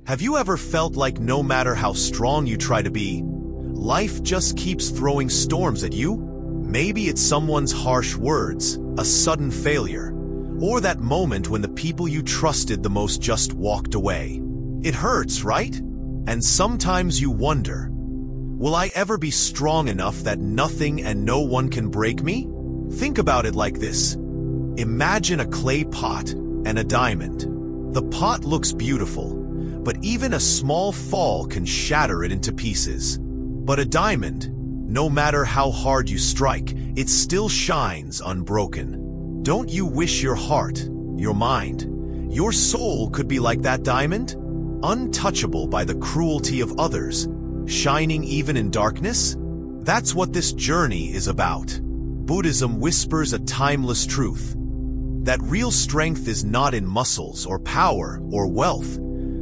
Have you ever felt like no matter how strong you try to be, life just keeps throwing storms at you? Maybe it's someone's harsh words, a sudden failure, or that moment when the people you trusted the most just walked away. It hurts, right? And sometimes you wonder, will I ever be strong enough that nothing and no one can break me? Think about it like this. Imagine a clay pot and a diamond. The pot looks beautiful, but even a small fall can shatter it into pieces. But a diamond, no matter how hard you strike, it still shines unbroken. Don't you wish your heart, your mind, your soul could be like that diamond? Untouchable by the cruelty of others, shining even in darkness? That's what this journey is about. Buddhism whispers a timeless truth, that real strength is not in muscles or power or wealth,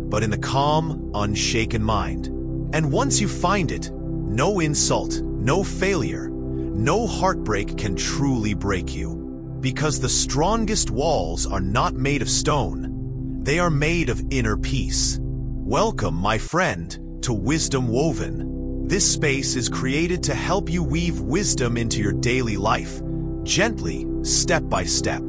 but in the calm, unshaken mind. And once you find it, no insult, no failure, no heartbreak can truly break you. Because the strongest walls are not made of stone, they are made of inner peace. Welcome, my friend, to Wisdom Woven. This space is created to help you weave wisdom into your daily life, gently, step by step.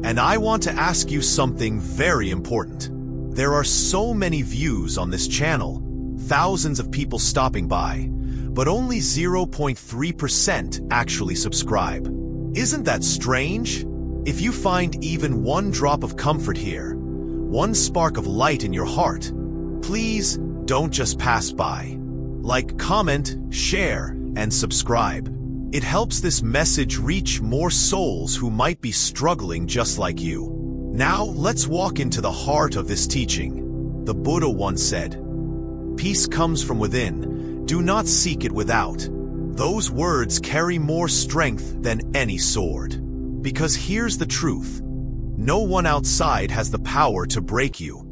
And I want to ask you something very important. There are so many views on this channel, thousands of people stopping by, but only 0.3% actually subscribe. Isn't that strange? If you find even one drop of comfort here, one spark of light in your heart, please don't just pass by. Like, comment, share, and subscribe. It helps this message reach more souls who might be struggling just like you. Now, let's walk into the heart of this teaching. The Buddha once said, "Peace comes from within. Do not seek it without." Those words carry more strength than any sword. Because here's the truth. No one outside has the power to break you,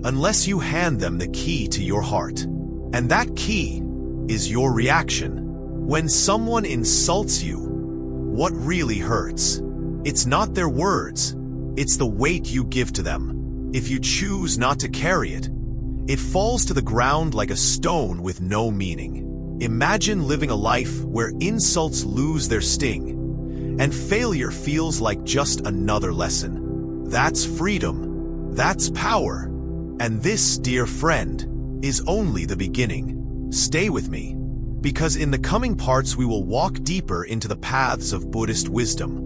unless you hand them the key to your heart. And that key is your reaction. When someone insults you, what really hurts? It's not their words, it's the weight you give to them. If you choose not to carry it, it falls to the ground like a stone with no meaning. Imagine living a life where insults lose their sting, and failure feels like just another lesson. That's freedom, that's power, and this, dear friend, is only the beginning. Stay with me, because in the coming parts we will walk deeper into the paths of Buddhist wisdom,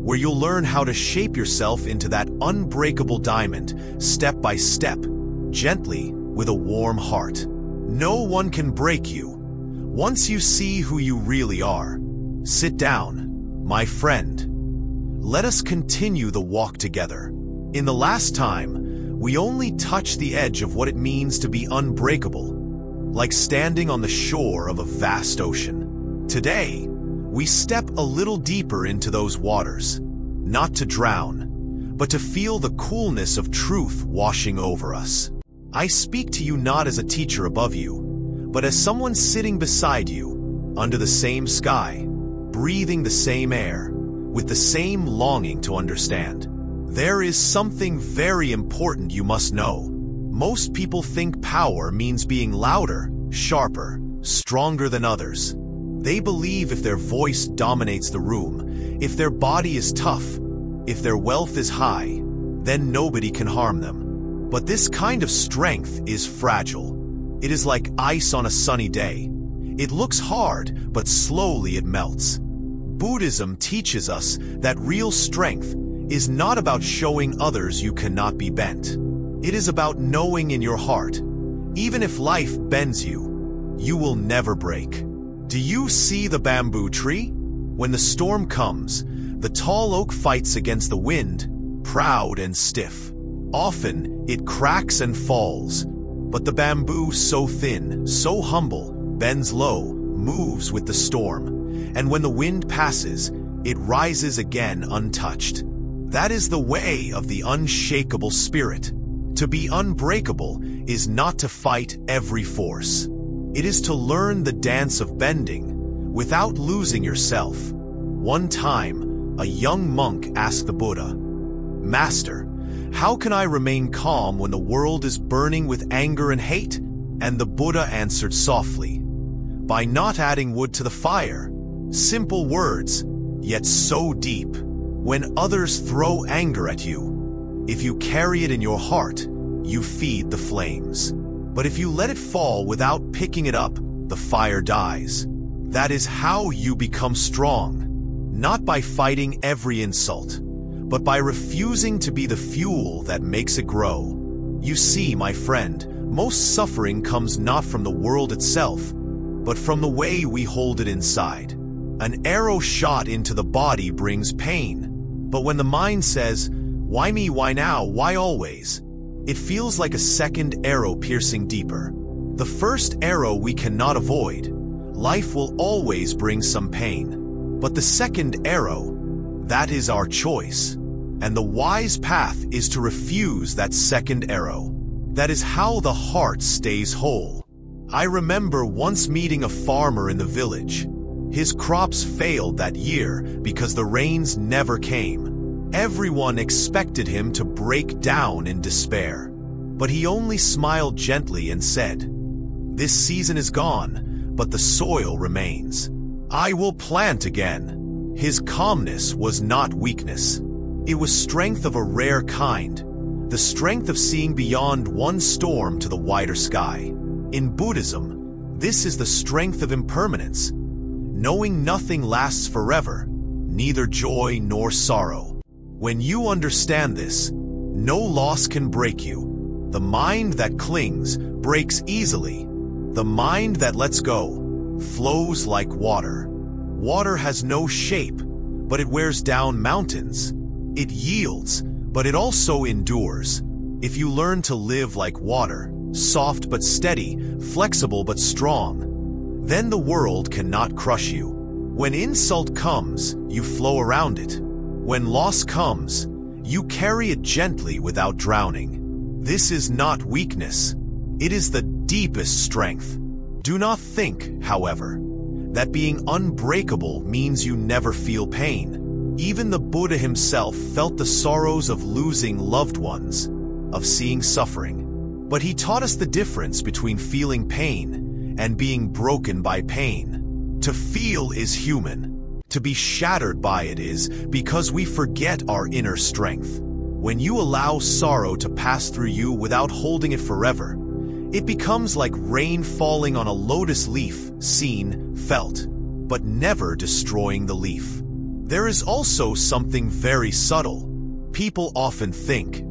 where you'll learn how to shape yourself into that unbreakable diamond, step by step, gently, with a warm heart. No one can break you once you see who you really are. Sit down, my friend. Let us continue the walk together. In the last time, we only touched the edge of what it means to be unbreakable, like standing on the shore of a vast ocean. Today, we step a little deeper into those waters, not to drown, but to feel the coolness of truth washing over us. I speak to you not as a teacher above you, but as someone sitting beside you, under the same sky, breathing the same air, with the same longing to understand. There is something very important you must know. Most people think power means being louder, sharper, stronger than others. They believe if their voice dominates the room, if their body is tough, if their wealth is high, then nobody can harm them. But this kind of strength is fragile. It is like ice on a sunny day. It looks hard, but slowly it melts. Buddhism teaches us that real strength is not about showing others you cannot be bent. It is about knowing in your heart, even if life bends you, you will never break. Do you see the bamboo tree? When the storm comes, the tall oak fights against the wind, proud and stiff. Often, it cracks and falls, but the bamboo, so thin, so humble, bends low, moves with the storm, and when the wind passes, it rises again untouched. That is the way of the unshakable spirit. To be unbreakable is not to fight every force. It is to learn the dance of bending without losing yourself. One time, a young monk asked the Buddha, "Master, How can I remain calm when the world is burning with anger and hate? And the Buddha answered softly, by not adding wood to the fire. Simple words, yet so deep. When others throw anger at you, if you carry it in your heart, you feed the flames. But if you let it fall without picking it up, the fire dies. That is how you become strong. Not by fighting every insult, but by refusing to be the fuel that makes it grow. You see, my friend, most suffering comes not from the world itself, but from the way we hold it inside. An arrow shot into the body brings pain, but when the mind says, why me, why now, why always? It feels like a second arrow piercing deeper. The first arrow we cannot avoid. Life will always bring some pain. But the second arrow, that is our choice. And the wise path is to refuse that second arrow. That is how the heart stays whole. I remember once meeting a farmer in the village. His crops failed that year because the rains never came. Everyone expected him to break down in despair. But he only smiled gently and said, this season is gone, but the soil remains. I will plant again. His calmness was not weakness. It was strength of a rare kind, the strength of seeing beyond one storm to the wider sky. In Buddhism, this is the strength of impermanence, knowing nothing lasts forever, neither joy nor sorrow. When you understand this, no loss can break you. The mind that clings breaks easily. The mind that lets go flows like water. Water has no shape, but it wears down mountains. It yields, but it also endures. If you learn to live like water, soft but steady, flexible but strong, then the world cannot crush you. When insult comes, you flow around it. When loss comes, you carry it gently without drowning. This is not weakness. It is the deepest strength. Do not think, however, that being unbreakable means you never feel pain. Even the Buddha himself felt the sorrows of losing loved ones, of seeing suffering. But he taught us the difference between feeling pain and being broken by pain. To feel is human. To be shattered by it is because we forget our inner strength. When you allow sorrow to pass through you without holding it forever, it becomes like rain falling on a lotus leaf, seen, felt, but never destroying the leaf. There is also something very subtle. People often think,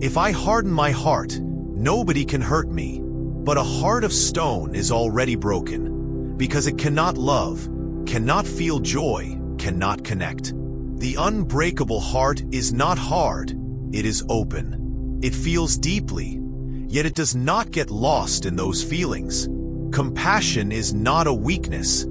if I harden my heart, nobody can hurt me. But a heart of stone is already broken, because it cannot love, cannot feel joy, cannot connect. The unbreakable heart is not hard, it is open. It feels deeply, yet it does not get lost in those feelings. Compassion is not a weakness.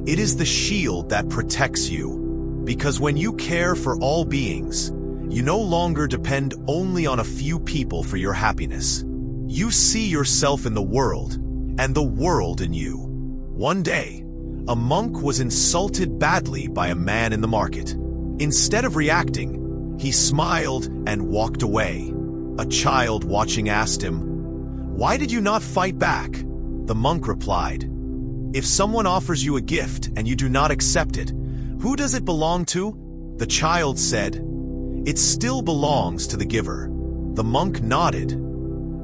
It is the shield that protects you. Because when you care for all beings, you no longer depend only on a few people for your happiness. You see yourself in the world, and the world in you. One day, a monk was insulted badly by a man in the market. Instead of reacting, he smiled and walked away. A child watching asked him, "Why did you not fight back?" The monk replied, "If someone offers you a gift and you do not accept it, who does it belong to?" The child said, "It still belongs to the giver." The monk nodded.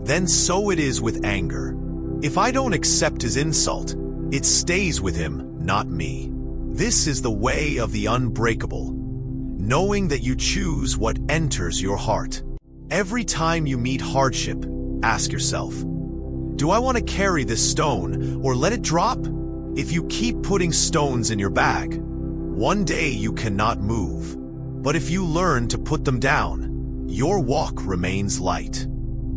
Then so it is with anger. If I don't accept his insult, it stays with him, not me. This is the way of the unbreakable, knowing that you choose what enters your heart. Every time you meet hardship, ask yourself, do I want to carry this stone or let it drop? If you keep putting stones in your bag, one day you cannot move. But if you learn to put them down, your walk remains light.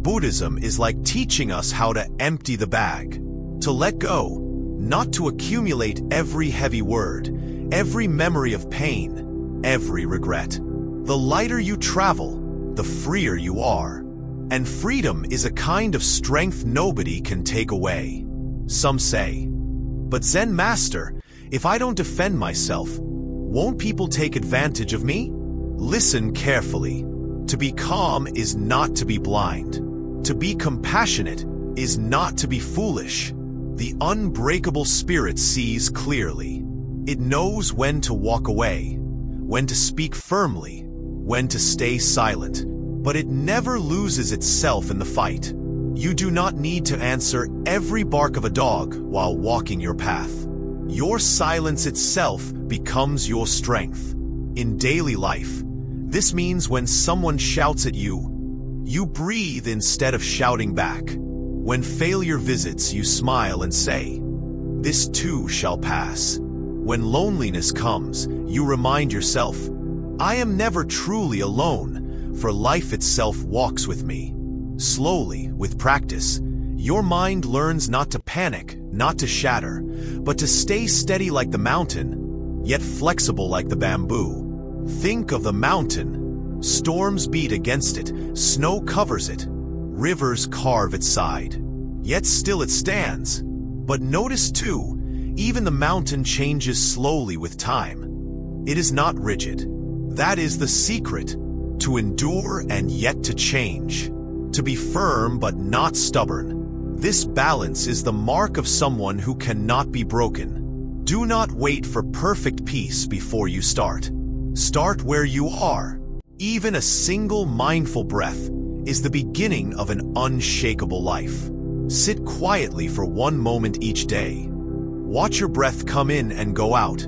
Buddhism is like teaching us how to empty the bag, to let go, not to accumulate every heavy word, every memory of pain, every regret. The lighter you travel, the freer you are. And freedom is a kind of strength nobody can take away. Some say, "But Zen Master, if I don't defend myself, won't people take advantage of me?" Listen carefully. To be calm is not to be blind. To be compassionate is not to be foolish. The unbreakable spirit sees clearly. It knows when to walk away, when to speak firmly, when to stay silent, but it never loses itself in the fight. You do not need to answer every bark of a dog while walking your path. Your silence itself becomes your strength. In daily life, this means when someone shouts at you, you breathe instead of shouting back. When failure visits, you smile and say, "This too shall pass." When loneliness comes, you remind yourself, "I am never truly alone, for life itself walks with me." Slowly, with practice, your mind learns not to panic, not to shatter, but to stay steady like the mountain, yet flexible like the bamboo. Think of the mountain. Storms beat against it, snow covers it, rivers carve its side. Yet still it stands. But notice too, even the mountain changes slowly with time. It is not rigid. That is the secret, to endure and yet to change. To be firm but not stubborn. This balance is the mark of someone who cannot be broken. Do not wait for perfect peace before you start. Start where you are. Even a single mindful breath is the beginning of an unshakable life. Sit quietly for one moment each day. Watch your breath come in and go out,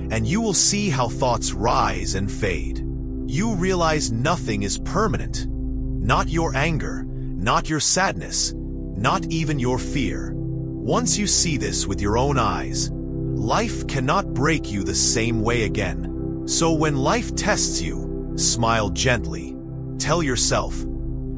and you will see how thoughts rise and fade. You realize nothing is permanent. Not your anger, not your sadness, not even your fear. Once you see this with your own eyes, life cannot break you the same way again. So when life tests you, smile gently. Tell yourself,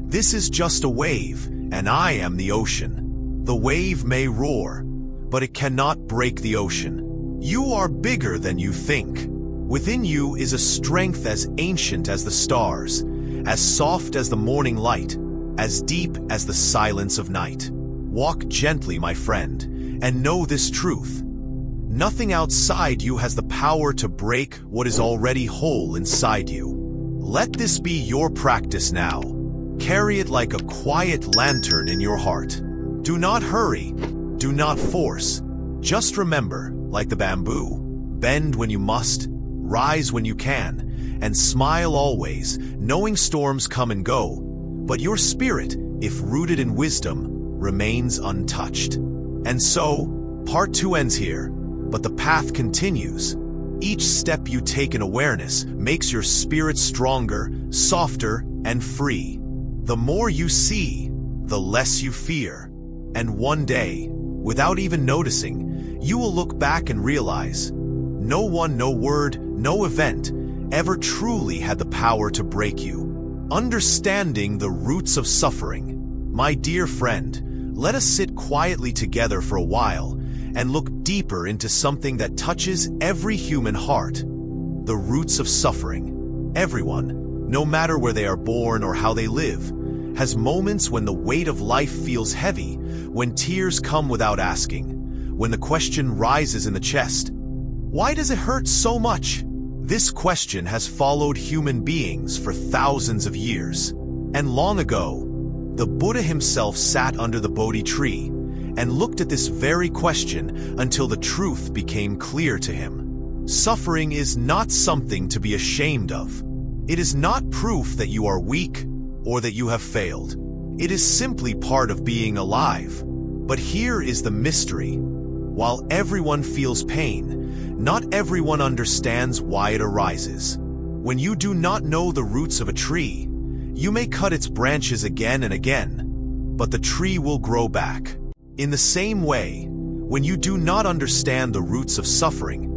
"This is just a wave, and I am the ocean." The wave may roar, but it cannot break the ocean. You are bigger than you think. Within you is a strength as ancient as the stars, as soft as the morning light, as deep as the silence of night. Walk gently, my friend, and know this truth. Nothing outside you has the power to break what is already whole inside you. Let this be your practice now. Carry it like a quiet lantern in your heart. Do not hurry. Do not force. Just remember, like the bamboo, bend when you must, rise when you can, and smile always, knowing storms come and go, but your spirit, if rooted in wisdom, remains untouched. And so, part 2 ends here, but the path continues. Each step you take in awareness makes your spirit stronger, softer, and free. The more you see, the less you fear. And one day, without even noticing, you will look back and realize, no one, no word, no event ever truly had the power to break you. Understanding the roots of suffering. My dear friend, let us sit quietly together for a while and look deeper into something that touches every human heart. The roots of suffering. Everyone, no matter where they are born or how they live, has moments when the weight of life feels heavy, when tears come without asking, when the question rises in the chest, why does it hurt so much? This question has followed human beings for thousands of years. And long ago, the Buddha himself sat under the Bodhi tree and looked at this very question until the truth became clear to him. Suffering is not something to be ashamed of. It is not proof that you are weak or that you have failed. It is simply part of being alive. But here is the mystery. While everyone feels pain, not everyone understands why it arises. When you do not know the roots of a tree, you may cut its branches again and again, but the tree will grow back. In the same way, when you do not understand the roots of suffering,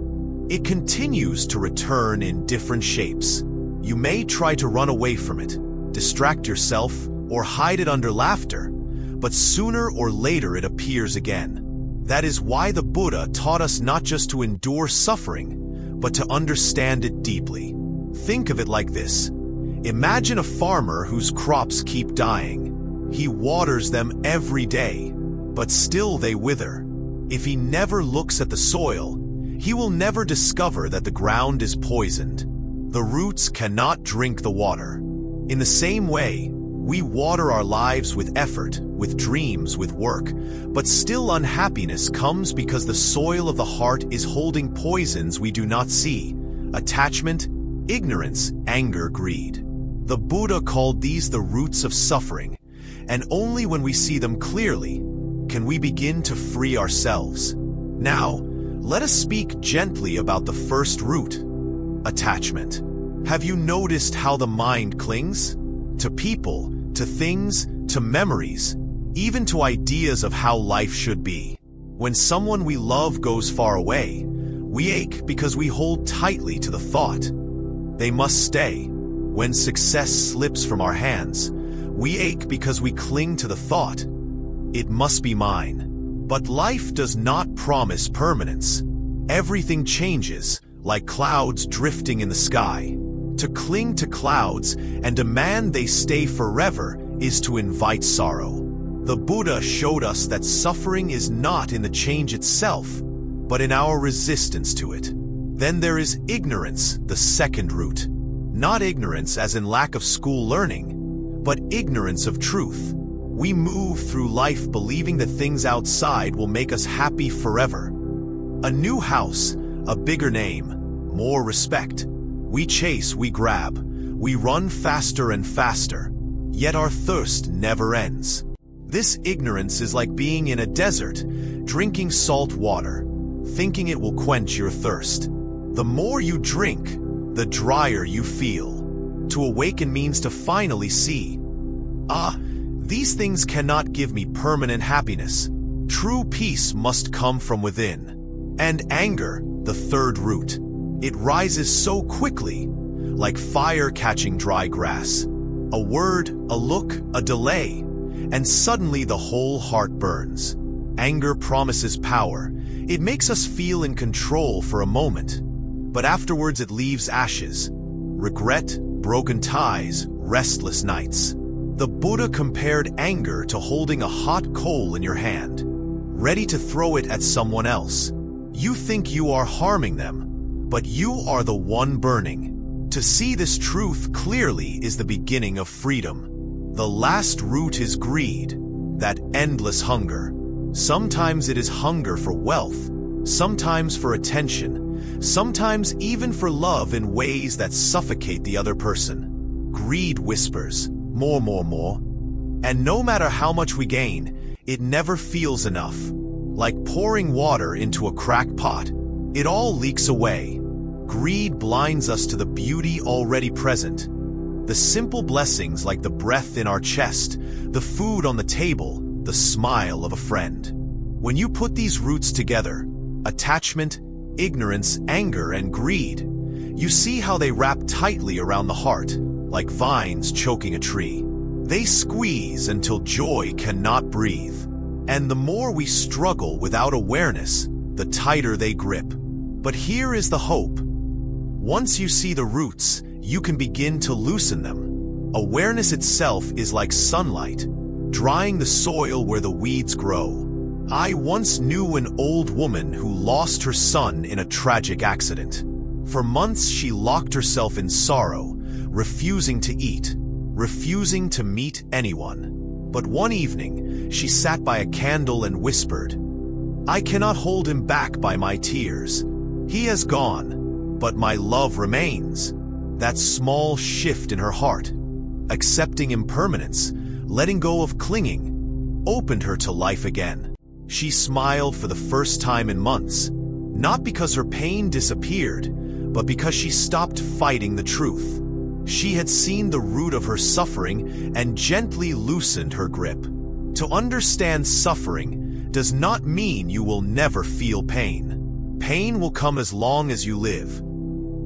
it continues to return in different shapes. You may try to run away from it, distract yourself, or hide it under laughter, but sooner or later it appears again. That is why the Buddha taught us not just to endure suffering, but to understand it deeply. Think of it like this. Imagine a farmer whose crops keep dying. He waters them every day, but still they wither. If he never looks at the soil, he will never discover that the ground is poisoned. The roots cannot drink the water. In the same way, we water our lives with effort, with dreams, with work, but still unhappiness comes because the soil of the heart is holding poisons we do not see: attachment, ignorance, anger, greed. The Buddha called these the roots of suffering, and only when we see them clearly can we begin to free ourselves. Now, let us speak gently about the first root: attachment. Have you noticed how the mind clings? To people, to things, to memories, even to ideas of how life should be. When someone we love goes far away, we ache because we hold tightly to the thought they must stay. When success slips from our hands, we ache because we cling to the thought it must be mine. But life does not promise permanence. Everything changes, like clouds drifting in the sky. To cling to clouds and demand they stay forever is to invite sorrow. The Buddha showed us that suffering is not in the change itself, but in our resistance to it. Then there is ignorance, the second root. Not ignorance as in lack of school learning, but ignorance of truth. We move through life believing that things outside will make us happy forever. A new house, a bigger name, more respect. We chase, we grab, we run faster and faster, yet our thirst never ends. This ignorance is like being in a desert, drinking salt water, thinking it will quench your thirst. The more you drink, the drier you feel. To awaken means to finally see, these things cannot give me permanent happiness. True peace must come from within. And anger, the third root. It rises so quickly, like fire catching dry grass. A word, a look, a delay, and suddenly the whole heart burns. Anger promises power. It makes us feel in control for a moment, but afterwards it leaves ashes, regret, broken ties, restless nights. The Buddha compared anger to holding a hot coal in your hand, ready to throw it at someone else. You think you are harming them, but you are the one burning. To see this truth clearly is the beginning of freedom. The last root is greed, that endless hunger. Sometimes it is hunger for wealth, sometimes for attention, sometimes even for love in ways that suffocate the other person. Greed whispers, more, more, more. And no matter how much we gain, it never feels enough. Like pouring water into a cracked pot, it all leaks away. Greed blinds us to the beauty already present. The simple blessings like the breath in our chest, the food on the table, the smile of a friend. When you put these roots together, attachment, ignorance, anger, and greed, you see how they wrap tightly around the heart, like vines choking a tree. They squeeze until joy cannot breathe. And the more we struggle without awareness, the tighter they grip. But here is the hope. Once you see the roots, you can begin to loosen them. Awareness itself is like sunlight, drying the soil where the weeds grow. I once knew an old woman who lost her son in a tragic accident. For months she locked herself in sorrow, refusing to eat, refusing to meet anyone. But one evening, she sat by a candle and whispered, "I cannot hold him back by my tears. He has gone, but my love remains." That small shift in her heart, accepting impermanence, letting go of clinging, opened her to life again. She smiled for the first time in months, not because her pain disappeared, but because she stopped fighting the truth. She had seen the root of her suffering and gently loosened her grip. To understand suffering does not mean you will never feel pain. Pain will come as long as you live.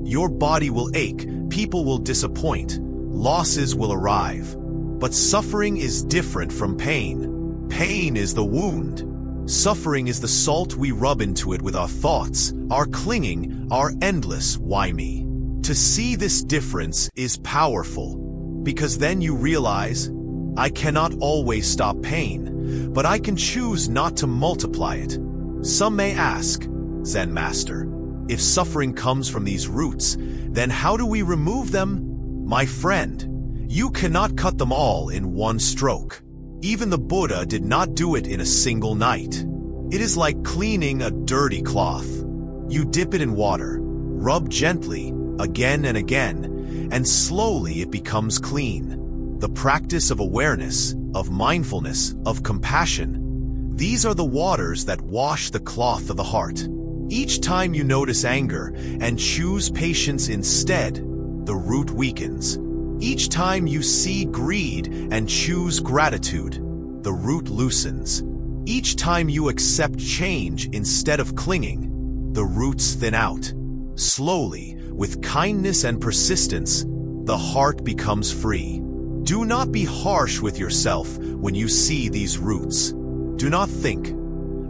Your body will ache, people will disappoint, losses will arrive. But suffering is different from pain. Pain is the wound. Suffering is the salt we rub into it with our thoughts, our clinging, our endless why me. To see this difference is powerful, because then you realize, I cannot always stop pain, but I can choose not to multiply it. Some may ask, Zen Master, if suffering comes from these roots, then how do we remove them? My friend, You cannot cut them all in one stroke. Even the Buddha did not do it in a single night. It is like cleaning a dirty cloth. You dip it in water, rub gently, again and again, and slowly it becomes clean. The practice of awareness, of mindfulness, of compassion, these are the waters that wash the cloth of the heart. Each time you notice anger and choose patience instead, the root weakens. Each time you see greed and choose gratitude, the root loosens. Each time you accept change instead of clinging, the roots thin out. Slowly, with kindness and persistence, the heart becomes free. Do not be harsh with yourself when you see these roots. Do not think,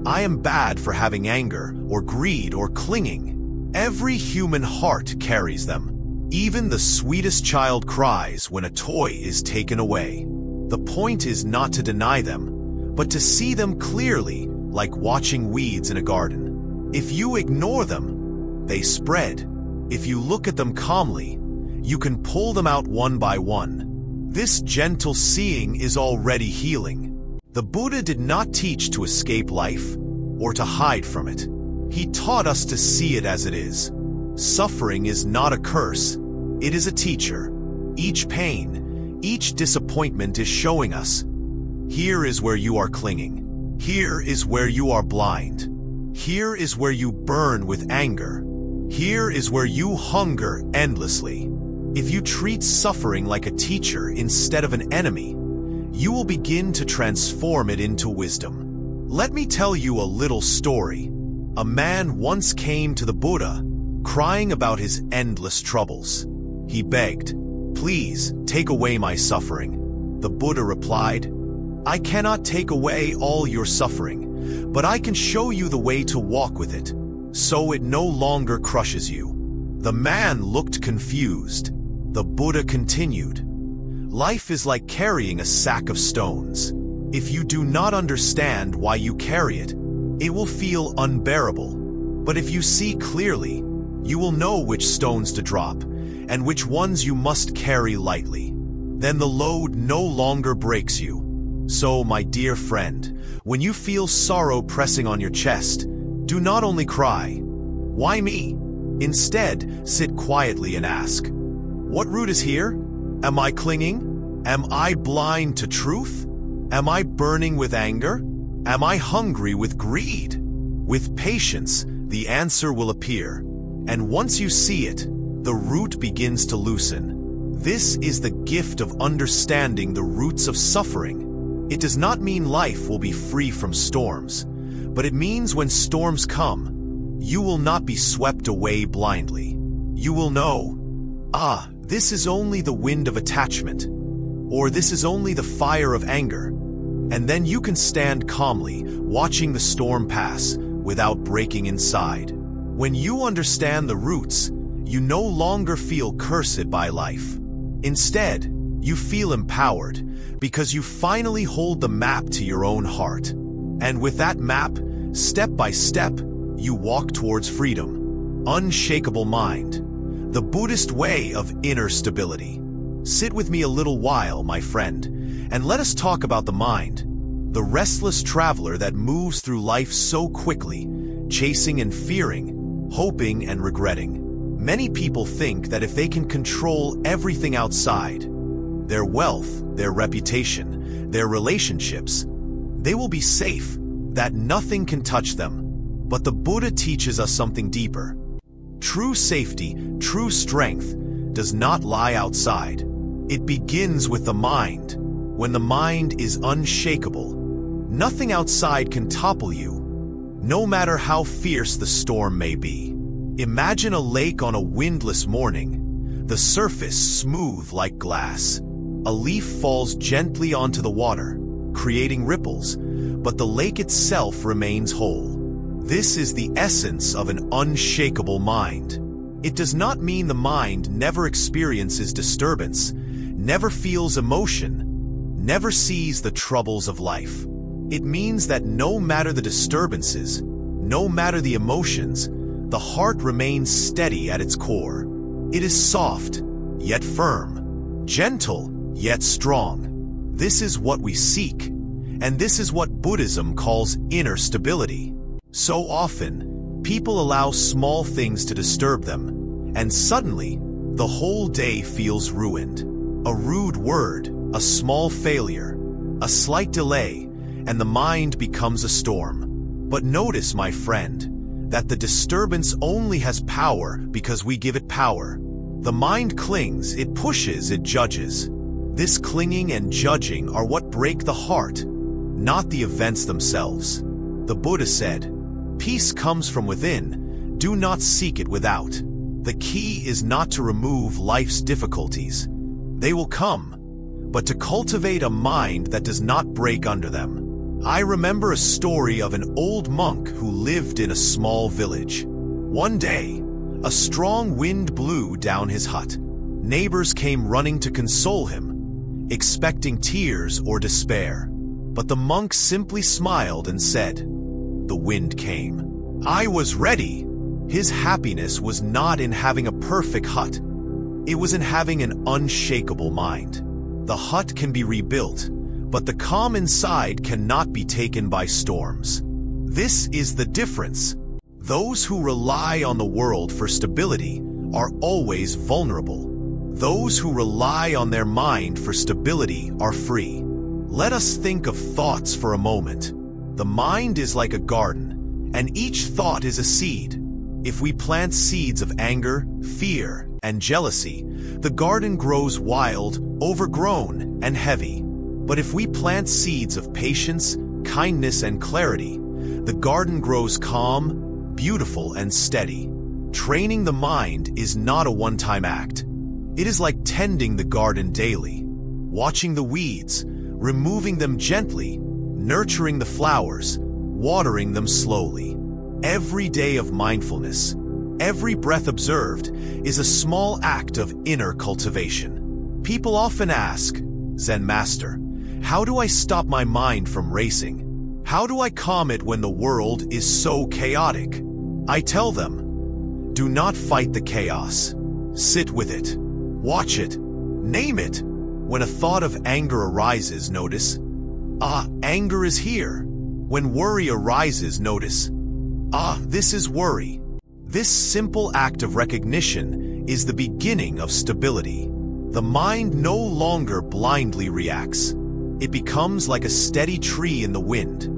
I am bad for having anger or greed or clinging. Every human heart carries them. Even the sweetest child cries when a toy is taken away. The point is not to deny them, but to see them clearly, like watching weeds in a garden. If you ignore them, they spread. If you look at them calmly, you can pull them out one by one. This gentle seeing is already healing. The Buddha did not teach to escape life or to hide from it. He taught us to see it as it is. Suffering is not a curse, it is a teacher. Each pain, each disappointment is showing us, here is where you are clinging. Here is where you are blind. Here is where you burn with anger. Here is where you hunger endlessly. If you treat suffering like a teacher instead of an enemy, you will begin to transform it into wisdom. Let me tell you a little story. A man once came to the Buddha, crying about his endless troubles. He begged, "Please, take away my suffering." The Buddha replied, "I cannot take away all your suffering, but I can show you the way to walk with it, so it no longer crushes you." The man looked confused. The Buddha continued, "Life is like carrying a sack of stones. If you do not understand why you carry it, it will feel unbearable. But if you see clearly, you will know which stones to drop and which ones you must carry lightly. Then the load no longer breaks you. So, my dear friend, when you feel sorrow pressing on your chest, do not only cry, 'Why me?' Instead, sit quietly and ask, 'What root is here? Am I clinging? Am I blind to truth? Am I burning with anger? Am I hungry with greed?' With patience, the answer will appear. And once you see it, the root begins to loosen. This is the gift of understanding the roots of suffering. It does not mean life will be free from storms, but it means when storms come, you will not be swept away blindly. You will know, this is only the wind of attachment, or this is only the fire of anger. And then you can stand calmly, watching the storm pass, without breaking inside. When you understand the roots, you no longer feel cursed by life. Instead, you feel empowered, because you finally hold the map to your own heart. And with that map, step by step, you walk towards freedom. Unshakable mind. The Buddhist way of inner stability. Sit with me a little while, my friend, and let us talk about the mind, the restless traveler that moves through life so quickly, chasing and fearing, hoping and regretting. Many people think that if they can control everything outside, their wealth, their reputation, their relationships, they will be safe, that nothing can touch them. But the Buddha teaches us something deeper. True safety, true strength, does not lie outside. It begins with the mind. When the mind is unshakable, nothing outside can topple you, no matter how fierce the storm may be. Imagine a lake on a windless morning, the surface smooth like glass. A leaf falls gently onto the water, creating ripples, but the lake itself remains whole. This is the essence of an unshakable mind. It does not mean the mind never experiences disturbance, never feels emotion, never sees the troubles of life. It means that no matter the disturbances, no matter the emotions, the heart remains steady at its core. It is soft, yet firm, gentle, yet strong. This is what we seek, and this is what Buddhism calls inner stability. So often, people allow small things to disturb them, and suddenly, the whole day feels ruined. A rude word, a small failure, a slight delay, and the mind becomes a storm. But notice, my friend, that the disturbance only has power because we give it power. The mind clings, it pushes, it judges. This clinging and judging are what break the heart, not the events themselves. The Buddha said, "Peace comes from within, do not seek it without." The key is not to remove life's difficulties. They will come, but to cultivate a mind that does not break under them. I remember a story of an old monk who lived in a small village. One day, a strong wind blew down his hut. Neighbors came running to console him, expecting tears or despair. But the monk simply smiled and said, "The wind came. I was ready." His happiness was not in having a perfect hut. It was in having an unshakable mind. The hut can be rebuilt, but the calm inside cannot be taken by storms. This is the difference. Those who rely on the world for stability are always vulnerable. Those who rely on their mind for stability are free. Let us think of thoughts for a moment. The mind is like a garden, and each thought is a seed. If we plant seeds of anger, fear, and jealousy, the garden grows wild, overgrown, and heavy. But if we plant seeds of patience, kindness, and clarity, the garden grows calm, beautiful, and steady. Training the mind is not a one-time act. It is like tending the garden daily, watching the weeds, removing them gently, nurturing the flowers, watering them slowly. Every day of mindfulness, every breath observed, is a small act of inner cultivation. People often ask, "Zen Master, how do I stop my mind from racing? How do I calm it when the world is so chaotic?" I tell them, do not fight the chaos. Sit with it. Watch it. Name it. When a thought of anger arises, notice, anger is here. When worry arises, notice, this is worry. This simple act of recognition is the beginning of stability. The mind no longer blindly reacts. It becomes like a steady tree in the wind.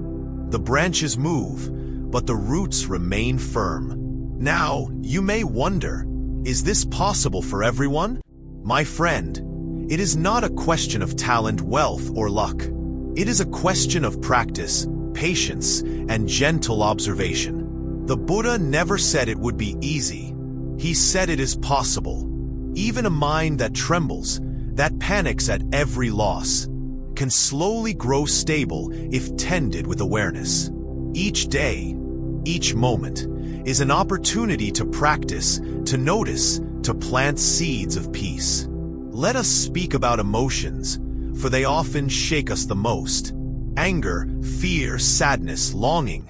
The branches move, but the roots remain firm. Now, you may wonder, is this possible for everyone? My friend, it is not a question of talent, wealth, or luck. It is a question of practice, patience, and gentle observation. The Buddha never said it would be easy. He said it is possible. Even a mind that trembles, that panics at every loss, can slowly grow stable if tended with awareness. Each day, each moment, is an opportunity to practice, to notice, to plant seeds of peace. Let us speak about emotions, for they often shake us the most. Anger, fear, sadness, longing.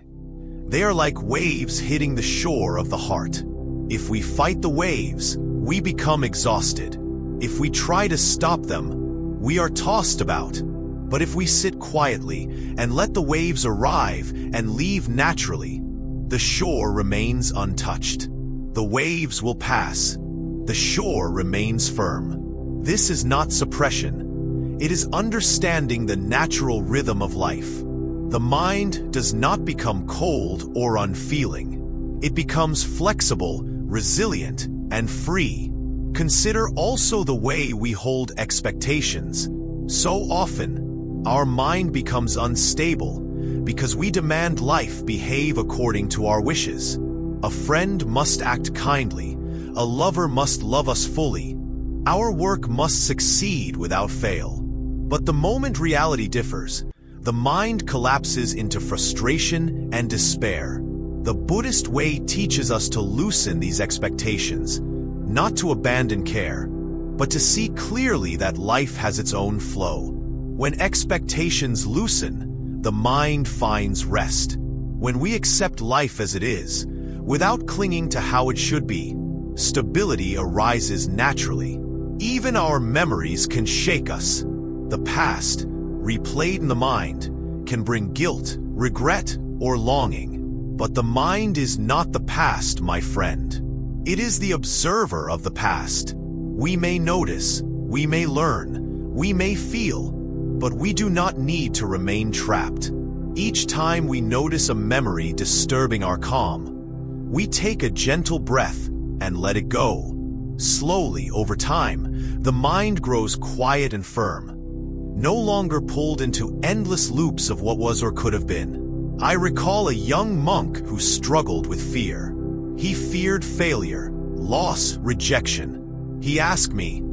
They are like waves hitting the shore of the heart. If we fight the waves, we become exhausted. If we try to stop them, we are tossed about. But if we sit quietly and let the waves arrive and leave naturally, the shore remains untouched. The waves will pass. The shore remains firm. This is not suppression. It is understanding the natural rhythm of life. The mind does not become cold or unfeeling. It becomes flexible, resilient, and free. Consider also the way we hold expectations. So often, our mind becomes unstable because we demand life behave according to our wishes. A friend must act kindly. A lover must love us fully. Our work must succeed without fail. But the moment reality differs, the mind collapses into frustration and despair. The Buddhist way teaches us to loosen these expectations, not to abandon care, but to see clearly that life has its own flow. When expectations loosen, the mind finds rest. When we accept life as it is, without clinging to how it should be, stability arises naturally. Even our memories can shake us. The past, replayed in the mind, can bring guilt, regret, or longing. But the mind is not the past, my friend. It is the observer of the past. We may notice, we may learn, we may feel, but we do not need to remain trapped. Each time we notice a memory disturbing our calm, we take a gentle breath and let it go. Slowly, over time, the mind grows quiet and firm, no longer pulled into endless loops of what was or could have been. I recall a young monk who struggled with fear. He feared failure, loss, rejection. He asked me,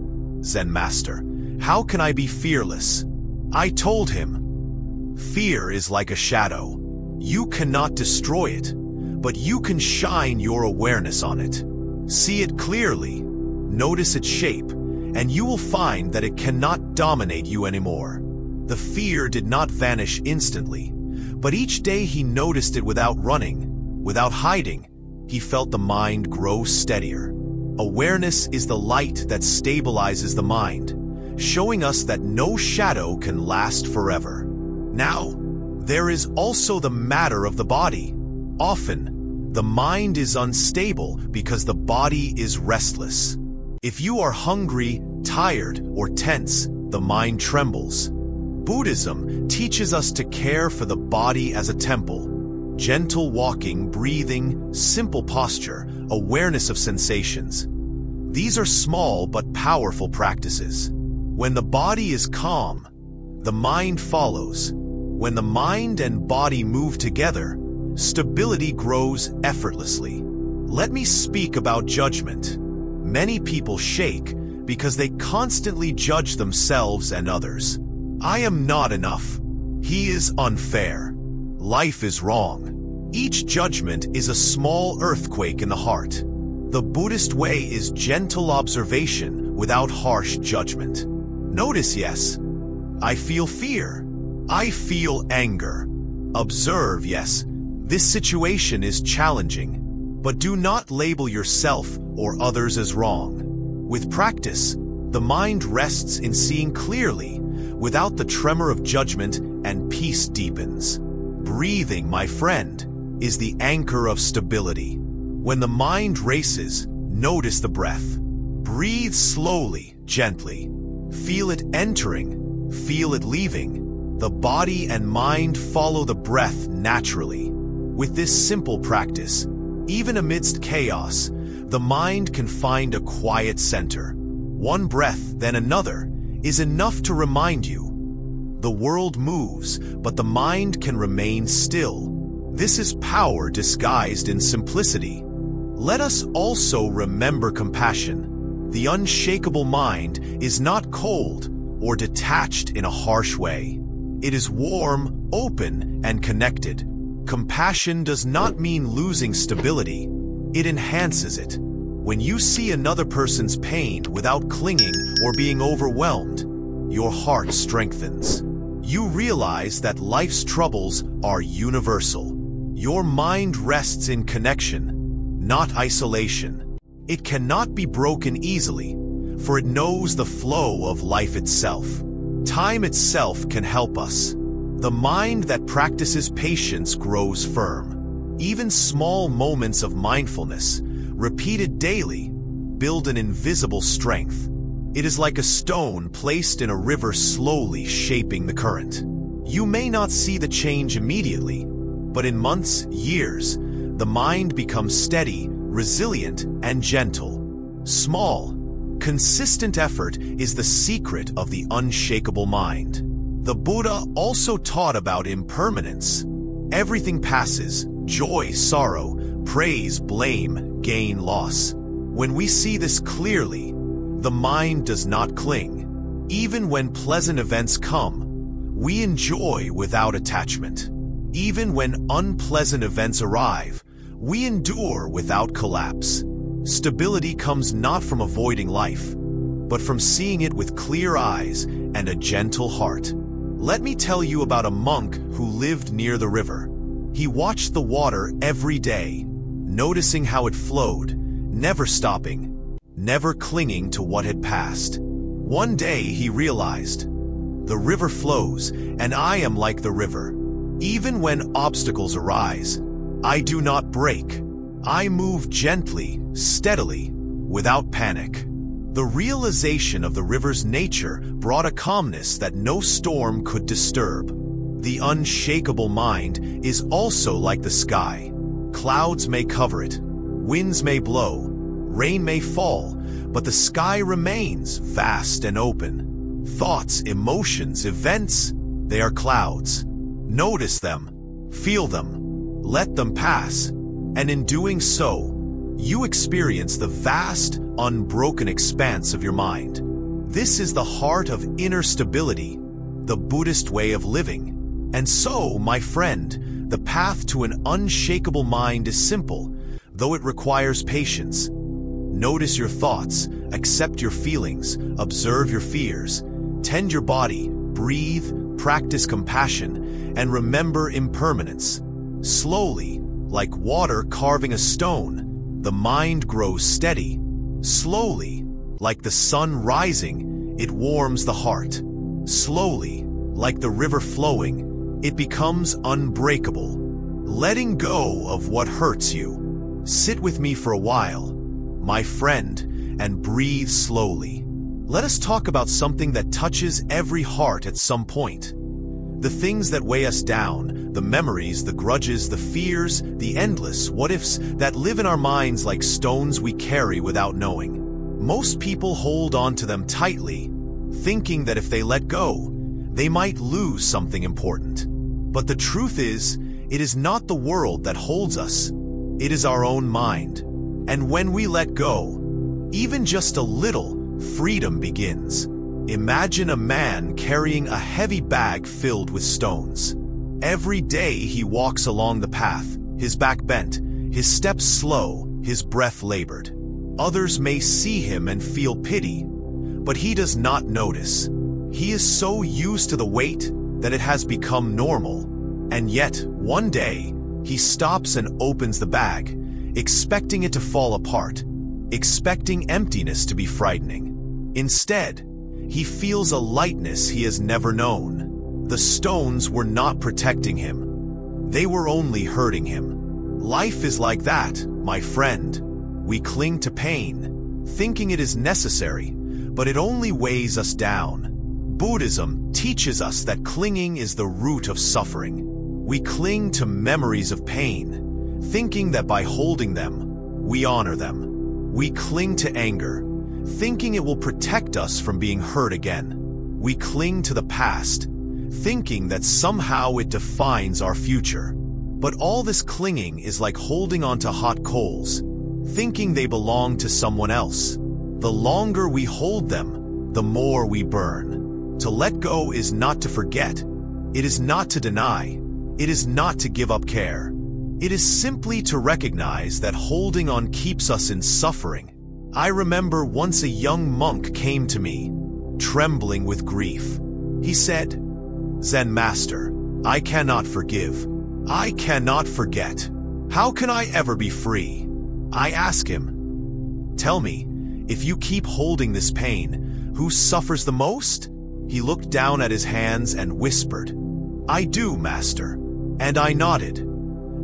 "Zen master, how can I be fearless?" I told him, "Fear is like a shadow. You cannot destroy it, but you can shine your awareness on it. See it clearly, notice its shape, and you will find that it cannot dominate you anymore." The fear did not vanish instantly, but each day he noticed it without running, without hiding. He felt the mind grow steadier. Awareness is the light that stabilizes the mind, showing us that no shadow can last forever. Now, there is also the matter of the body. Often, the mind is unstable because the body is restless. If you are hungry, tired, or tense, the mind trembles. Buddhism teaches us to care for the body as a temple. Gentle walking, breathing, simple posture, awareness of sensations. These are small but powerful practices. When the body is calm, the mind follows. When the mind and body move together, stability grows effortlessly. Let me speak about judgment. Many people shake because they constantly judge themselves and others. I am not enough. He is unfair. Life is wrong. Each judgment is a small earthquake in the heart. The Buddhist way is gentle observation without harsh judgment. Notice, yes, I feel fear. I feel anger. Observe, yes, this situation is challenging. But do not label yourself or others as wrong. With practice, the mind rests in seeing clearly, without the tremor of judgment, and peace deepens. Breathing, my friend, is the anchor of stability. When the mind races, notice the breath. Breathe slowly, gently. Feel it entering, feel it leaving. The body and mind follow the breath naturally. With this simple practice, even amidst chaos, the mind can find a quiet center. One breath, then another, is enough to remind you. The world moves, but the mind can remain still. This is power disguised in simplicity. Let us also remember compassion. The unshakable mind is not cold or detached in a harsh way. It is warm, open, and connected. Compassion does not mean losing stability. It enhances it. When you see another person's pain without clinging or being overwhelmed, your heart strengthens. You realize that life's troubles are universal. Your mind rests in connection, not isolation. It cannot be broken easily, for it knows the flow of life itself. Time itself can help us. The mind that practices patience grows firm. Even small moments of mindfulness, repeated daily, build an invisible strength. It is like a stone placed in a river slowly shaping the current. You may not see the change immediately, but in months, years, the mind becomes steady, resilient, and gentle. Small, consistent effort is the secret of the unshakable mind. The Buddha also taught about impermanence. Everything passes: joy, sorrow, praise, blame, gain, loss. When we see this clearly, the mind does not cling. Even when pleasant events come, we enjoy without attachment. Even when unpleasant events arrive, we endure without collapse. Stability comes not from avoiding life, but from seeing it with clear eyes and a gentle heart. Let me tell you about a monk who lived near the river. He watched the water every day, noticing how it flowed, never stopping. never clinging to what had passed. One day he realized, the river flows, and I am like the river. Even when obstacles arise, I do not break. I move gently, steadily, without panic. The realization of the river's nature brought a calmness that no storm could disturb. The unshakable mind is also like the sky. Clouds may cover it, winds may blow, rain may fall, but the sky remains vast and open. Thoughts, emotions, events, they are clouds. Notice them, feel them, let them pass, and in doing so, you experience the vast, unbroken expanse of your mind. This is the heart of inner stability, the Buddhist way of living. And so, my friend, the path to an unshakable mind is simple, though it requires patience. Notice your thoughts, accept your feelings, observe your fears, tend your body, breathe, practice compassion, and remember impermanence. Slowly, like water carving a stone, the mind grows steady. Slowly, like the sun rising, it warms the heart. Slowly, like the river flowing, it becomes unbreakable. Letting go of what hurts you. Sit with me for a while, my friend, and breathe slowly. Let us talk about something that touches every heart at some point. The things that weigh us down, the memories, the grudges, the fears, the endless what-ifs that live in our minds like stones we carry without knowing. Most people hold on to them tightly, thinking that if they let go, they might lose something important. But the truth is, it is not the world that holds us. It is our own mind. And when we let go, even just a little, freedom begins. Imagine a man carrying a heavy bag filled with stones. Every day he walks along the path, his back bent, his steps slow, his breath labored. Others may see him and feel pity, but he does not notice. He is so used to the weight that it has become normal. And yet, one day, he stops and opens the bag, expecting it to fall apart, expecting emptiness to be frightening. Instead, he feels a lightness he has never known. The stones were not protecting him. They were only hurting him. Life is like that, my friend. We cling to pain, thinking it is necessary, but it only weighs us down. Buddhism teaches us that clinging is the root of suffering. We cling to memories of pain, thinking that by holding them, we honor them. We cling to anger, thinking it will protect us from being hurt again. We cling to the past, thinking that somehow it defines our future. But all this clinging is like holding onto hot coals, thinking they belong to someone else. The longer we hold them, the more we burn. To let go is not to forget. It is not to deny. It is not to give up care. It is simply to recognize that holding on keeps us in suffering. I remember once a young monk came to me, trembling with grief. He said, "Zen Master, I cannot forgive. I cannot forget. How can I ever be free?" I asked him, "Tell me, if you keep holding this pain, who suffers the most?" He looked down at his hands and whispered, "I do, Master." And I nodded.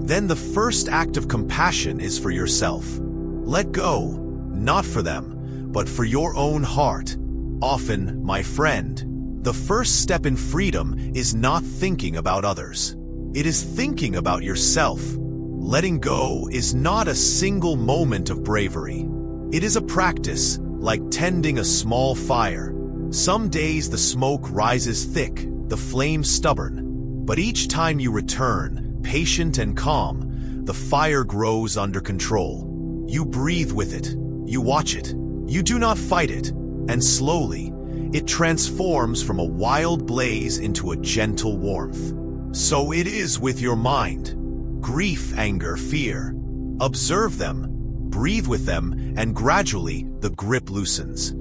Then the first act of compassion is for yourself. Let go, not for them, but for your own heart. Often, my friend, the first step in freedom is not thinking about others. It is thinking about yourself. Letting go is not a single moment of bravery. It is a practice, like tending a small fire. Some days the smoke rises thick, the flame stubborn, but each time you return, patient and calm, the fire grows under control. You breathe with it, you watch it, you do not fight it, and slowly, it transforms from a wild blaze into a gentle warmth. So it is with your mind. Grief, anger, fear. Observe them, breathe with them, and gradually the grip loosens.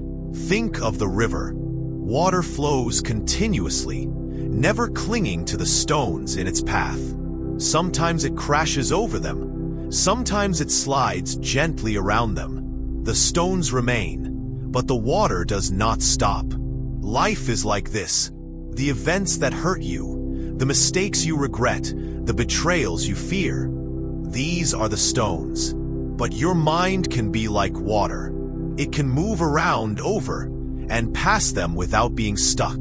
Think of the river. Water flows continuously, never clinging to the stones in its path. Sometimes it crashes over them. Sometimes it slides gently around them. The stones remain, but the water does not stop. Life is like this. The events that hurt you, the mistakes you regret, the betrayals you fear, these are the stones. But your mind can be like water. It can move around over and past them without being stuck.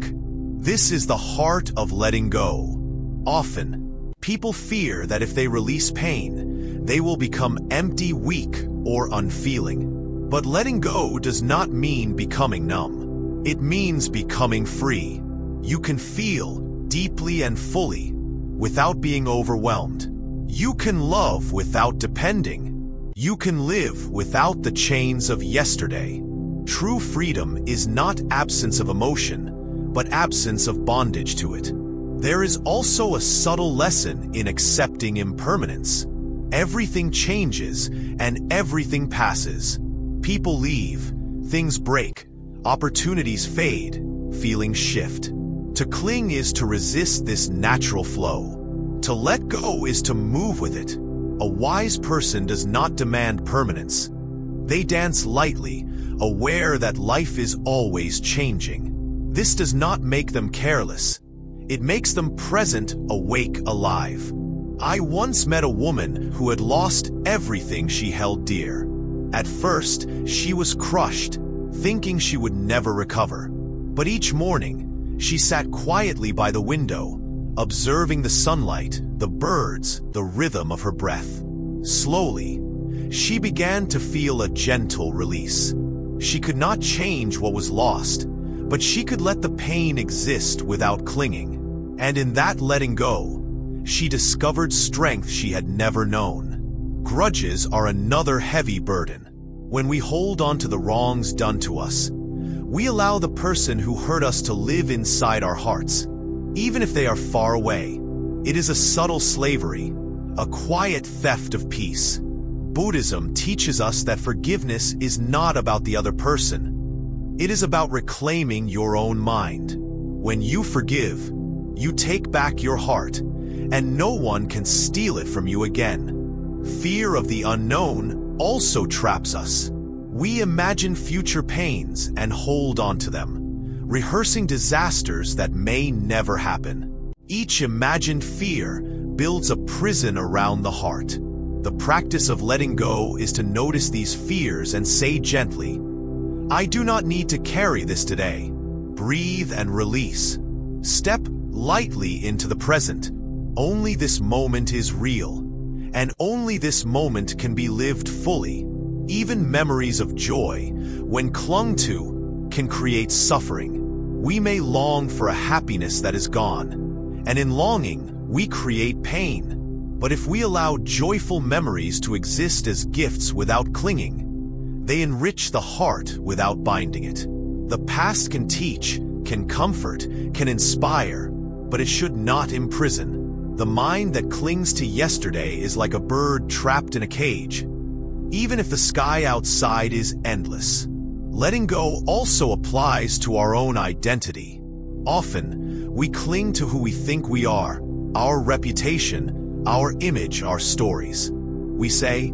This is the heart of letting go. Often, people fear that if they release pain, they will become empty, weak, or unfeeling. But letting go does not mean becoming numb. It means becoming free. You can feel deeply and fully without being overwhelmed. You can love without depending. You can live without the chains of yesterday. True freedom is not absence of emotion, but absence of bondage to it. There is also a subtle lesson in accepting impermanence. Everything changes and everything passes. People leave, things break, opportunities fade, feelings shift. To cling is to resist this natural flow. To let go is to move with it. A wise person does not demand permanence. They dance lightly, aware that life is always changing. This does not make them careless. It makes them present, awake, alive. I once met a woman who had lost everything she held dear. At first, she was crushed, thinking she would never recover. But each morning, she sat quietly by the window, observing the sunlight, the birds, the rhythm of her breath. Slowly, she began to feel a gentle release. She could not change what was lost, but she could let the pain exist without clinging. And in that letting go, she discovered strength she had never known. Grudges are another heavy burden. When we hold on to the wrongs done to us, we allow the person who hurt us to live inside our hearts, even if they are far away. It is a subtle slavery, a quiet theft of peace. Buddhism teaches us that forgiveness is not about the other person. It is about reclaiming your own mind. When you forgive, you take back your heart, and no one can steal it from you again. Fear of the unknown also traps us. We imagine future pains and hold on to them, rehearsing disasters that may never happen. Each imagined fear builds a prison around the heart. The practice of letting go is to notice these fears and say gently, I do not need to carry this today. Breathe and release. Step lightly into the present. Only this moment is real, and only this moment can be lived fully. Even memories of joy, when clung to, can create suffering. We may long for a happiness that is gone, and in longing, we create pain. But if we allow joyful memories to exist as gifts without clinging, they enrich the heart without binding it. The past can teach, can comfort, can inspire, but it should not imprison. The mind that clings to yesterday is like a bird trapped in a cage, even if the sky outside is endless. Letting go also applies to our own identity. Often, we cling to who we think we are, our reputation, our image, our stories. We say,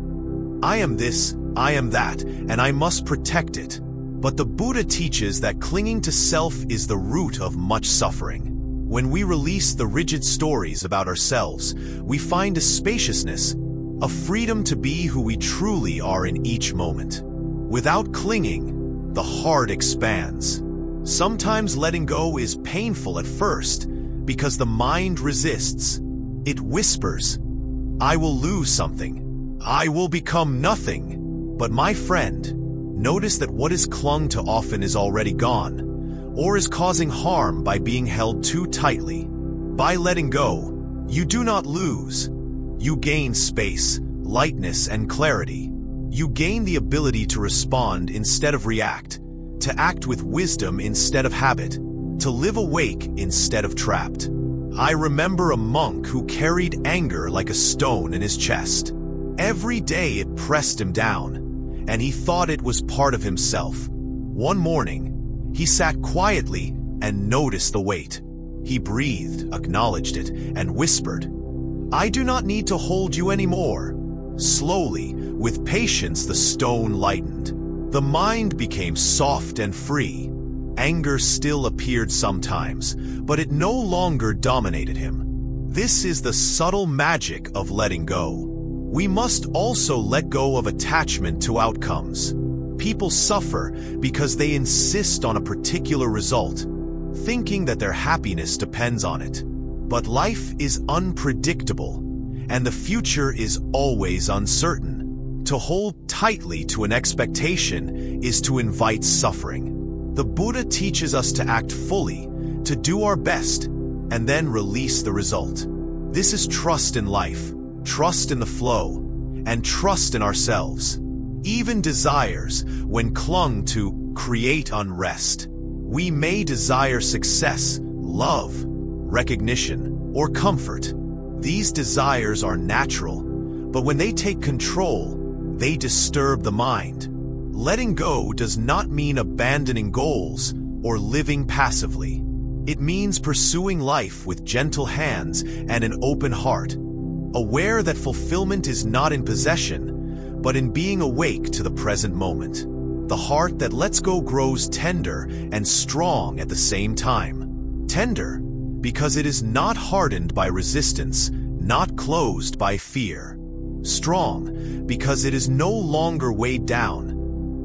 I am this, I am that, and I must protect it. But the Buddha teaches that clinging to self is the root of much suffering. When we release the rigid stories about ourselves, we find a spaciousness, a freedom to be who we truly are in each moment. Without clinging, the heart expands. Sometimes letting go is painful at first because the mind resists. It whispers, I will lose something. I will become nothing. But my friend, notice that what is clung to often is already gone, or is causing harm by being held too tightly. By letting go, you do not lose. You gain space, lightness, and clarity. You gain the ability to respond instead of react, to act with wisdom instead of habit, to live awake instead of trapped. I remember a monk who carried anger like a stone in his chest. Every day it pressed him down, and he thought it was part of himself. One morning, he sat quietly and noticed the weight. He breathed, acknowledged it, and whispered, I do not need to hold you anymore. Slowly, with patience, the stone lightened. The mind became soft and free. Anger still appeared sometimes, but it no longer dominated him. This is the subtle magic of letting go. We must also let go of attachment to outcomes. People suffer because they insist on a particular result, thinking that their happiness depends on it. But life is unpredictable, and the future is always uncertain. To hold tightly to an expectation is to invite suffering. The Buddha teaches us to act fully, to do our best, and then release the result. This is trust in life, trust in the flow, and trust in ourselves. Even desires, when clung to, create unrest. We may desire success, love, recognition, or comfort. These desires are natural, but when they take control, they disturb the mind. Letting go does not mean abandoning goals or living passively. It means pursuing life with gentle hands and an open heart, aware that fulfillment is not in possession, but in being awake to the present moment. The heart that lets go grows tender and strong at the same time. Tender, because it is not hardened by resistance, not closed by fear. Strong, because it is no longer weighed down,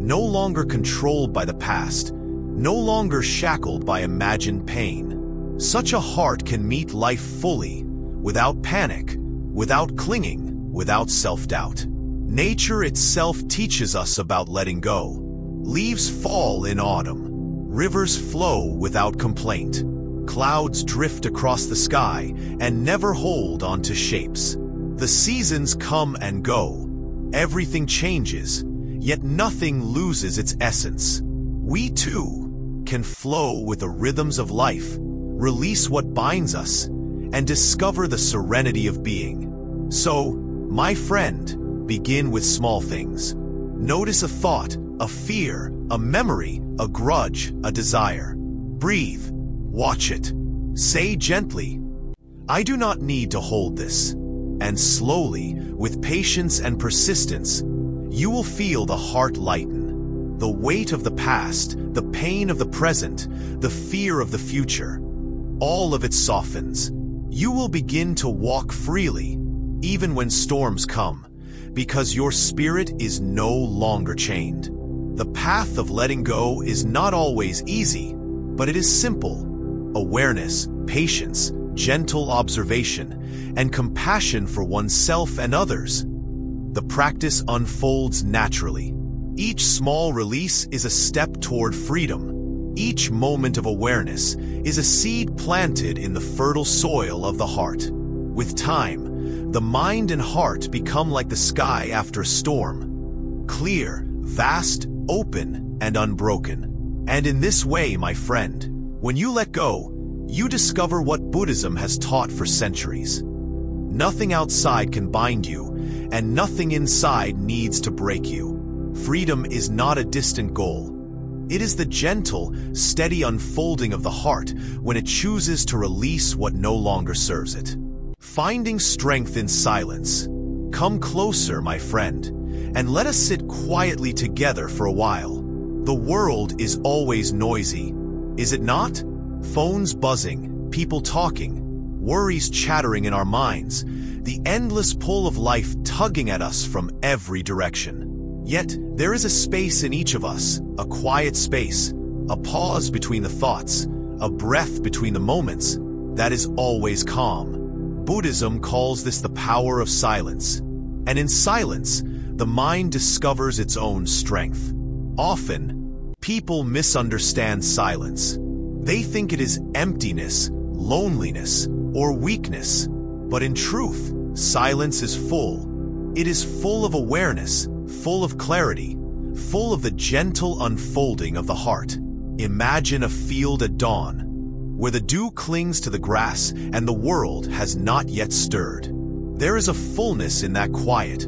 no longer controlled by the past, no longer shackled by imagined pain. Such a heart can meet life fully, without panic, without clinging, without self-doubt. Nature itself teaches us about letting go. Leaves fall in autumn. Rivers flow without complaint. Clouds drift across the sky and never hold onto shapes. The seasons come and go. Everything changes, yet nothing loses its essence. We too can flow with the rhythms of life, release what binds us, and discover the serenity of being. So, my friend, begin with small things. Notice a thought, a fear, a memory, a grudge, a desire. Breathe. Watch it. Say gently, I do not need to hold this. And slowly, with patience and persistence, you will feel the heart lighten. The weight of the past, the pain of the present, the fear of the future, all of it softens. You will begin to walk freely, even when storms come, because your spirit is no longer chained. The path of letting go is not always easy, but it is simple. Awareness, patience, gentle observation, and compassion for oneself and others. The practice unfolds naturally. Each small release is a step toward freedom. Each moment of awareness is a seed planted in the fertile soil of the heart. With time, the mind and heart become like the sky after a storm. Clear, vast, open, and unbroken. And in this way, my friend, when you let go, you discover what Buddhism has taught for centuries. Nothing outside can bind you, and nothing inside needs to break you. Freedom is not a distant goal. It is the gentle, steady unfolding of the heart when it chooses to release what no longer serves it. Finding strength in silence. Come closer, my friend, and let us sit quietly together for a while. The world is always noisy, is it not? Phones buzzing, people talking, worries chattering in our minds, the endless pull of life tugging at us from every direction. Yet, there is a space in each of us, a quiet space, a pause between the thoughts, a breath between the moments, that is always calm. Buddhism calls this the power of silence. And in silence, the mind discovers its own strength. Often, people misunderstand silence. They think it is emptiness, loneliness, or weakness. But in truth, silence is full. It is full of awareness, full of clarity, full of the gentle unfolding of the heart. Imagine a field at dawn, where the dew clings to the grass and the world has not yet stirred. There is a fullness in that quiet,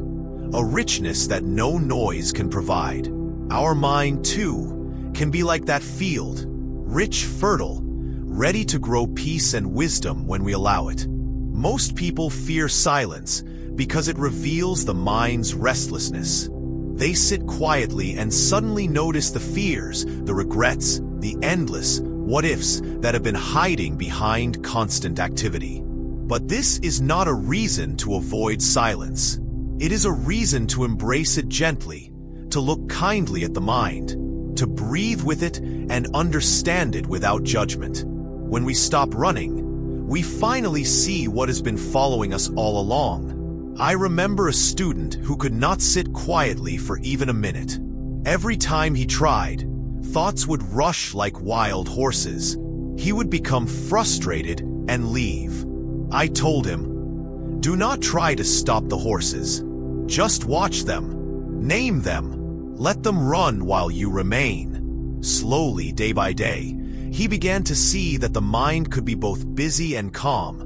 a richness that no noise can provide. Our mind, too, can be like that field, rich, fertile, ready to grow peace and wisdom when we allow it. Most people fear silence because it reveals the mind's restlessness. They sit quietly and suddenly notice the fears, the regrets, the endless what-ifs that have been hiding behind constant activity. But this is not a reason to avoid silence. It is a reason to embrace it gently, to look kindly at the mind, to breathe with it and understand it without judgment. When we stop running, we finally see what has been following us all along. I remember a student who could not sit quietly for even a minute. Every time he tried, thoughts would rush like wild horses. He would become frustrated and leave. I told him, "Do not try to stop the horses. Just watch them. Name them. Let them run while you remain." Slowly, day by day, he began to see that the mind could be both busy and calm,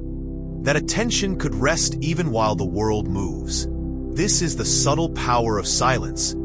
that attention could rest even while the world moves. This is the subtle power of silence.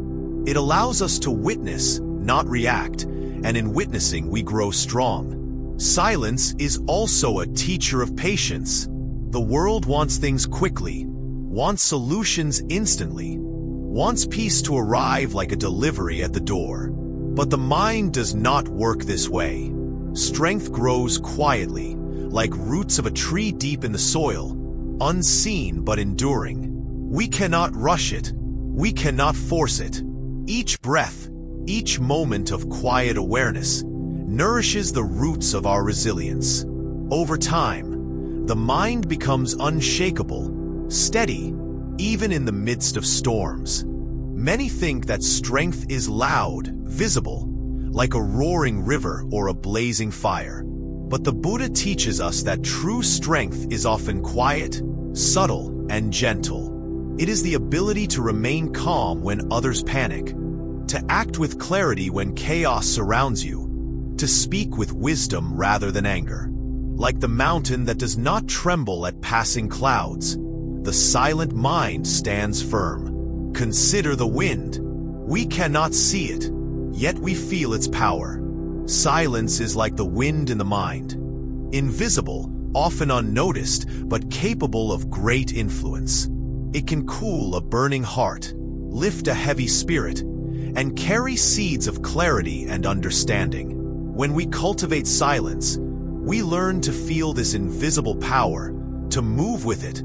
It allows us to witness, not react, and in witnessing we grow strong. Silence is also a teacher of patience. The world wants things quickly, wants solutions instantly, wants peace to arrive like a delivery at the door. But the mind does not work this way. Strength grows quietly, like roots of a tree deep in the soil, unseen but enduring. We cannot rush it. We cannot force it. Each breath, each moment of quiet awareness, nourishes the roots of our resilience. Over time, the mind becomes unshakable, steady, even in the midst of storms. Many think that strength is loud, visible, like a roaring river or a blazing fire. But the Buddha teaches us that true strength is often quiet, subtle, and gentle. It is the ability to remain calm when others panic, to act with clarity when chaos surrounds you, to speak with wisdom rather than anger. Like the mountain that does not tremble at passing clouds, the silent mind stands firm. Consider the wind. We cannot see it, yet we feel its power. Silence is like the wind in the mind, invisible, often unnoticed, but capable of great influence. It can cool a burning heart, lift a heavy spirit, and carry seeds of clarity and understanding. When we cultivate silence, we learn to feel this invisible power, to move with it,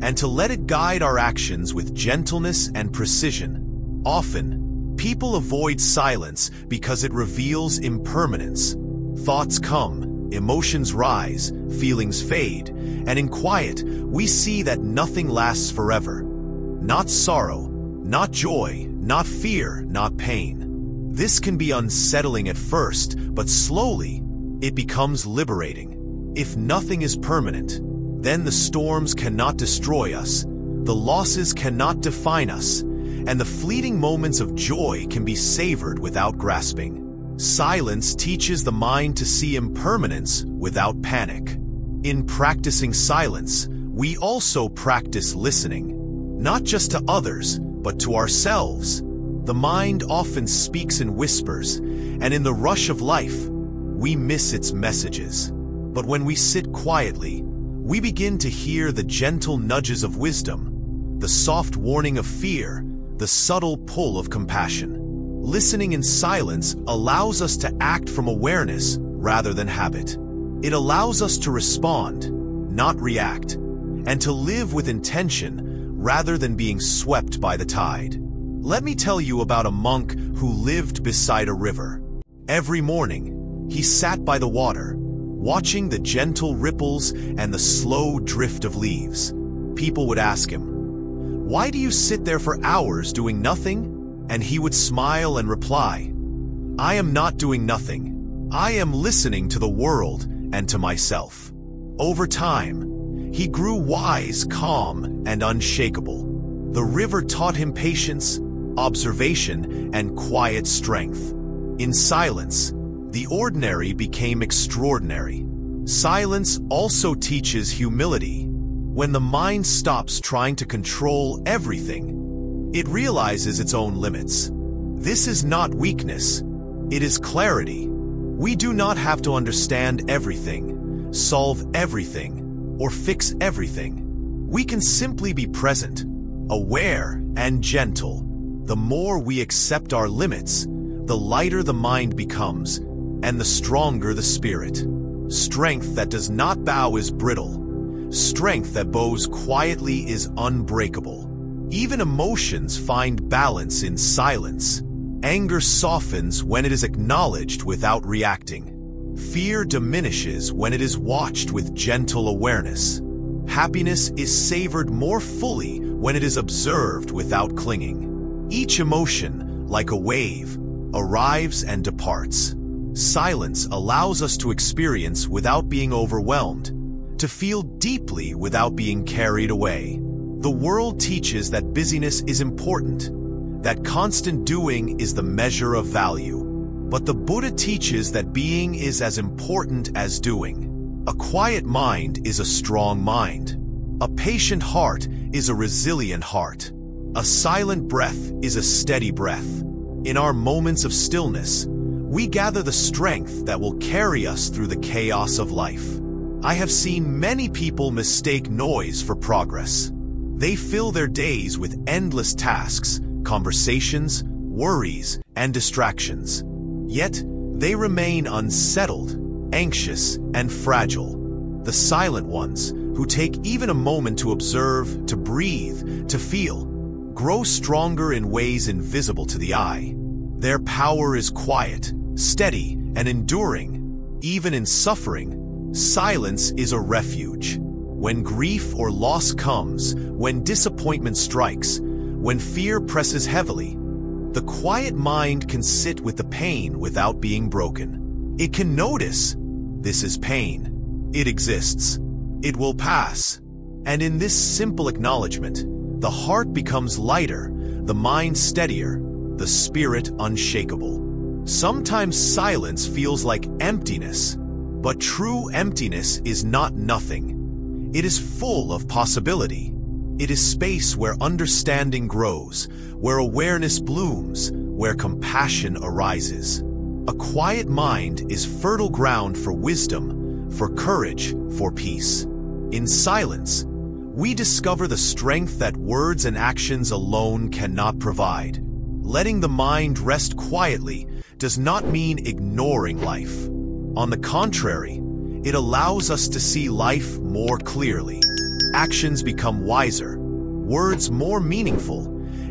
and to let it guide our actions with gentleness and precision. Often, people avoid silence because it reveals impermanence. Thoughts come, emotions rise, feelings fade, and in quiet, we see that nothing lasts forever. Not sorrow, not joy, not fear, not pain. This can be unsettling at first, but slowly, it becomes liberating. If nothing is permanent, then the storms cannot destroy us, the losses cannot define us, and the fleeting moments of joy can be savored without grasping. Silence teaches the mind to see impermanence without panic. In practicing silence, we also practice listening, not just to others, but to ourselves. The mind often speaks in whispers, and in the rush of life, we miss its messages. But when we sit quietly, we begin to hear the gentle nudges of wisdom, the soft warning of fear, the subtle pull of compassion. Listening in silence allows us to act from awareness rather than habit. It allows us to respond, not react, and to live with intention rather than being swept by the tide. Let me tell you about a monk who lived beside a river. Every morning, he sat by the water, watching the gentle ripples and the slow drift of leaves. People would ask him, "Why do you sit there for hours doing nothing?" And he would smile and reply, "I am not doing nothing. I am listening to the world and to myself." Over time, he grew wise, calm, and unshakable. The river taught him patience, observation, and quiet strength. In silence, the ordinary became extraordinary. Silence also teaches humility. When the mind stops trying to control everything, it realizes its own limits. This is not weakness, it is clarity. We do not have to understand everything, solve everything, or fix everything. We can simply be present, aware, and gentle. The more we accept our limits, the lighter the mind becomes, and the stronger the spirit. Strength that does not bow is brittle. Strength that bows quietly is unbreakable. Even emotions find balance in silence. Anger softens when it is acknowledged without reacting. Fear diminishes when it is watched with gentle awareness. Happiness is savored more fully when it is observed without clinging. Each emotion, like a wave, arrives and departs. Silence allows us to experience without being overwhelmed, to feel deeply without being carried away. The world teaches that busyness is important, that constant doing is the measure of value. But the Buddha teaches that being is as important as doing. A quiet mind is a strong mind. A patient heart is a resilient heart. A silent breath is a steady breath. In our moments of stillness, we gather the strength that will carry us through the chaos of life. I have seen many people mistake noise for progress. They fill their days with endless tasks, conversations, worries, and distractions. Yet, they remain unsettled, anxious, and fragile. The silent ones, who take even a moment to observe, to breathe, to feel, grow stronger in ways invisible to the eye. Their power is quiet, steady, and enduring. Even in suffering, silence is a refuge. When grief or loss comes, when disappointment strikes, when fear presses heavily, the quiet mind can sit with the pain without being broken. It can notice, this is pain. It exists. It will pass. And in this simple acknowledgement, the heart becomes lighter, the mind steadier, the spirit unshakable. Sometimes silence feels like emptiness, but true emptiness is not nothing. It is full of possibility. It is space where understanding grows, where awareness blooms, where compassion arises. A quiet mind is fertile ground for wisdom, for courage, for peace. In silence, we discover the strength that words and actions alone cannot provide. Letting the mind rest quietly does not mean ignoring life. On the contrary, it allows us to see life more clearly. Actions become wiser, words more meaningful,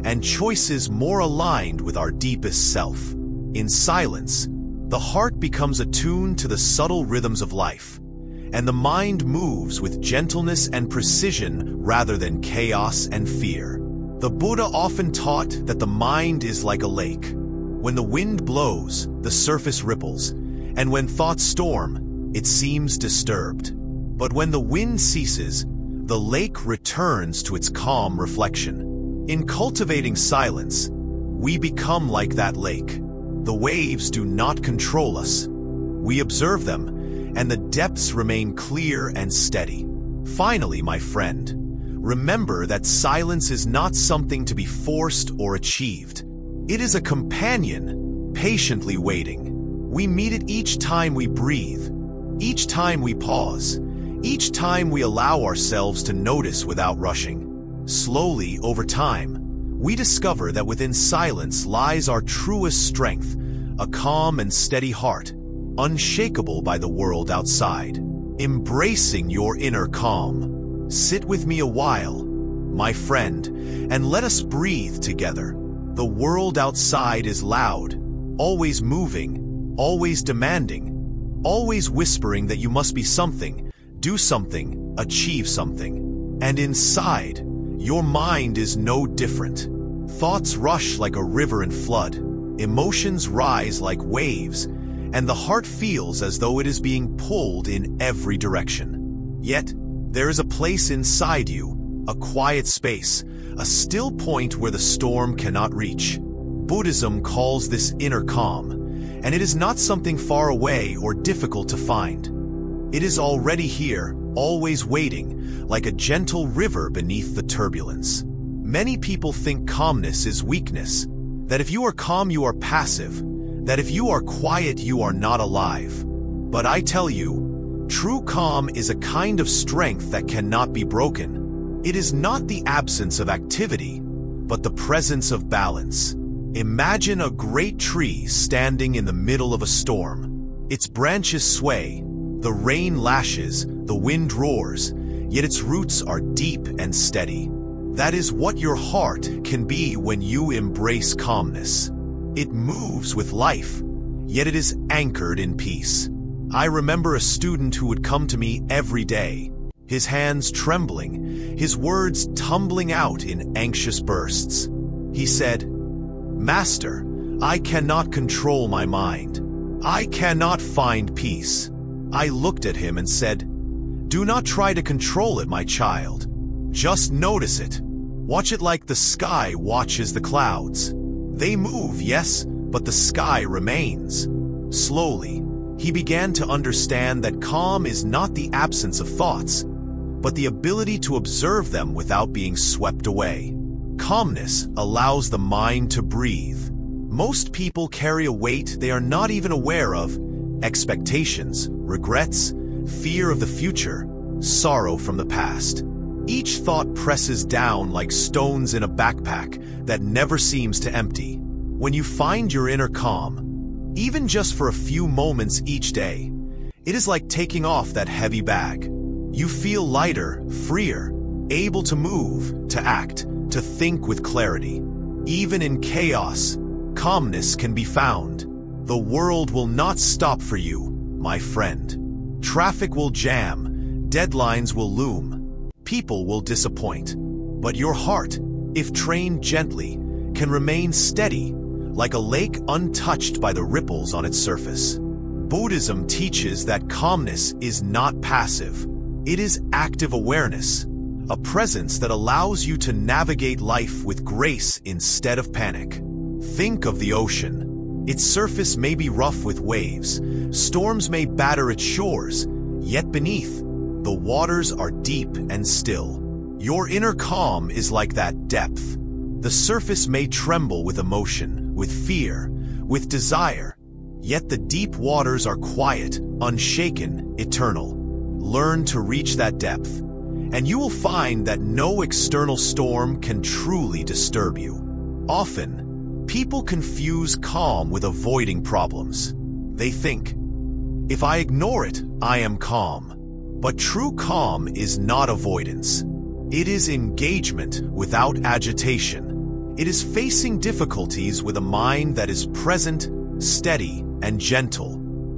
and choices more aligned with our deepest self. In silence, the heart becomes attuned to the subtle rhythms of life, and the mind moves with gentleness and precision rather than chaos and fear. The Buddha often taught that the mind is like a lake. When the wind blows, the surface ripples, and when thoughts storm, it seems disturbed. But when the wind ceases, the lake returns to its calm reflection. In cultivating silence, we become like that lake. The waves do not control us. We observe them, and the depths remain clear and steady. Finally, my friend, remember that silence is not something to be forced or achieved. It is a companion, patiently waiting. We meet it each time we breathe, each time we pause, each time we allow ourselves to notice without rushing. Slowly, over time, we discover that within silence lies our truest strength, a calm and steady heart, unshakable by the world outside. Embracing your inner calm. Sit with me a while, my friend, and let us breathe together. The world outside is loud, always moving, always demanding, always whispering that you must be something, do something, achieve something. And inside, your mind is no different. Thoughts rush like a river in flood, emotions rise like waves, and the heart feels as though it is being pulled in every direction. Yet, there is a place inside you, a quiet space, a still point where the storm cannot reach. Buddhism calls this inner calm, and it is not something far away or difficult to find. It is already here, always waiting, like a gentle river beneath the turbulence. Many people think calmness is weakness, that if you are calm you are passive, that if you are quiet you are not alive. But I tell you, true calm is a kind of strength that cannot be broken. It is not the absence of activity, but the presence of balance. Imagine a great tree standing in the middle of a storm. Its branches sway, the rain lashes, the wind roars, yet its roots are deep and steady. That is what your heart can be when you embrace calmness. It moves with life, yet it is anchored in peace. I remember a student who would come to me every day, his hands trembling, his words tumbling out in anxious bursts. He said, "Master, I cannot control my mind. I cannot find peace." I looked at him and said, "Do not try to control it, my child. Just notice it. Watch it like the sky watches the clouds. They move, yes, but the sky remains." Slowly, he began to understand that calm is not the absence of thoughts, but the ability to observe them without being swept away. Calmness allows the mind to breathe. Most people carry a weight they are not even aware of: expectations, regrets, fear of the future, sorrow from the past. Each thought presses down like stones in a backpack that never seems to empty. When you find your inner calm, even just for a few moments each day, it is like taking off that heavy bag. You feel lighter, freer, able to move, to act, to think with clarity. Even in chaos, calmness can be found. The world will not stop for you, my friend. Traffic will jam, deadlines will loom, people will disappoint. But your heart, if trained gently, can remain steady, like a lake untouched by the ripples on its surface. Buddhism teaches that calmness is not passive. It is active awareness, a presence that allows you to navigate life with grace instead of panic. Think of the ocean. Its surface may be rough with waves, storms may batter its shores, yet beneath, the waters are deep and still. Your inner calm is like that depth. The surface may tremble with emotion, with fear, with desire, yet the deep waters are quiet, unshaken, eternal. Learn to reach that depth, and you will find that no external storm can truly disturb you. Often, people confuse calm with avoiding problems. They think, if I ignore it, I am calm. But true calm is not avoidance. It is engagement without agitation. It is facing difficulties with a mind that is present, steady, and gentle.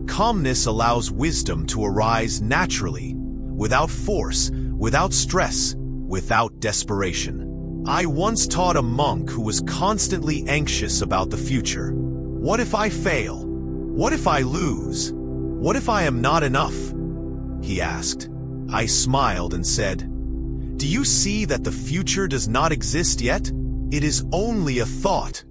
Calmness allows wisdom to arise naturally, without force, without stress, without desperation. I once taught a monk who was constantly anxious about the future. What if I fail? What if I lose? What if I am not enough? He asked. I smiled and said, "Do you see that the future does not exist yet? It is only a thought,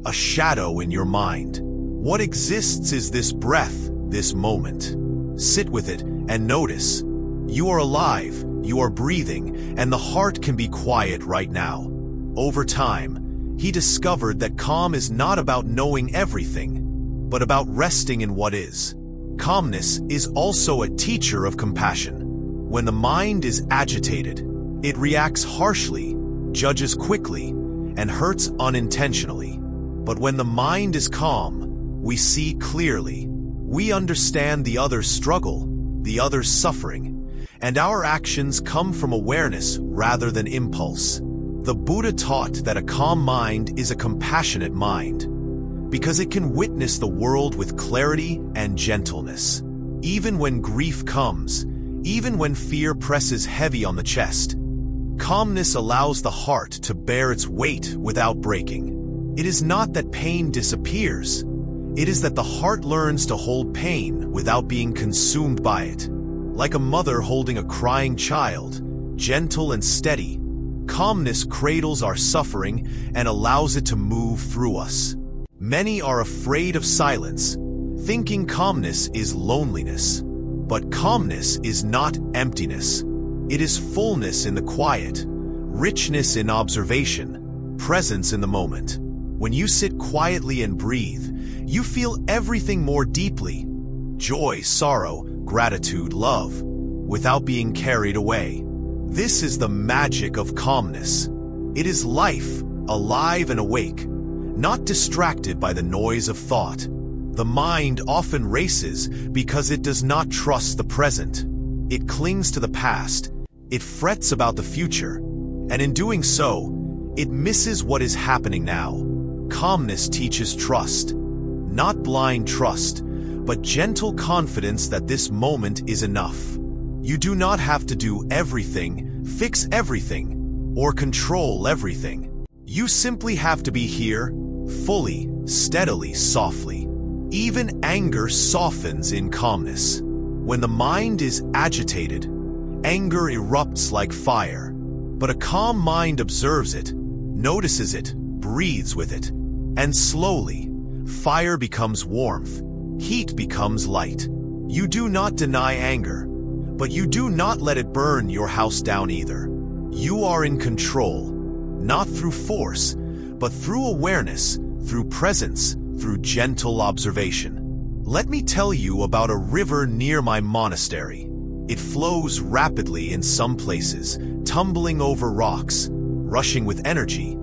a shadow in your mind. What exists is this breath, this moment. Sit with it and notice. You are alive, you are breathing, and the heart can be quiet right now." Over time, he discovered that calm is not about knowing everything, but about resting in what is. Calmness is also a teacher of compassion. When the mind is agitated, it reacts harshly, judges quickly, and hurts unintentionally. But when the mind is calm, we see clearly. We understand the other's struggle, the other's suffering, and our actions come from awareness rather than impulse. The Buddha taught that a calm mind is a compassionate mind, because it can witness the world with clarity and gentleness. Even when grief comes, even when fear presses heavy on the chest, calmness allows the heart to bear its weight without breaking. It is not that pain disappears. It is that the heart learns to hold pain without being consumed by it. Like a mother holding a crying child, gentle and steady, calmness cradles our suffering and allows it to move through us. Many are afraid of silence, thinking calmness is loneliness. But calmness is not emptiness. It is fullness in the quiet, richness in observation, presence in the moment. When you sit quietly and breathe, you feel everything more deeply: joy, sorrow, gratitude, love, without being carried away. This is the magic of calmness. It is life, alive and awake, not distracted by the noise of thought. The mind often races because it does not trust the present. It clings to the past, it frets about the future, and in doing so, it misses what is happening now. Calmness teaches trust, not blind trust, but gentle confidence that this moment is enough. You do not have to do everything, fix everything, or control everything. You simply have to be here, fully, steadily, softly. Even anger softens in calmness. When the mind is agitated, anger erupts like fire. But a calm mind observes it, notices it, breathes with it, and slowly, fire becomes warmth, heat becomes light. You do not deny anger, but you do not let it burn your house down either. You are in control, not through force, but through awareness, through presence, through gentle observation. Let me tell you about a river near my monastery. It flows rapidly in some places, tumbling over rocks, rushing with energy,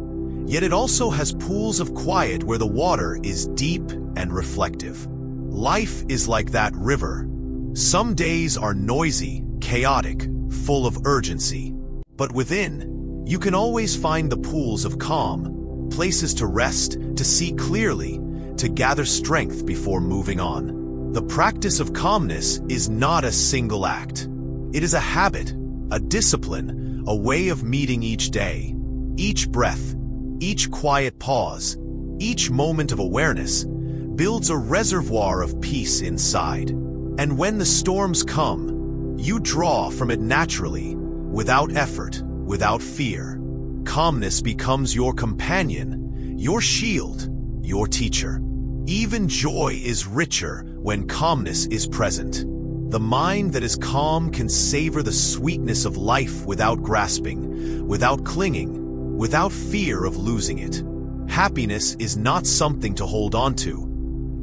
yet it also has pools of quiet where the water is deep and reflective. Life is like that river. Some days are noisy, chaotic, full of urgency, but within, you can always find the pools of calm, places to rest, to see clearly, to gather strength before moving on. The practice of calmness is not a single act. It is a habit, a discipline, a way of meeting each day. Each breath, each quiet pause, each moment of awareness builds a reservoir of peace inside. And when the storms come, you draw from it naturally, without effort, without fear. Calmness becomes your companion, your shield, your teacher. Even joy is richer when calmness is present. The mind that is calm can savor the sweetness of life without grasping, without clinging, without fear of losing it. Happiness is not something to hold on to.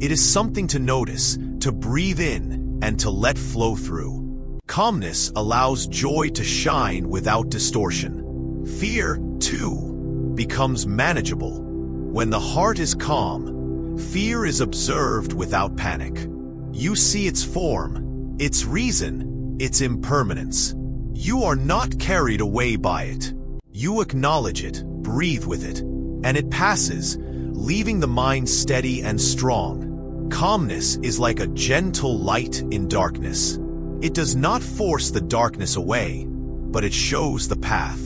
It is something to notice, to breathe in, and to let flow through. Calmness allows joy to shine without distortion. Fear, too, becomes manageable. When the heart is calm, fear is observed without panic. You see its form, its reason, its impermanence. You are not carried away by it. You acknowledge it, breathe with it, and it passes, leaving the mind steady and strong. Calmness is like a gentle light in darkness. It does not force the darkness away, but it shows the path.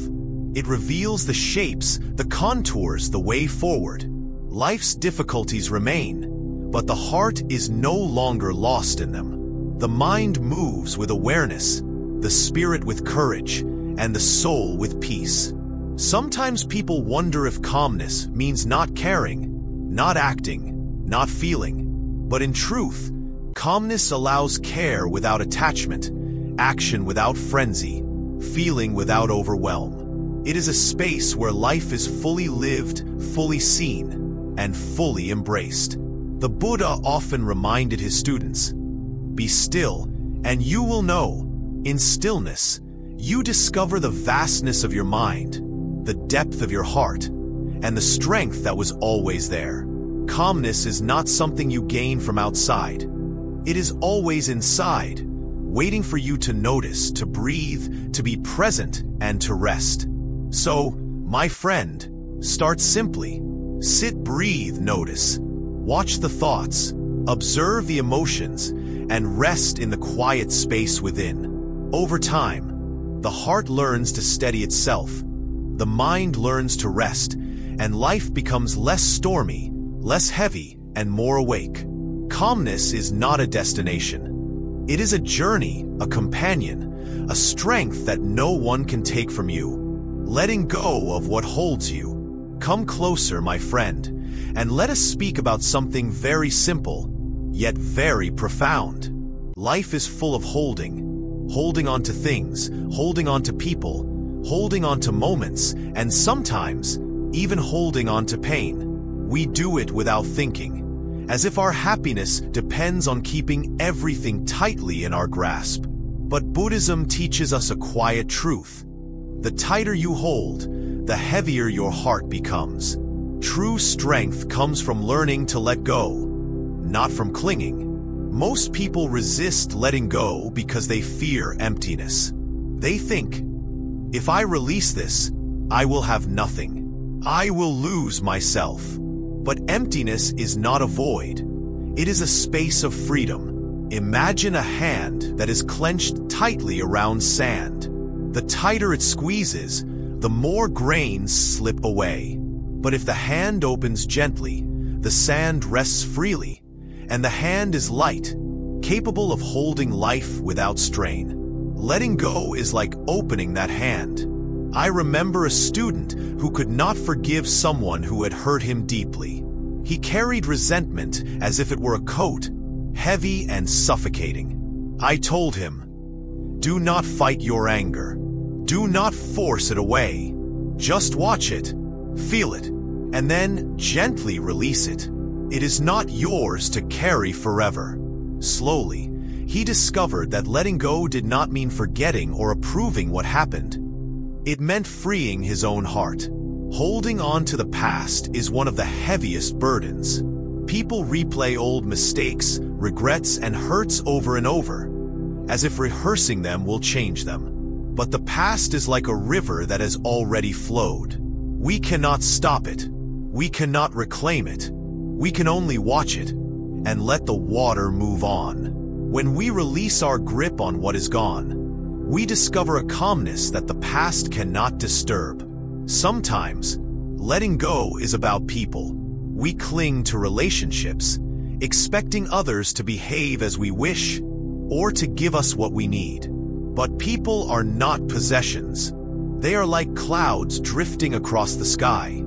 It reveals the shapes, the contours, the way forward. Life's difficulties remain, but the heart is no longer lost in them. The mind moves with awareness, the spirit with courage, and the soul with peace. Sometimes people wonder if calmness means not caring, not acting, not feeling. But in truth, calmness allows care without attachment, action without frenzy, feeling without overwhelm. It is a space where life is fully lived, fully seen, and fully embraced. The Buddha often reminded his students, "Be still, and you will know. In stillness, you discover the vastness of your mind, the depth of your heart, and the strength that was always there." Calmness is not something you gain from outside. It is always inside, waiting for you to notice, to breathe, to be present, and to rest. So, my friend, start simply. Sit, breathe, notice. Watch the thoughts, observe the emotions, and rest in the quiet space within. Over time, the heart learns to steady itself, the mind learns to rest, and life becomes less stormy, less heavy, and more awake. Calmness is not a destination. It is a journey, a companion, a strength that no one can take from you. Letting go of what holds you. Come closer, my friend, and let us speak about something very simple, yet very profound. Life is full of holding on to things, holding on to people, holding on to moments, and sometimes even holding on to pain. We do it without thinking, as if our happiness depends on keeping everything tightly in our grasp. But Buddhism teaches us a quiet truth. The tighter you hold, the heavier your heart becomes. True strength comes from learning to let go, not from clinging. Most people resist letting go because they fear emptiness. They think, if I release this, I will have nothing. I will lose myself. But emptiness is not a void. It is a space of freedom. Imagine a hand that is clenched tightly around sand. The tighter it squeezes, the more grains slip away. But if the hand opens gently, the sand rests freely, and the hand is light, capable of holding life without strain. Letting go is like opening that hand. I remember a student who could not forgive someone who had hurt him deeply. He carried resentment as if it were a coat, heavy and suffocating. I told him, do not fight your anger. Do not force it away. Just watch it, feel it, and then gently release it. It is not yours to carry forever. Slowly, he discovered that letting go did not mean forgetting or approving what happened. It meant freeing his own heart. Holding on to the past is one of the heaviest burdens. People replay old mistakes, regrets, and hurts over and over, as if rehearsing them will change them. But the past is like a river that has already flowed. We cannot stop it. We cannot reclaim it. We can only watch it and let the water move on. When we release our grip on what is gone, we discover a calmness that the past cannot disturb. Sometimes, letting go is about people. We cling to relationships, expecting others to behave as we wish or to give us what we need. But people are not possessions. They are like clouds drifting across the sky,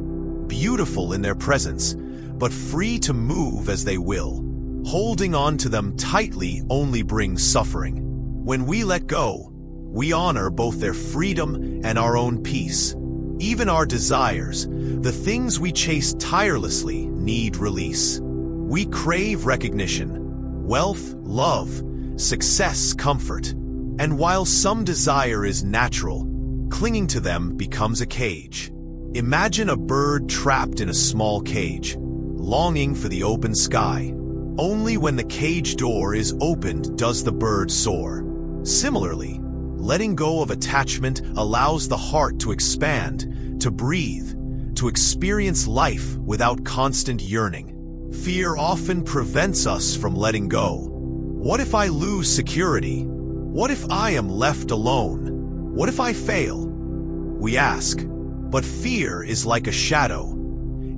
beautiful in their presence, but free to move as they will. Holding on to them tightly only brings suffering. When we let go, we honor both their freedom and our own peace. Even our desires, the things we chase tirelessly, need release. We crave recognition, wealth, love, success, comfort. And while some desire is natural, clinging to them becomes a cage. Imagine a bird trapped in a small cage, longing for the open sky. Only when the cage door is opened does the bird soar. Similarly, letting go of attachment allows the heart to expand, to breathe, to experience life without constant yearning. Fear often prevents us from letting go. What if I lose security? What if I am left alone? What if I fail? We ask, but fear is like a shadow.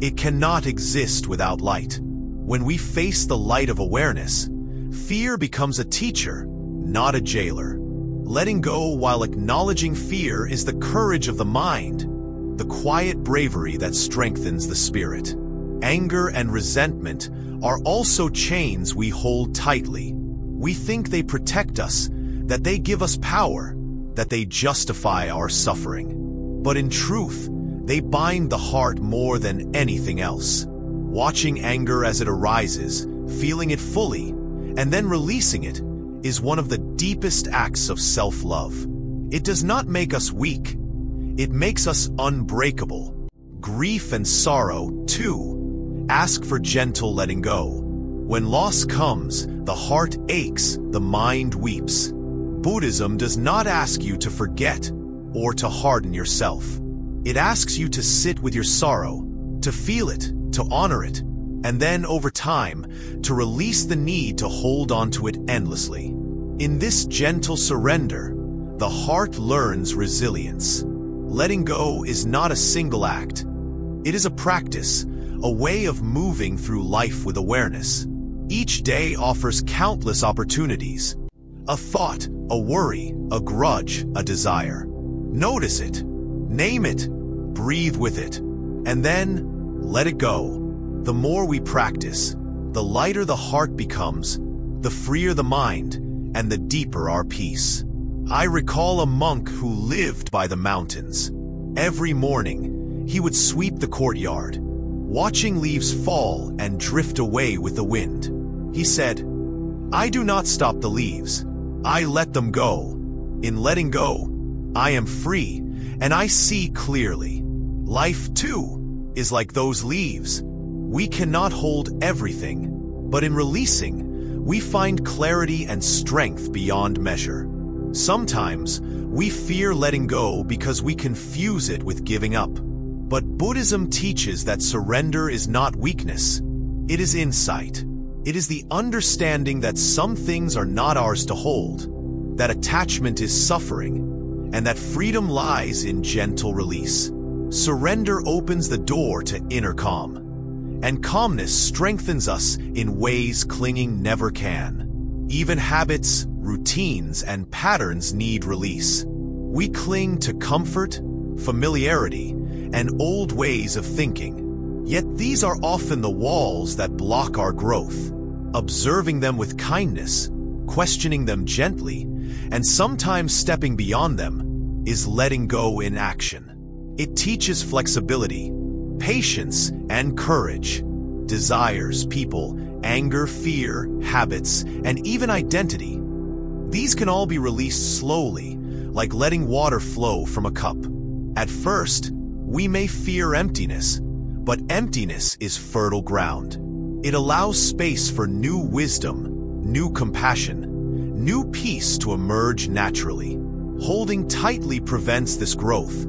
It cannot exist without light. When we face the light of awareness, fear becomes a teacher, not a jailer. Letting go while acknowledging fear is the courage of the mind, the quiet bravery that strengthens the spirit. Anger and resentment are also chains we hold tightly. We think they protect us, that they give us power, that they justify our suffering. But in truth, they bind the heart more than anything else. Watching anger as it arises, feeling it fully, and then releasing it is one of the deepest acts of self-love. It does not make us weak. It makes us unbreakable. Grief and sorrow, too, ask for gentle letting go. When loss comes, the heart aches, the mind weeps. Buddhism does not ask you to forget or to harden yourself. It asks you to sit with your sorrow, to feel it, to honor it, and then over time, to release the need to hold on to it endlessly. In this gentle surrender, the heart learns resilience. Letting go is not a single act. It is a practice, a way of moving through life with awareness. Each day offers countless opportunities. A thought, a worry, a grudge, a desire. Notice it, name it, breathe with it, and then let it go. The more we practice, the lighter the heart becomes, the freer the mind, and the deeper our peace. I recall a monk who lived by the mountains. Every morning, he would sweep the courtyard, watching leaves fall and drift away with the wind. He said, "I do not stop the leaves. I let them go. In letting go, I am free, and I see clearly." Life, too, is like those leaves. We cannot hold everything, but in releasing, we find clarity and strength beyond measure. Sometimes, we fear letting go because we confuse it with giving up. But Buddhism teaches that surrender is not weakness. It is insight. It is the understanding that some things are not ours to hold, that attachment is suffering, and that freedom lies in gentle release. Surrender opens the door to inner calm, and calmness strengthens us in ways clinging never can. Even habits, routines, and patterns need release. We cling to comfort, familiarity, and old ways of thinking. Yet these are often the walls that block our growth. Observing them with kindness, questioning them gently, and sometimes stepping beyond them is letting go in action. It teaches flexibility, patience, and courage. Desires, people, anger, fear, habits, and even identity. These can all be released slowly, like letting water flow from a cup. At first, we may fear emptiness, but emptiness is fertile ground. It allows space for new wisdom, new compassion, new peace to emerge naturally. Holding tightly prevents this growth.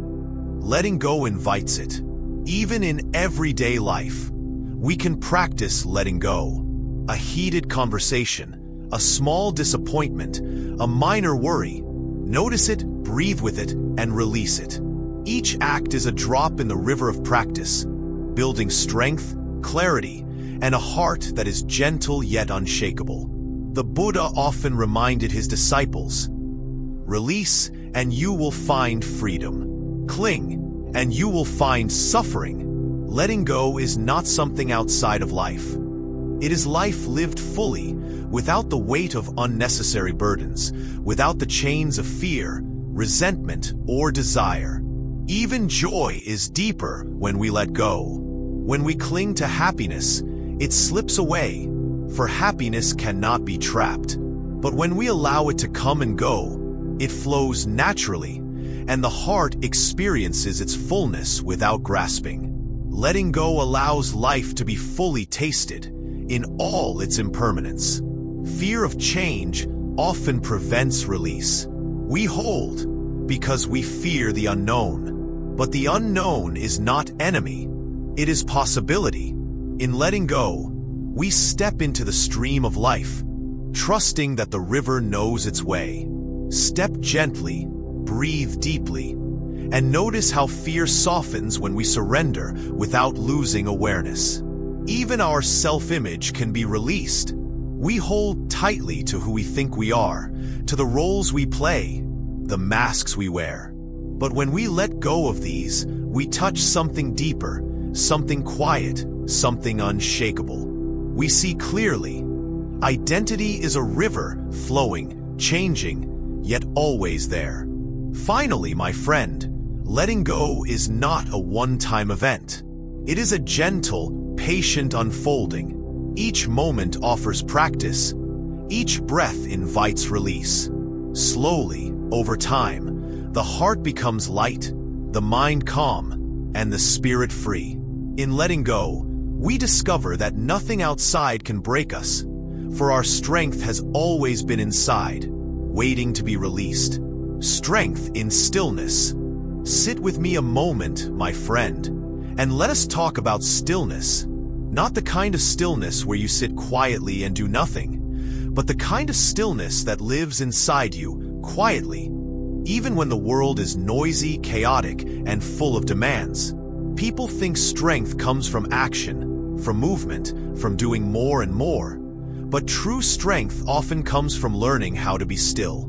Letting go invites it. Even in everyday life, we can practice letting go. A heated conversation, a small disappointment, a minor worry. Notice it, breathe with it, and release it. Each act is a drop in the river of practice, building strength, clarity, and a heart that is gentle yet unshakable. The Buddha often reminded his disciples, "Release, and you will find freedom. Cling, and you will find suffering." Letting go is not something outside of life. It is life lived fully, without the weight of unnecessary burdens, without the chains of fear, resentment, or desire. Even joy is deeper when we let go. When we cling to happiness, it slips away, for happiness cannot be trapped. But when we allow it to come and go, it flows naturally, and the heart experiences its fullness without grasping. Letting go allows life to be fully tasted, in all its impermanence. Fear of change often prevents release. We hold because we fear the unknown. But the unknown is not enemy, it is possibility. In letting go, we step into the stream of life, trusting that the river knows its way. Step gently, breathe deeply, and notice how fear softens when we surrender without losing awareness. Even our self-image can be released. We hold tightly to who we think we are, to the roles we play, the masks we wear. But when we let go of these, we touch something deeper, something quiet, something unshakable. We see clearly. Identity is a river, flowing, changing, yet always there. Finally, my friend, letting go is not a one-time event. It is a gentle, patient unfolding. Each moment offers practice. Each breath invites release. Slowly, over time, the heart becomes light, the mind calm, and the spirit free. In letting go, we discover that nothing outside can break us, for our strength has always been inside, waiting to be released. Strength in stillness. Sit with me a moment, my friend, and let us talk about stillness. Not the kind of stillness where you sit quietly and do nothing, but the kind of stillness that lives inside you, quietly, even when the world is noisy, chaotic, and full of demands. People think strength comes from action, from movement, from doing more and more. But true strength often comes from learning how to be still.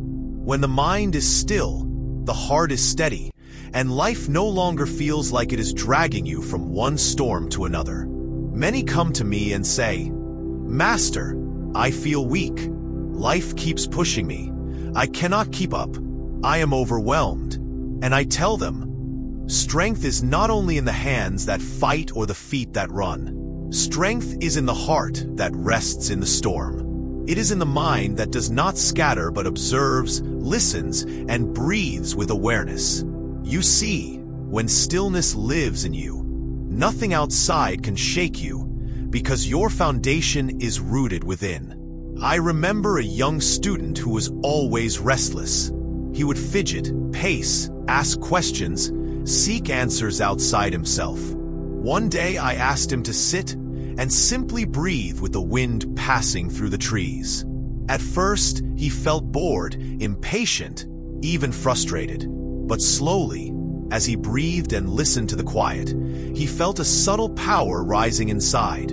When the mind is still, the heart is steady, and life no longer feels like it is dragging you from one storm to another. Many come to me and say, "Master, I feel weak. Life keeps pushing me. I cannot keep up. I am overwhelmed." And I tell them, strength is not only in the hands that fight or the feet that run. Strength is in the heart that rests in the storm. It is in the mind that does not scatter but observes, listens, and breathes with awareness. You see, When stillness lives in you, nothing outside can shake you because your foundation is rooted within. I remember a young student who was always restless. He would fidget, pace, ask questions, seek answers outside himself. One day I asked him to sit and simply breathe with the wind passing through the trees. At first, he felt bored, impatient, even frustrated. But slowly, as he breathed and listened to the quiet, he felt a subtle power rising inside.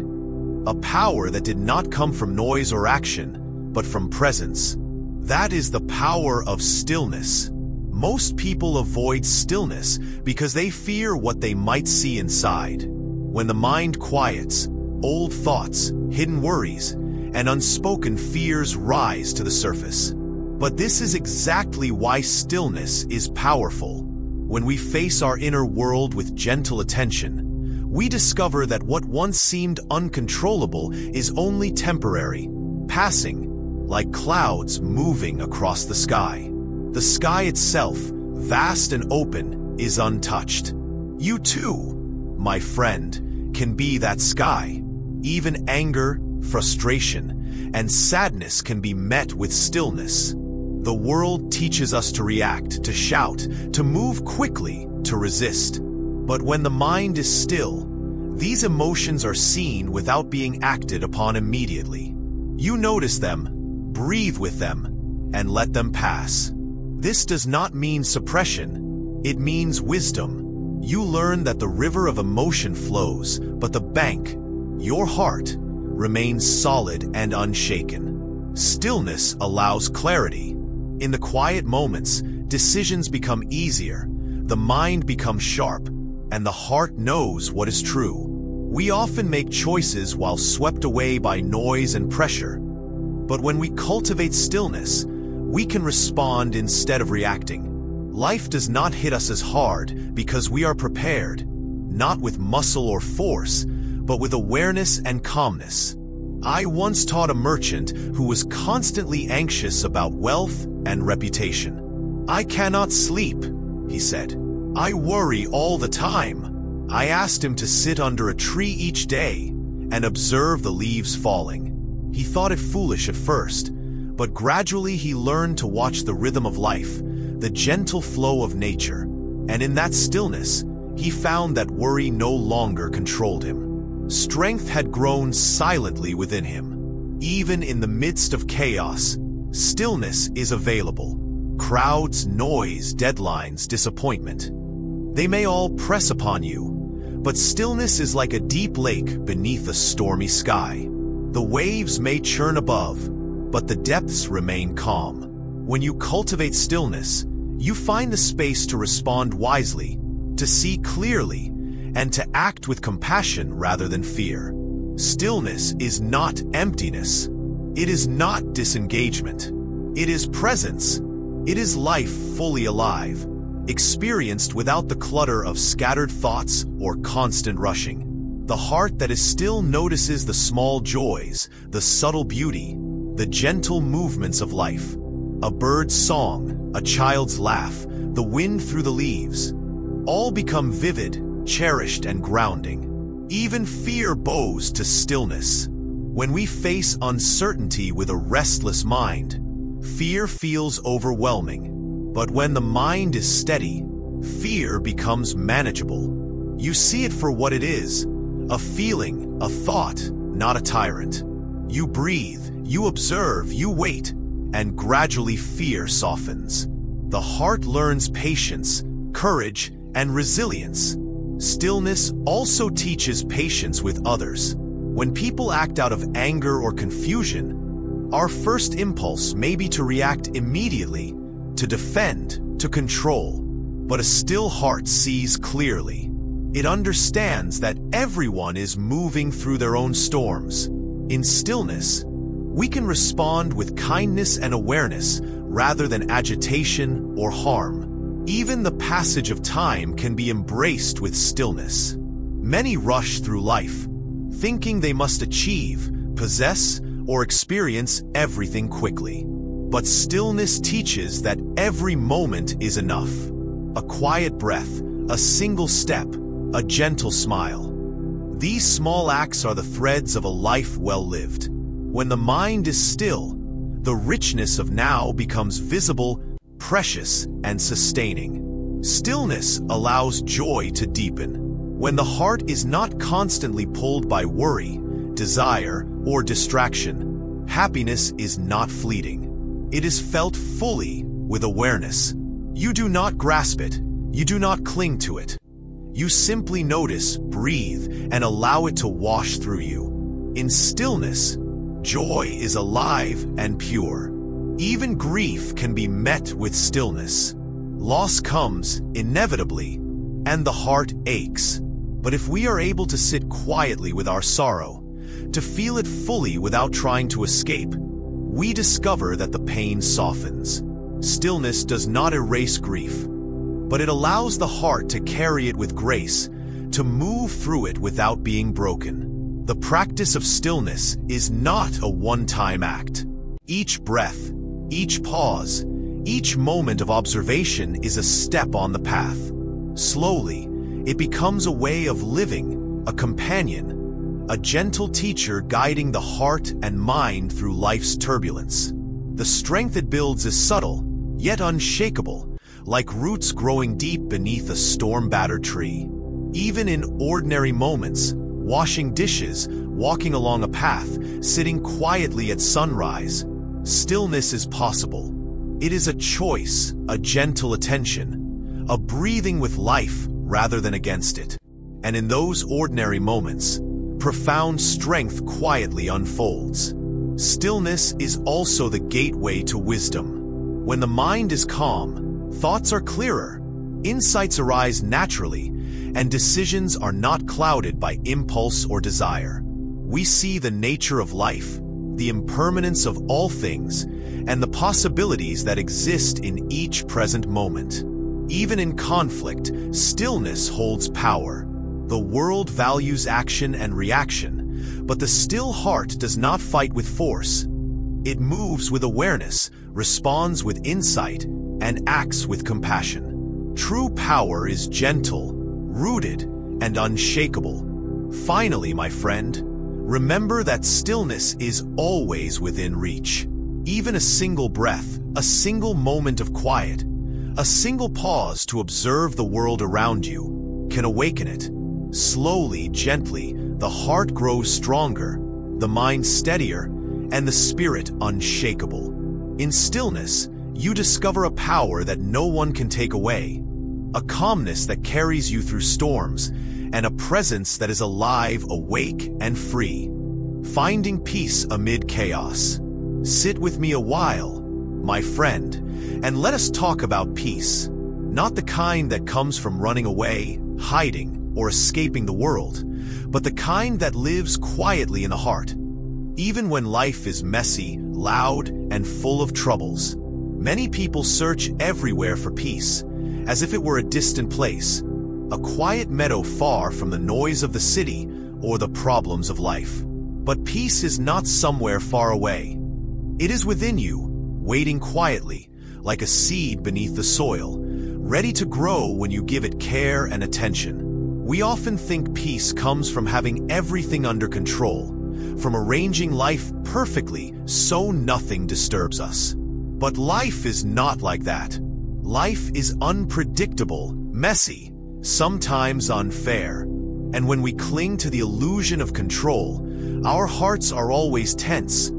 A power that did not come from noise or action, but from presence. That is the power of stillness. Most people avoid stillness because they fear what they might see inside. When the mind quiets, old thoughts, hidden worries, and unspoken fears rise to the surface. But this is exactly why stillness is powerful. When we face our inner world with gentle attention, we discover that what once seemed uncontrollable is only temporary, passing, like clouds moving across the sky. The sky itself, vast and open, is untouched. You too, my friend, can be that sky. Even anger, frustration, and sadness can be met with stillness. The world teaches us to react, to shout, to move quickly, to resist. But when the mind is still, these emotions are seen without being acted upon immediately. You notice them, breathe with them, and let them pass. This does not mean suppression, it means wisdom. You learn that the river of emotion flows, but the bank, your heart, remains solid and unshaken. Stillness allows clarity. In the quiet moments, decisions become easier, the mind becomes sharp, and the heart knows what is true. We often make choices while swept away by noise and pressure. But when we cultivate stillness, we can respond instead of reacting. Life does not hit us as hard because we are prepared, not with muscle or force, but with awareness and calmness. I once taught a merchant who was constantly anxious about wealth and reputation. "I cannot sleep," he said. "I worry all the time." I asked him to sit under a tree each day and observe the leaves falling. He thought it foolish at first, but gradually he learned to watch the rhythm of life, the gentle flow of nature, and in that stillness, he found that worry no longer controlled him. Strength had grown silently within him. Even in the midst of chaos, stillness is available. Crowds, noise, deadlines, disappointment. They may all press upon you, but stillness is like a deep lake beneath a stormy sky. The waves may churn above, but the depths remain calm. When you cultivate stillness, you find the space to respond wisely, to see clearly, and to act with compassion rather than fear. Stillness is not emptiness. It is not disengagement. It is presence. It is life fully alive, experienced without the clutter of scattered thoughts or constant rushing. The heart that is still notices the small joys, the subtle beauty, the gentle movements of life. A bird's song, a child's laugh, the wind through the leaves, all become vivid, cherished, and grounding. Even fear bows to stillness. When we face uncertainty with a restless mind, fear feels overwhelming. But when the mind is steady, fear becomes manageable. You see it for what it is, a feeling, a thought, not a tyrant. You breathe, you observe, you wait, and gradually fear softens. The heart learns patience, courage, and resilience. Stillness also teaches patience with others. When people act out of anger or confusion, our first impulse may be to react immediately, to defend, to control. But a still heart sees clearly. It understands that everyone is moving through their own storms. In stillness, we can respond with kindness and awareness rather than agitation or harm. Even the passage of time can be embraced with stillness. Many rush through life, thinking they must achieve, possess, or experience everything quickly. But stillness teaches that every moment is enough. A quiet breath, a single step, a gentle smile. These small acts are the threads of a life well lived. When the mind is still, the richness of now becomes visible, precious, and sustaining. Stillness allows joy to deepen. When the heart is not constantly pulled by worry, desire, or distraction, happiness is not fleeting. It is felt fully with awareness. You do not grasp it. You do not cling to it. You simply notice, breathe, and allow it to wash through you. In stillness, joy is alive and pure. Even grief can be met with stillness. Loss comes, inevitably, and the heart aches. But if we are able to sit quietly with our sorrow, to feel it fully without trying to escape, we discover that the pain softens. Stillness does not erase grief, but it allows the heart to carry it with grace, to move through it without being broken. The practice of stillness is not a one-time act. Each breath, each pause, each moment of observation is a step on the path. Slowly, it becomes a way of living, a companion, a gentle teacher guiding the heart and mind through life's turbulence. The strength it builds is subtle, yet unshakable, like roots growing deep beneath a storm-battered tree. Even in ordinary moments, washing dishes, walking along a path, sitting quietly at sunrise, stillness is possible. It is a choice, a gentle attention, a breathing with life rather than against it. And in those ordinary moments, profound strength quietly unfolds. Stillness is also the gateway to wisdom. When the mind is calm, thoughts are clearer, insights arise naturally, and decisions are not clouded by impulse or desire. We see the nature of life, the impermanence of all things, and the possibilities that exist in each present moment. Even in conflict, stillness holds power. The world values action and reaction, but the still heart does not fight with force. It moves with awareness, responds with insight, and acts with compassion. True power is gentle, rooted, and unshakable. Finally, my friend, remember that stillness is always within reach. Even a single breath, a single moment of quiet, a single pause to observe the world around you can awaken it. Slowly, gently, the heart grows stronger, the mind steadier, and the spirit unshakable. In stillness, you discover a power that no one can take away, a calmness that carries you through storms, and a presence that is alive, awake, and free. Finding peace amid chaos. Sit with me a while, my friend, and let us talk about peace. Not the kind that comes from running away, hiding, or escaping the world, but the kind that lives quietly in the heart. Even when life is messy, loud, and full of troubles, many people search everywhere for peace, as if it were a distant place, a quiet meadow far from the noise of the city or the problems of life. But peace is not somewhere far away. It is within you, waiting quietly, like a seed beneath the soil, ready to grow when you give it care and attention. We often think peace comes from having everything under control, from arranging life perfectly so nothing disturbs us. But life is not like that. Life is unpredictable, messy, sometimes unfair. And when we cling to the illusion of control, our hearts are always tense,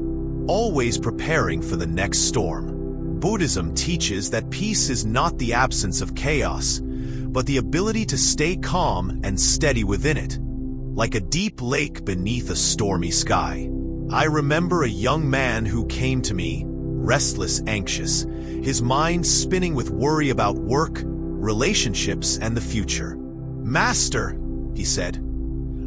always preparing for the next storm. Buddhism teaches that peace is not the absence of chaos, but the ability to stay calm and steady within it, like a deep lake beneath a stormy sky. I remember a young man who came to me, restless, anxious, his mind spinning with worry about work, relationships, and the future. "Master," he said,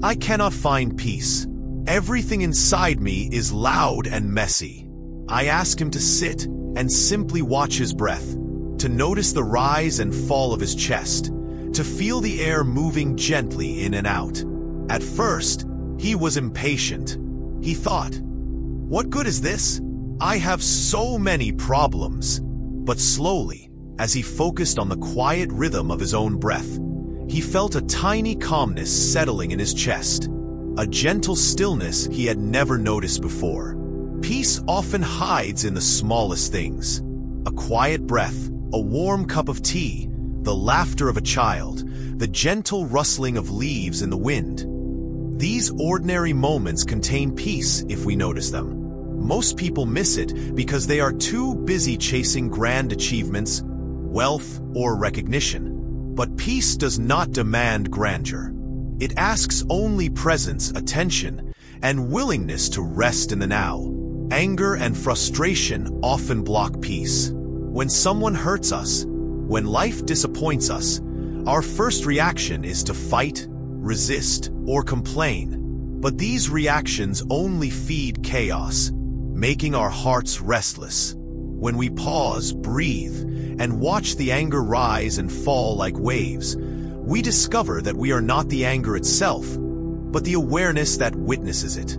"I cannot find peace. Everything inside me is loud and messy." I asked him to sit and simply watch his breath, to notice the rise and fall of his chest, to feel the air moving gently in and out. At first, he was impatient. He thought, "What good is this? I have so many problems." But slowly, as he focused on the quiet rhythm of his own breath, He felt a tiny calmness settling in his chest, a gentle stillness he had never noticed before. Peace often hides in the smallest things. A quiet breath, a warm cup of tea, the laughter of a child, the gentle rustling of leaves in the wind. These ordinary moments contain peace if we notice them. Most people miss it because they are too busy chasing grand achievements, wealth, or recognition. But peace does not demand grandeur. It asks only presence, attention, and willingness to rest in the now. Anger and frustration often block peace. When someone hurts us, when life disappoints us, our first reaction is to fight, resist, or complain. But these reactions only feed chaos, making our hearts restless. When we pause, breathe, and watch the anger rise and fall like waves, we discover that we are not the anger itself, but the awareness that witnesses it.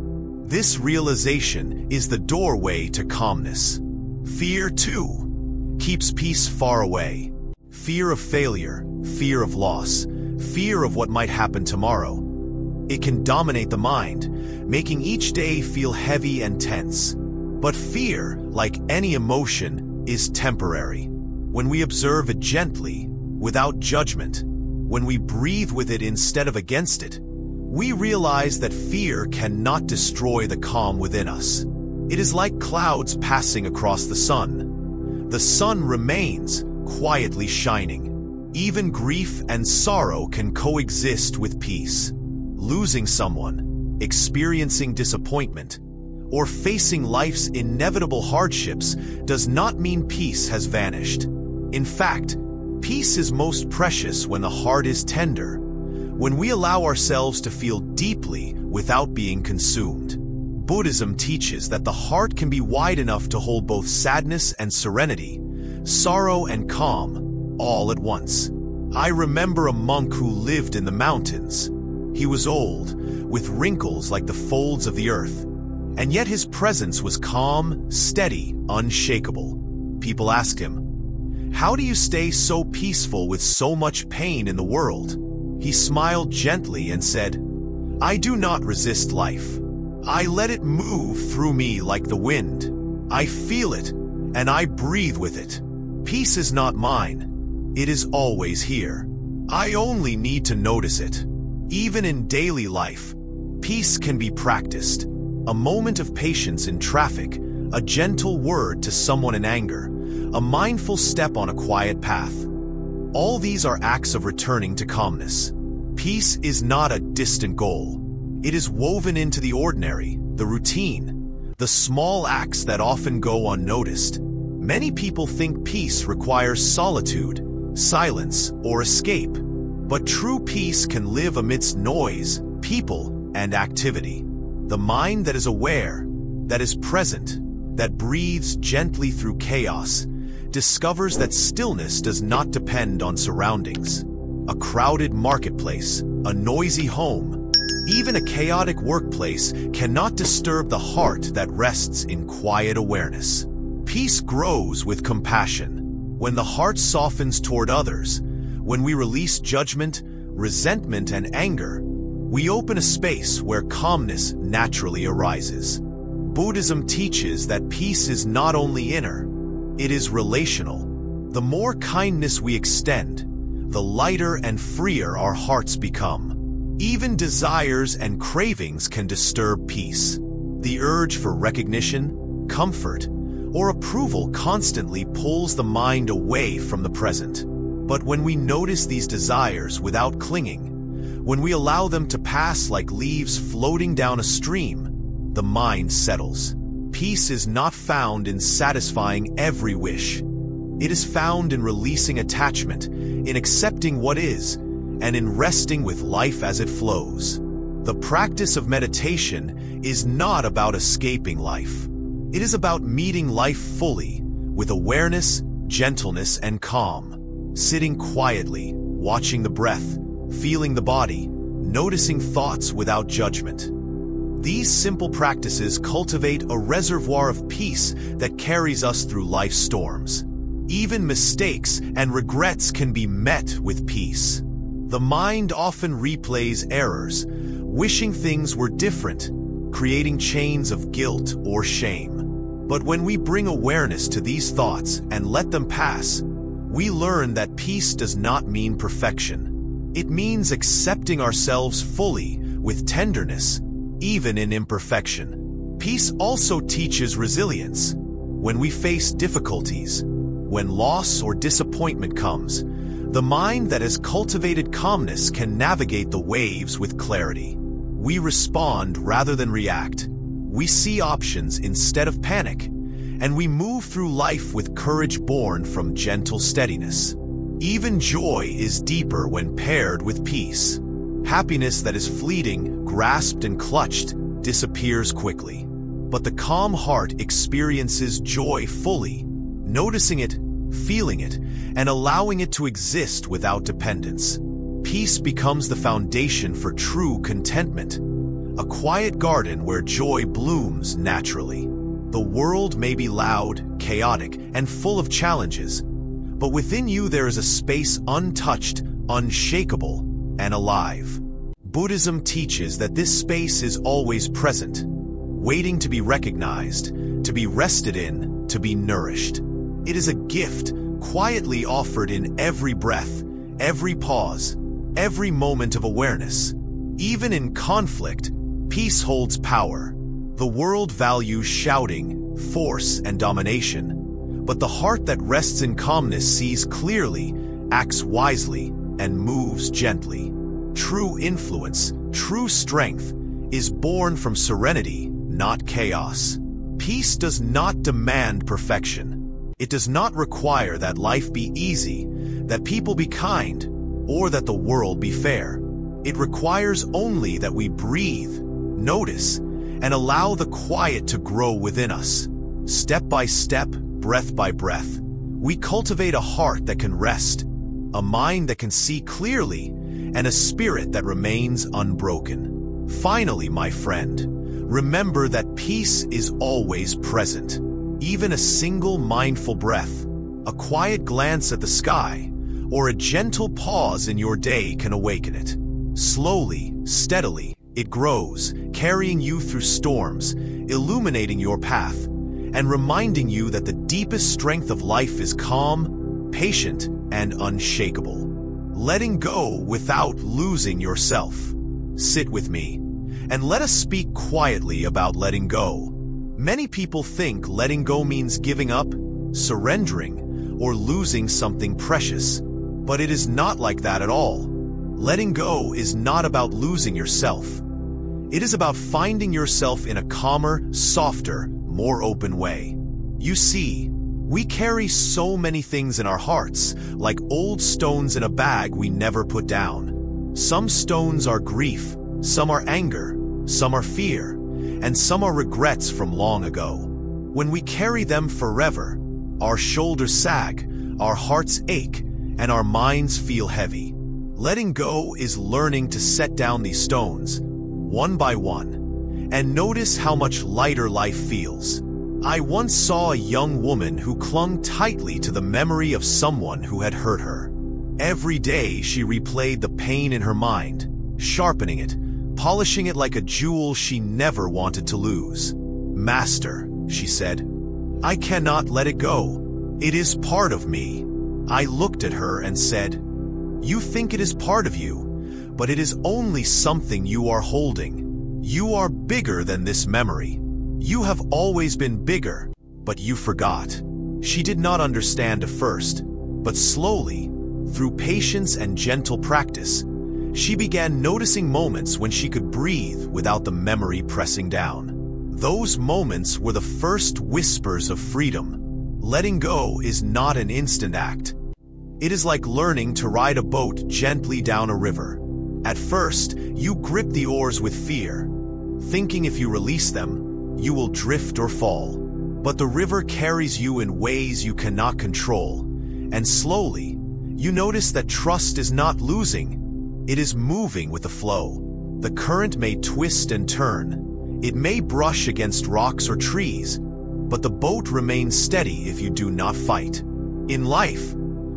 This realization is the doorway to calmness. Fear, too, keeps peace far away. Fear of failure, fear of loss, fear of what might happen tomorrow. It can dominate the mind, making each day feel heavy and tense. But fear, like any emotion, is temporary. When we observe it gently, without judgment, when we breathe with it instead of against it, we realize that fear cannot destroy the calm within us. It is like clouds passing across the sun. The sun remains, quietly shining. Even grief and sorrow can coexist with peace. Losing someone, experiencing disappointment, or facing life's inevitable hardships does not mean peace has vanished. In fact, peace is most precious when the heart is tender, when we allow ourselves to feel deeply without being consumed. Buddhism teaches that the heart can be wide enough to hold both sadness and serenity, sorrow and calm, all at once. I remember a monk who lived in the mountains. He was old, with wrinkles like the folds of the earth, and yet his presence was calm, steady, unshakable. People asked him, "How do you stay so peaceful with so much pain in the world?" He smiled gently and said, "I do not resist life. I let it move through me like the wind. I feel it, and I breathe with it. Peace is not mine. It is always here. I only need to notice it." Even in daily life, peace can be practiced. A moment of patience in traffic, a gentle word to someone in anger, a mindful step on a quiet path. All these are acts of returning to calmness. Peace is not a distant goal. It is woven into the ordinary, the routine, the small acts that often go unnoticed. Many people think peace requires solitude, silence, or escape. But true peace can live amidst noise, people, and activity. The mind that is aware, that is present, that breathes gently through chaos, discovers that stillness does not depend on surroundings. A crowded marketplace, a noisy home, even a chaotic workplace cannot disturb the heart that rests in quiet awareness. Peace grows with compassion. When the heart softens toward others, when we release judgment, resentment, and anger, we open a space where calmness naturally arises. Buddhism teaches that peace is not only inner, it is relational. The more kindness we extend, the lighter and freer our hearts become. Even desires and cravings can disturb peace. The urge for recognition, comfort, or approval constantly pulls the mind away from the present. But when we notice these desires without clinging, when we allow them to pass like leaves floating down a stream, the mind settles. Peace is not found in satisfying every wish. It is found in releasing attachment, in accepting what is, and in resting with life as it flows. The practice of meditation is not about escaping life. It is about meeting life fully, with awareness, gentleness, and calm. Sitting quietly, watching the breath, feeling the body, noticing thoughts without judgment. These simple practices cultivate a reservoir of peace that carries us through life's storms. Even mistakes and regrets can be met with peace. The mind often replays errors, wishing things were different, creating chains of guilt or shame. But when we bring awareness to these thoughts and let them pass, we learn that peace does not mean perfection. It means accepting ourselves fully, with tenderness, even in imperfection. Peace also teaches resilience. When we face difficulties, when loss or disappointment comes, the mind that has cultivated calmness can navigate the waves with clarity. We respond rather than react. We see options instead of panic, and we move through life with courage born from gentle steadiness. Even joy is deeper when paired with peace. Happiness that is fleeting, grasped and clutched, disappears quickly. But the calm heart experiences joy fully, noticing it, feeling it, and allowing it to exist without dependence. Peace becomes the foundation for true contentment, a quiet garden where joy blooms naturally. The world may be loud, chaotic, and full of challenges, but within you there is a space untouched, unshakable, and alive. Buddhism teaches that this space is always present, waiting to be recognized, to be rested in, to be nourished. It is a gift quietly offered in every breath, every pause, every moment of awareness. Even in conflict, peace holds power. The world values shouting, force, and domination, but the heart that rests in calmness sees clearly, acts wisely, and moves gently. True influence, true strength, is born from serenity, not chaos. Peace does not demand perfection. It does not require that life be easy, that people be kind, or that the world be fair. It requires only that we breathe, notice, and allow the quiet to grow within us. Step by step, breath by breath, we cultivate a heart that can rest, a mind that can see clearly, and a spirit that remains unbroken. Finally, my friend, remember that peace is always present. Even a single mindful breath, a quiet glance at the sky, or a gentle pause in your day can awaken it. Slowly, steadily, it grows, carrying you through storms, illuminating your path, and reminding you that the deepest strength of life is calm, patient, and unshakable. Letting go without losing yourself. Sit with me, and let us speak quietly about letting go. Many people think letting go means giving up, surrendering, or losing something precious. But it is not like that at all. Letting go is not about losing yourself. It is about finding yourself in a calmer, softer, more open way. You see, we carry so many things in our hearts, like old stones in a bag we never put down. Some stones are grief, some are anger, some are fear, and some are regrets from long ago. When we carry them forever, our shoulders sag, our hearts ache, and our minds feel heavy. Letting go is learning to set down these stones, one by one, and notice how much lighter life feels. I once saw a young woman who clung tightly to the memory of someone who had hurt her. Every day she replayed the pain in her mind, sharpening it, polishing it like a jewel she never wanted to lose. "Master," she said, "I cannot let it go. It is part of me." I looked at her and said, "You think it is part of you, but it is only something you are holding. You are bigger than this memory. You have always been bigger, but you forgot." She did not understand at first, but slowly, through patience and gentle practice, she began noticing moments when she could breathe without the memory pressing down. Those moments were the first whispers of freedom. Letting go is not an instant act. It is like learning to ride a boat gently down a river. At first, you grip the oars with fear, thinking if you release them, you will drift or fall. But the river carries you in ways you cannot control, and slowly, you notice that trust is not losing, it is moving with the flow. The current may twist and turn, it may brush against rocks or trees, but the boat remains steady if you do not fight. In life,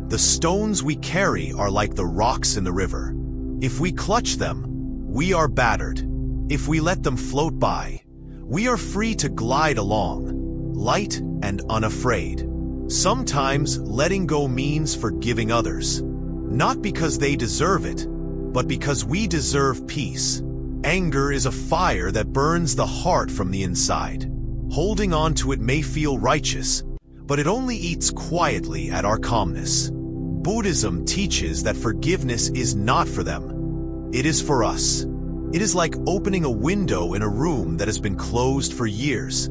the stones we carry are like the rocks in the river. If we clutch them, we are battered. If we let them float by, we are free to glide along, light and unafraid. Sometimes letting go means forgiving others, not because they deserve it, but because we deserve peace. Anger is a fire that burns the heart from the inside. Holding on to it may feel righteous, but it only eats quietly at our calmness. Buddhism teaches that forgiveness is not for them. It is for us. It is like opening a window in a room that has been closed for years.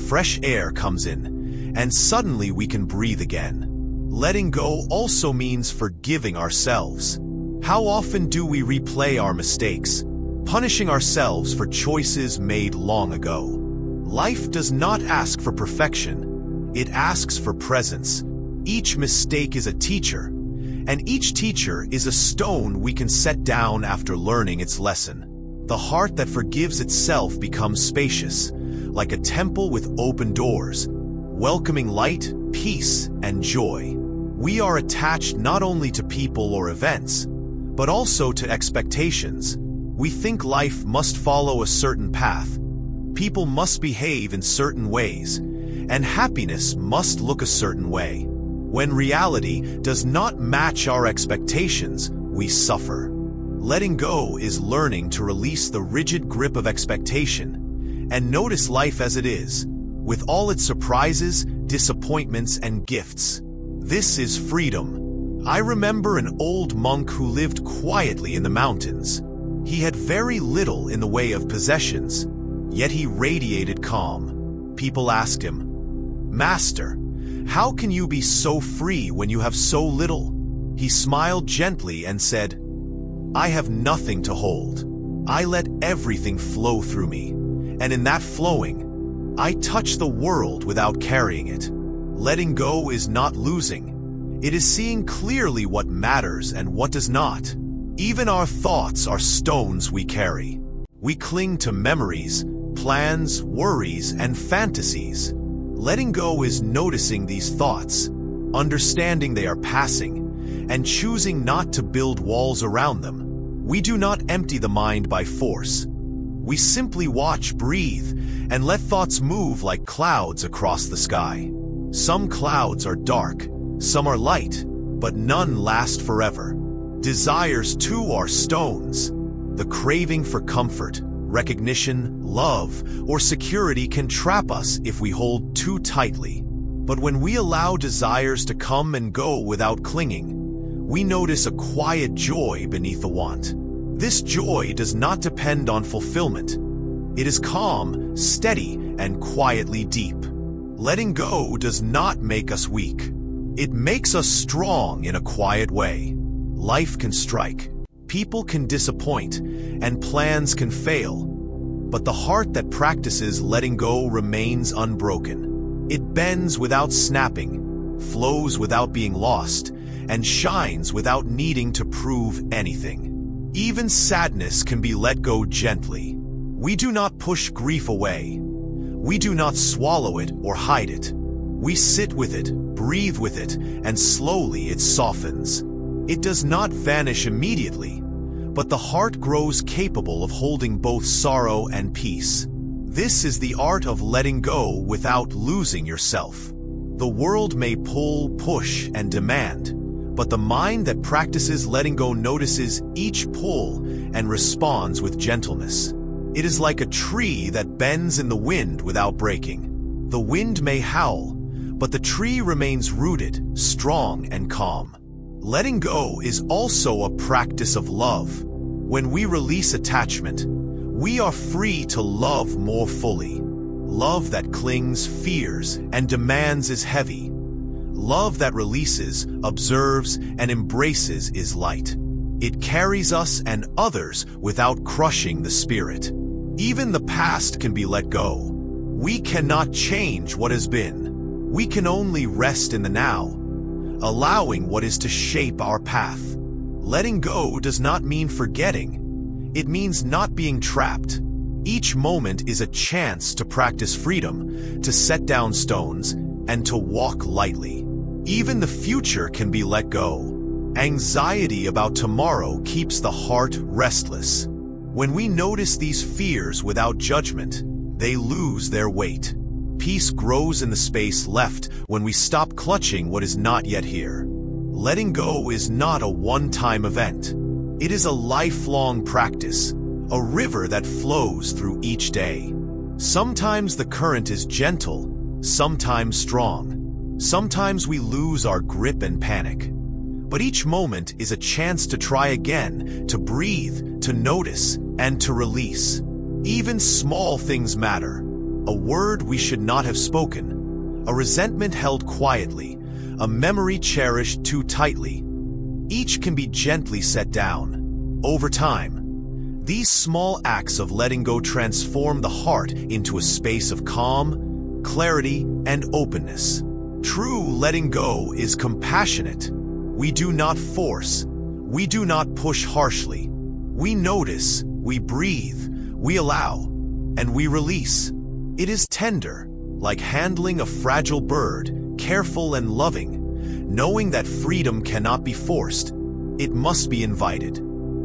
Fresh air comes in, and suddenly we can breathe again. Letting go also means forgiving ourselves. How often do we replay our mistakes, punishing ourselves for choices made long ago? Life does not ask for perfection. It asks for presence. Each mistake is a teacher, and each teacher is a stone we can set down after learning its lesson. The heart that forgives itself becomes spacious, like a temple with open doors, welcoming light, peace, and joy. We are attached not only to people or events, but also to expectations. We think life must follow a certain path, people must behave in certain ways, and happiness must look a certain way. When reality does not match our expectations, we suffer. Letting go is learning to release the rigid grip of expectation and notice life as it is, with all its surprises, disappointments, and gifts. This is freedom. I remember an old monk who lived quietly in the mountains. He had very little in the way of possessions, yet he radiated calm. People asked him, "Master, how can you be so free when you have so little?" He smiled gently and said, "I have nothing to hold. I let everything flow through me, and in that flowing, I touch the world without carrying it." Letting go is not losing. It is seeing clearly what matters and what does not. Even our thoughts are stones we carry. We cling to memories, plans, worries, and fantasies. Letting go is noticing these thoughts, understanding they are passing, and choosing not to build walls around them. We do not empty the mind by force. We simply watch, breathe, and let thoughts move like clouds across the sky. Some clouds are dark, some are light, but none last forever. Desires too are stones. The craving for comfort, recognition, love, or security can trap us if we hold too tightly. But when we allow desires to come and go without clinging, we notice a quiet joy beneath the want. This joy does not depend on fulfillment. It is calm, steady, and quietly deep. Letting go does not make us weak. It makes us strong in a quiet way. Life can strike, people can disappoint, and plans can fail. But the heart that practices letting go remains unbroken. It bends without snapping, flows without being lost, and shines without needing to prove anything. Even sadness can be let go gently. We do not push grief away. We do not swallow it or hide it. We sit with it, breathe with it, and slowly it softens. It does not vanish immediately, but the heart grows capable of holding both sorrow and peace. This is the art of letting go without losing yourself. The world may pull, push, and demand, but the mind that practices letting go notices each pull and responds with gentleness. It is like a tree that bends in the wind without breaking. The wind may howl, but the tree remains rooted, strong, and calm. Letting go is also a practice of love. When we release attachment, we are free to love more fully. Love that clings, fears, and demands is heavy. Love that releases, observes, and embraces is light. It carries us and others without crushing the spirit. Even the past can be let go. We cannot change what has been. We can only rest in the now, allowing what is to shape our path. Letting go does not mean forgetting. It means not being trapped. Each moment is a chance to practice freedom, to set down stones, and to walk lightly. Even the future can be let go. Anxiety about tomorrow keeps the heart restless. When we notice these fears without judgment, they lose their weight. Peace grows in the space left when we stop clutching what is not yet here. Letting go is not a one-time event. It is a lifelong practice, a river that flows through each day. Sometimes the current is gentle, sometimes strong. Sometimes we lose our grip and panic. But each moment is a chance to try again, to breathe, to notice, and to release. Even small things matter. A word we should not have spoken, a resentment held quietly, a memory cherished too tightly. Each can be gently set down. Over time, these small acts of letting go transform the heart into a space of calm, clarity, and openness. True letting go is compassionate. We do not force. We do not push harshly. We notice, we breathe, we allow, and we release. It is tender, like handling a fragile bird, careful and loving, knowing that freedom cannot be forced. It must be invited.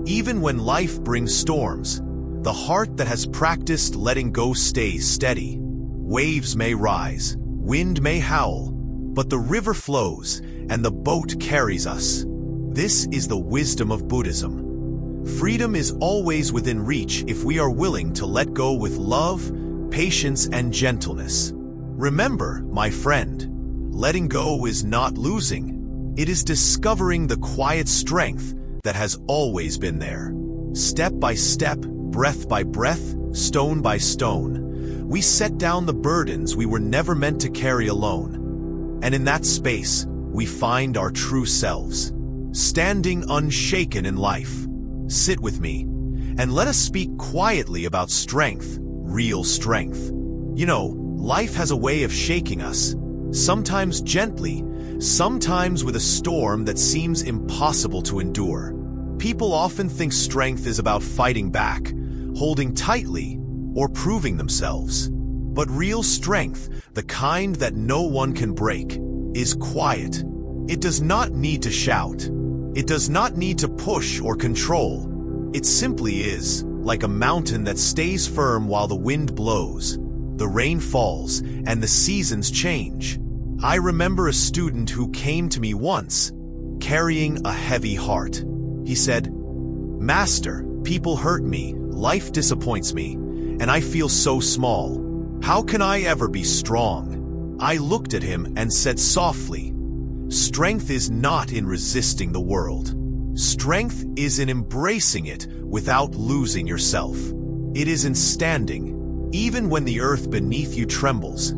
Even when life brings storms, the heart that has practiced letting go stays steady. Waves may rise, wind may howl, but the river flows and the boat carries us. This is the wisdom of Buddhism. Freedom is always within reach if we are willing to let go with love, patience, and gentleness. Remember, my friend, letting go is not losing. It is discovering the quiet strength that has always been there. Step by step, breath by breath, stone by stone, we set down the burdens we were never meant to carry alone. And in that space, we find our true selves, standing unshaken in life. Sit with me, and let us speak quietly about strength, real strength. You know, life has a way of shaking us, sometimes gently, sometimes with a storm that seems impossible to endure. People often think strength is about fighting back, holding tightly, or proving themselves. But real strength, the kind that no one can break, is quiet. It does not need to shout. It does not need to push or control. It simply is, like a mountain that stays firm while the wind blows, the rain falls, and the seasons change. I remember a student who came to me once, carrying a heavy heart. He said, "Master, people hurt me, life disappoints me, and I feel so small. How can I ever be strong?" I looked at him and said softly, "Strength is not in resisting the world. Strength is in embracing it without losing yourself. It is in standing, even when the earth beneath you trembles,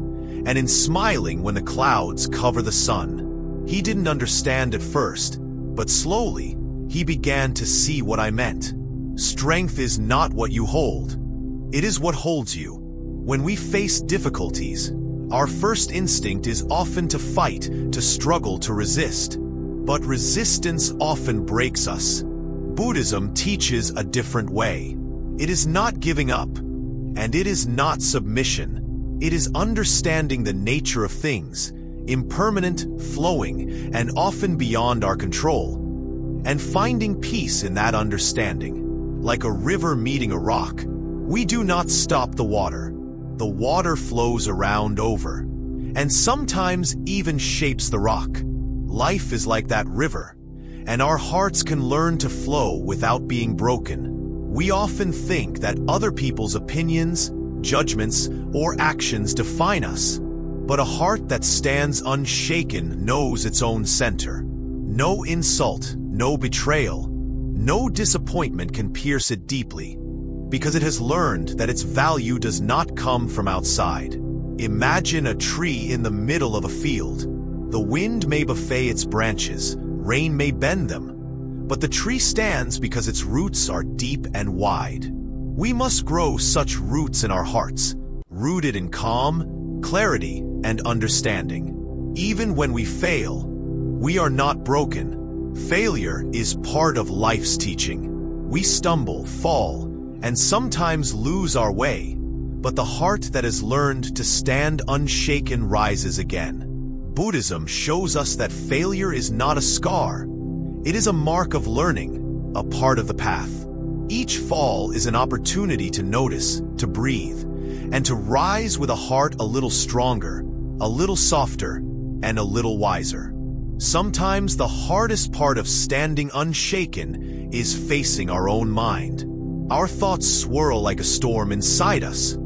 and in smiling when the clouds cover the sun." He didn't understand at first, but slowly, he began to see what I meant. Strength is not what you hold. It is what holds you. When we face difficulties, our first instinct is often to fight, to struggle, to resist. But resistance often breaks us. Buddhism teaches a different way. It is not giving up, and it is not submission. It is understanding the nature of things, impermanent, flowing, and often beyond our control, and finding peace in that understanding. Like a river meeting a rock, we do not stop the water. The water flows around over, and sometimes even shapes the rock. Life is like that river, and our hearts can learn to flow without being broken. We often think that other people's opinions, judgments, or actions define us, but a heart that stands unshaken knows its own center. No insult, no betrayal, no disappointment can pierce it deeply, because it has learned that its value does not come from outside. Imagine a tree in the middle of a field. The wind may buffet its branches, rain may bend them, but the tree stands because its roots are deep and wide. We must grow such roots in our hearts, rooted in calm, clarity, and understanding. Even when we fail, we are not broken. Failure is part of life's teaching. We stumble, fall, and sometimes lose our way, but the heart that has learned to stand unshaken rises again. Buddhism shows us that failure is not a scar. It is a mark of learning, a part of the path. Each fall is an opportunity to notice, to breathe, and to rise with a heart a little stronger, a little softer, and a little wiser. Sometimes the hardest part of standing unshaken is facing our own mind. Our thoughts swirl like a storm inside us.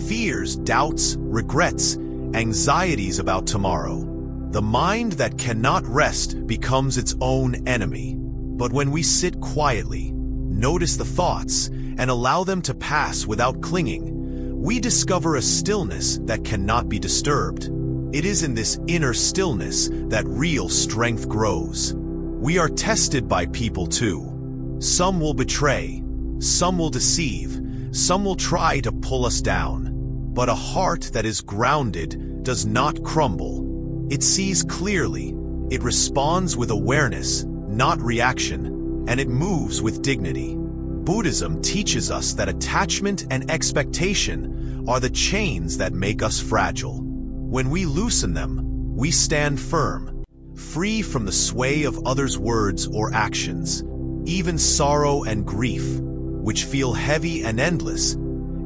Fears, doubts, regrets, anxieties about tomorrow. The mind that cannot rest becomes its own enemy. But when we sit quietly, notice the thoughts, and allow them to pass without clinging, we discover a stillness that cannot be disturbed. It is in this inner stillness that real strength grows. We are tested by people too. Some will betray, some will deceive, some will try to pull us down. But a heart that is grounded does not crumble. It sees clearly, it responds with awareness, not reaction, and it moves with dignity. Buddhism teaches us that attachment and expectation are the chains that make us fragile. When we loosen them, we stand firm, free from the sway of others' words or actions. Even sorrow and grief, which feel heavy and endless,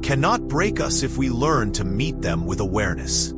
cannot break us if we learn to meet them with awareness.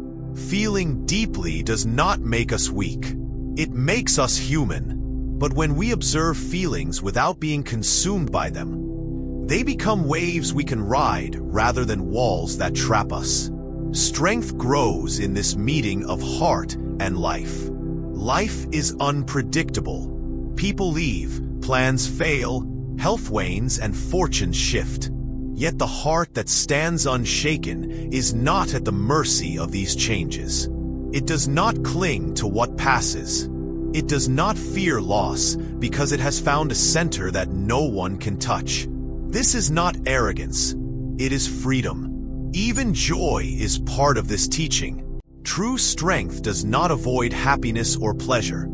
Feeling deeply does not make us weak. It makes us human. But when we observe feelings without being consumed by them, they become waves we can ride rather than walls that trap us. Strength grows in this meeting of heart and life. Life is unpredictable. People leave, plans fail, health wanes, and fortunes shift. Yet the heart that stands unshaken is not at the mercy of these changes. It does not cling to what passes. It does not fear loss because it has found a center that no one can touch. This is not arrogance. It is freedom. Even joy is part of this teaching. True strength does not avoid happiness or pleasure.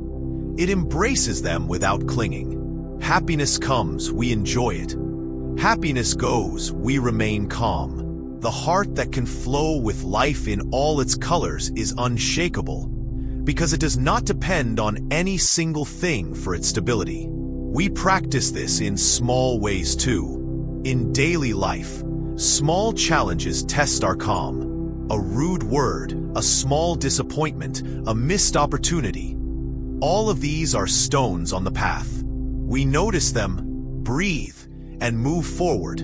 It embraces them without clinging. Happiness comes, we enjoy it. Happiness goes, we remain calm. The heart that can flow with life in all its colors is unshakable, because it does not depend on any single thing for its stability. We practice this in small ways too. In daily life, small challenges test our calm. A rude word, a small disappointment, a missed opportunity. All of these are stones on the path. We notice them, breathe, and move forward.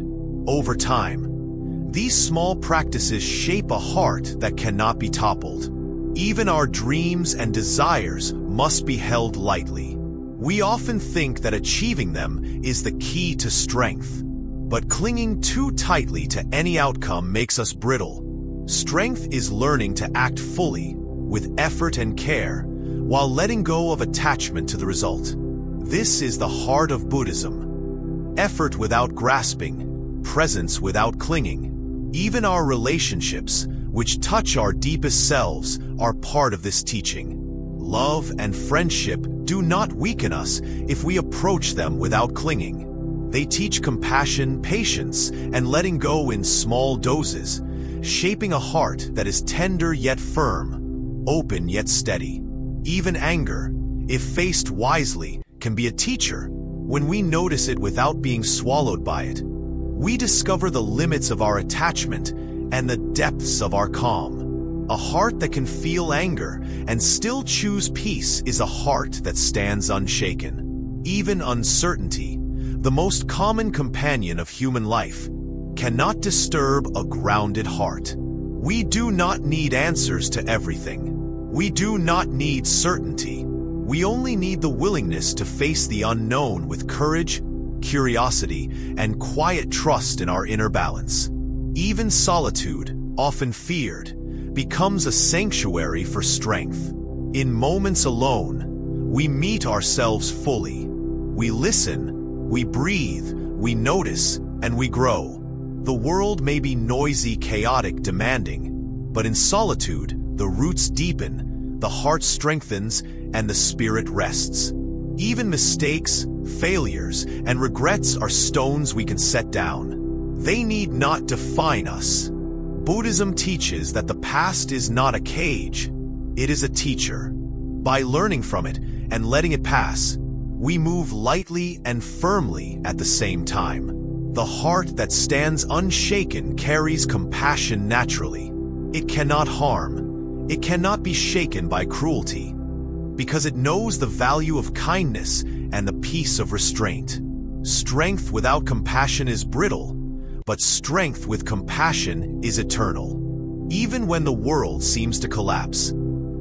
Over time, these small practices shape a heart that cannot be toppled. Even our dreams and desires must be held lightly. We often think that achieving them is the key to strength, but clinging too tightly to any outcome makes us brittle. Strength is learning to act fully, with effort and care, while letting go of attachment to the result. This is the heart of Buddhism. Effort without grasping, presence without clinging. Even our relationships, which touch our deepest selves, are part of this teaching. Love and friendship do not weaken us if we approach them without clinging. They teach compassion, patience, and letting go in small doses, shaping a heart that is tender yet firm, open yet steady. Even anger, if faced wisely, can be a teacher. When we notice it without being swallowed by it, we discover the limits of our attachment and the depths of our calm. A heart that can feel anger and still choose peace is a heart that stands unshaken. Even uncertainty, the most common companion of human life, cannot disturb a grounded heart. We do not need answers to everything. We do not need certainty. We only need the willingness to face the unknown with courage, curiosity, and quiet trust in our inner balance. Even solitude, often feared, becomes a sanctuary for strength. In moments alone, we meet ourselves fully. We listen, we breathe, we notice, and we grow. The world may be noisy, chaotic, demanding, but in solitude, the roots deepen, the heart strengthens, and the spirit rests. Even mistakes, failures, and regrets are stones we can set down. They need not define us. Buddhism teaches that the past is not a cage, it is a teacher. By learning from it and letting it pass, We move lightly and firmly at the same time. The heart that stands unshaken carries compassion naturally. It cannot harm. It cannot be shaken by cruelty, because it knows the value of kindness and the peace of restraint. Strength without compassion is brittle, but strength with compassion is eternal. Even when the world seems to collapse,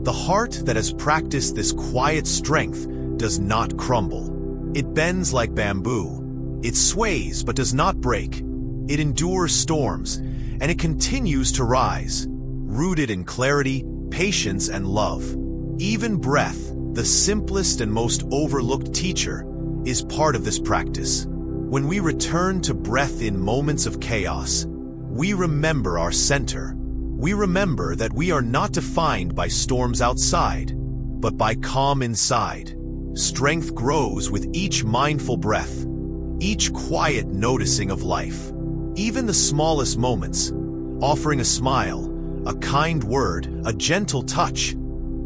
the heart that has practiced this quiet strength does not crumble. It bends like bamboo. It sways but does not break. It endures storms, and it continues to rise, rooted in clarity, patience, and love. Even breath, the simplest and most overlooked teacher, is part of this practice. When we return to breath in moments of chaos, we remember our center. We remember that we are not defined by storms outside, but by calm inside. Strength grows with each mindful breath, each quiet noticing of life. Even the smallest moments, offering a smile, a kind word, a gentle touch,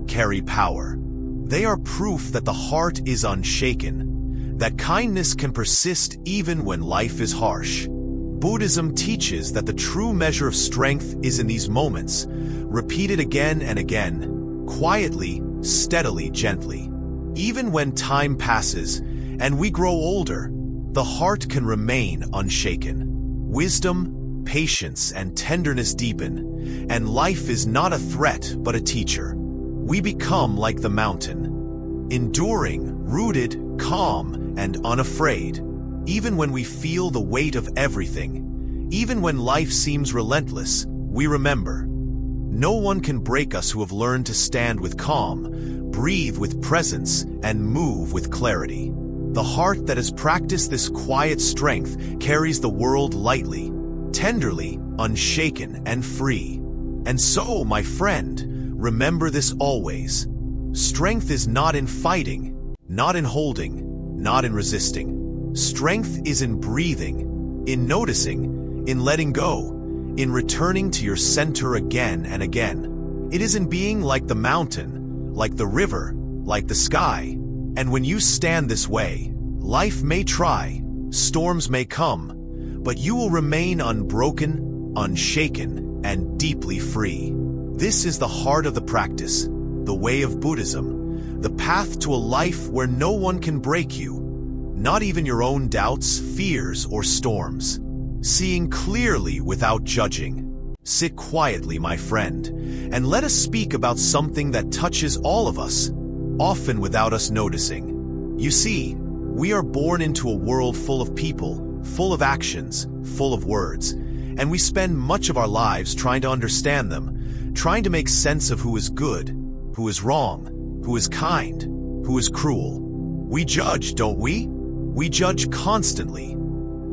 carry power. They are proof that the heart is unshaken, that kindness can persist even when life is harsh. Buddhism teaches that the true measure of strength is in these moments, repeated again and again, quietly, steadily, gently. Even when time passes and we grow older, the heart can remain unshaken. Wisdom, patience, and tenderness deepen, and life is not a threat but a teacher. We become like the mountain, enduring, rooted, calm, and unafraid. Even when we feel the weight of everything, even when life seems relentless, we remember. No one can break us who have learned to stand with calm, breathe with presence, and move with clarity. The heart that has practiced this quiet strength carries the world lightly, tenderly, unshaken, and free. And so, my friend, remember this always. Strength is not in fighting, not in holding, not in resisting. Strength is in breathing, in noticing, in letting go, in returning to your center again and again. It is in being like the mountain, like the river, like the sky. And when you stand this way, life may try, storms may come, but you will remain unbroken, unshaken, and deeply free. This is the heart of the practice, the way of Buddhism, the path to a life where no one can break you, not even your own doubts, fears, or storms. Seeing clearly without judging. Sit quietly, my friend, and let us speak about something that touches all of us, often without us noticing. You see, we are born into a world full of people, full of actions, full of words, and we spend much of our lives trying to understand them, trying to make sense of who is good, who is wrong, who is kind, who is cruel. We judge, don't we? We judge constantly.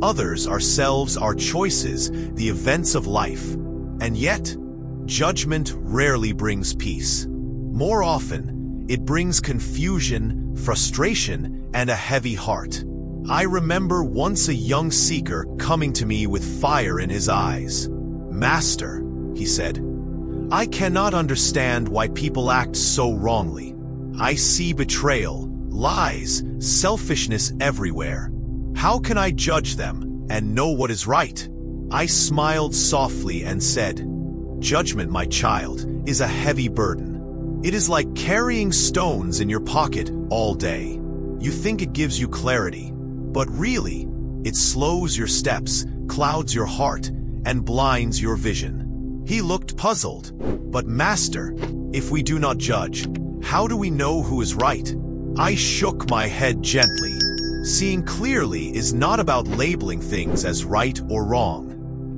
Others, ourselves, our choices, the events of life. And yet, judgment rarely brings peace. More often, it brings confusion, frustration, and a heavy heart. I remember once a young seeker coming to me with fire in his eyes. "Master," he said, "I cannot understand why people act so wrongly. I see betrayal, lies, selfishness everywhere. How can I judge them and know what is right?" I smiled softly and said, "Judgment, my child, is a heavy burden. It is like carrying stones in your pocket all day. You think it gives you clarity, but really, it slows your steps, clouds your heart, and blinds your vision." He looked puzzled. "But Master, if we do not judge, how do we know who is right?" I shook my head gently. Seeing clearly is not about labeling things as right or wrong.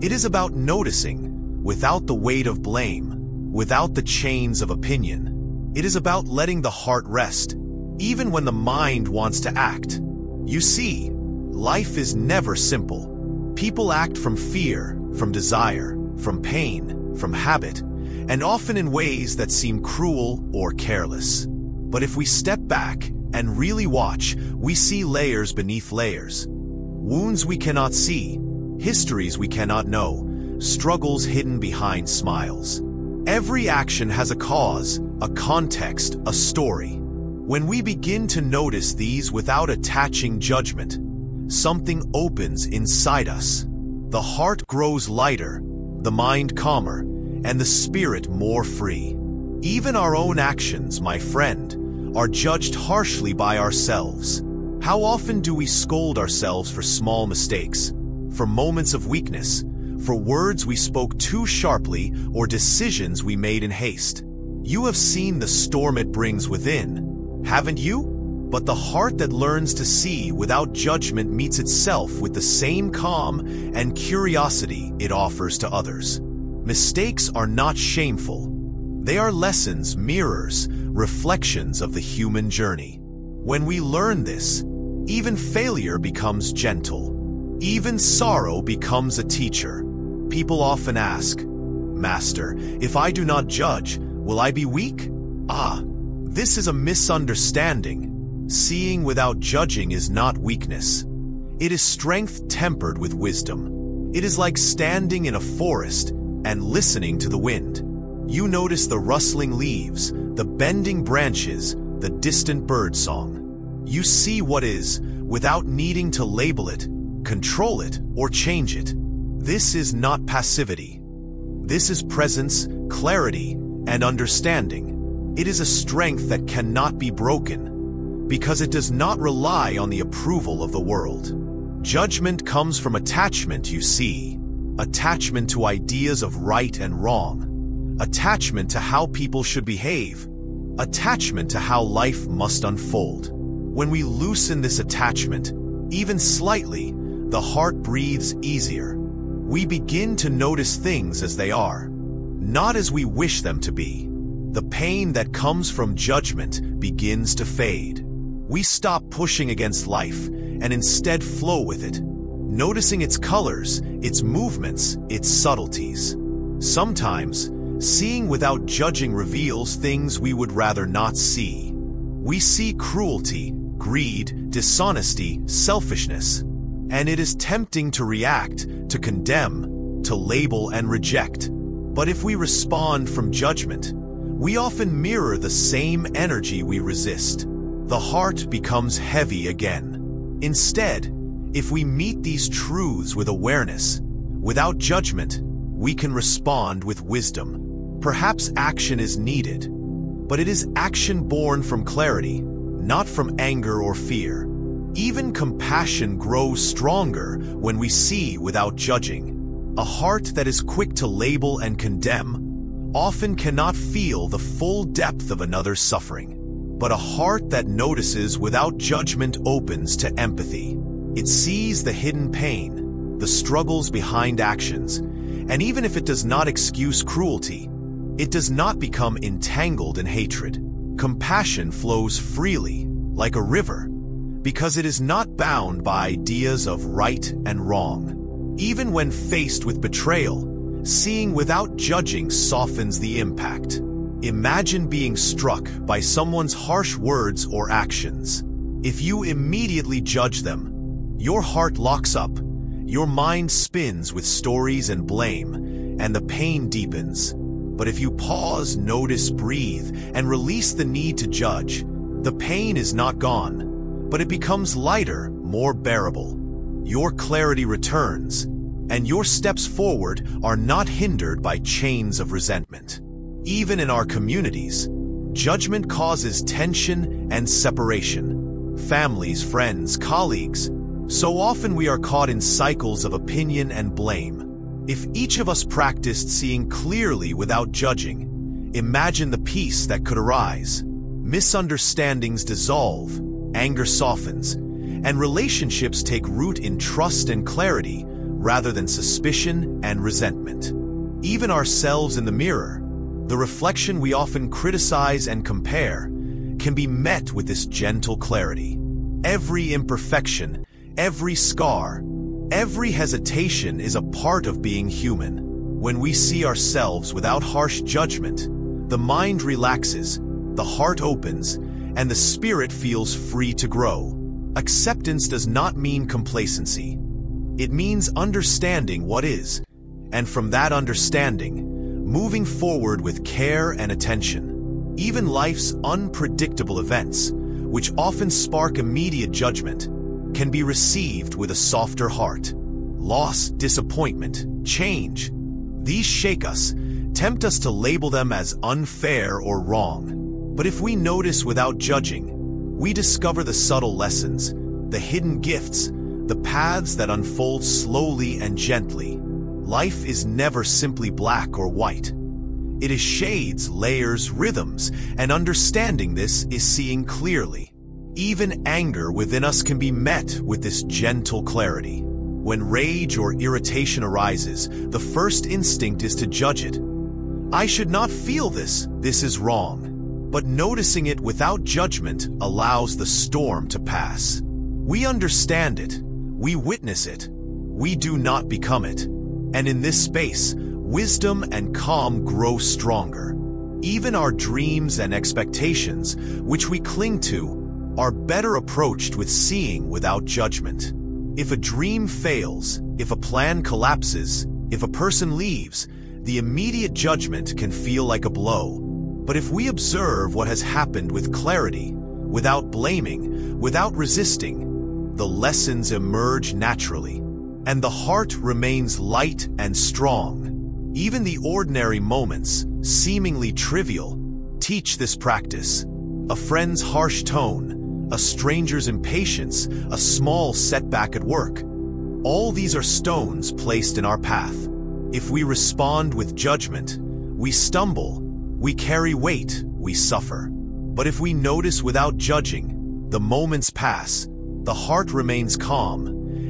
It is about noticing, without the weight of blame, without the chains of opinion. It is about letting the heart rest, even when the mind wants to act. You see, life is never simple. People act from fear, from desire, from pain, from habit, and often in ways that seem cruel or careless. But if we step back and really watch, we see layers beneath layers. Wounds we cannot see, histories we cannot know, struggles hidden behind smiles. Every action has a cause, a context, a story. When we begin to notice these without attaching judgment, something opens inside us. The heart grows lighter, the mind calmer, and the spirit more free. Even our own actions, my friend, are judged harshly by ourselves. How often do we scold ourselves for small mistakes, for moments of weakness, for words we spoke too sharply or decisions we made in haste? You have seen the storm it brings within, haven't you? But the heart that learns to see without judgment meets itself with the same calm and curiosity it offers to others. Mistakes are not shameful. They are lessons, mirrors, reflections of the human journey. When we learn this, even failure becomes gentle. Even sorrow becomes a teacher. People often ask, "Master, if I do not judge, will I be weak?" This is a misunderstanding. Seeing without judging is not weakness. It is strength tempered with wisdom. It is like standing in a forest and listening to the wind. You notice the rustling leaves, the bending branches, the distant bird song. You see what is, without needing to label it, control it, or change it. This is not passivity. This is presence, clarity, and understanding. It is a strength that cannot be broken, because it does not rely on the approval of the world. Judgment comes from attachment, you see. Attachment to ideas of right and wrong. Attachment to how people should behave. Attachment to how life must unfold. When we loosen this attachment, even slightly, the heart breathes easier. We begin to notice things as they are, not as we wish them to be. The pain that comes from judgment begins to fade. We stop pushing against life and instead flow with it, noticing its colors, its movements, its subtleties. Sometimes, seeing without judging reveals things we would rather not see. We see cruelty, greed, dishonesty, selfishness, and it is tempting to react, to condemn, to label and reject. But if we respond from judgment, we often mirror the same energy we resist. The heart becomes heavy again. Instead, if we meet these truths with awareness, without judgment, we can respond with wisdom. Perhaps action is needed, but it is action born from clarity, not from anger or fear. Even compassion grows stronger when we see without judging. A heart that is quick to label and condemn often cannot feel the full depth of another's suffering. But a heart that notices without judgment opens to empathy. It sees the hidden pain, the struggles behind actions, and even if it does not excuse cruelty, it does not become entangled in hatred. Compassion flows freely, like a river, because it is not bound by ideas of right and wrong. Even when faced with betrayal, seeing without judging softens the impact. Imagine being struck by someone's harsh words or actions. If you immediately judge them, your heart locks up, your mind spins with stories and blame, and the pain deepens. But if you pause, notice, breathe, and release the need to judge, the pain is not gone, but it becomes lighter, more bearable. Your clarity returns, and your steps forward are not hindered by chains of resentment. Even in our communities, judgment causes tension and separation. Families, friends, colleagues. So often we are caught in cycles of opinion and blame. If each of us practiced seeing clearly without judging, imagine the peace that could arise. Misunderstandings dissolve, anger softens, and relationships take root in trust and clarity rather than suspicion and resentment. Even ourselves in the mirror, the reflection we often criticize and compare, can be met with this gentle clarity. Every imperfection, every scar, every hesitation is a part of being human. When we see ourselves without harsh judgment, the mind relaxes, the heart opens, and the spirit feels free to grow. Acceptance does not mean complacency. It means understanding what is, and from that understanding, moving forward with care and attention. Even life's unpredictable events, which often spark immediate judgment, can be received with a softer heart. Loss, disappointment, change. These shake us, tempt us to label them as unfair or wrong. But if we notice without judging, we discover the subtle lessons, the hidden gifts, the paths that unfold slowly and gently. Life is never simply black or white. It is shades, layers, rhythms, and understanding this is seeing clearly. Even anger within us can be met with this gentle clarity. When rage or irritation arises, the first instinct is to judge it. I should not feel this. This is wrong. But noticing it without judgment allows the storm to pass. We understand it. We witness it. We do not become it. And in this space, wisdom and calm grow stronger. Even our dreams and expectations, which we cling to, are better approached with seeing without judgment. If a dream fails, if a plan collapses, if a person leaves, the immediate judgment can feel like a blow. But if we observe what has happened with clarity, without blaming, without resisting, the lessons emerge naturally, and the heart remains light and strong. Even the ordinary moments, seemingly trivial, teach this practice. A friend's harsh tone, a stranger's impatience, a small setback at work. All these are stones placed in our path. If we respond with judgment, we stumble, we carry weight, we suffer. But if we notice without judging, the moments pass, the heart remains calm,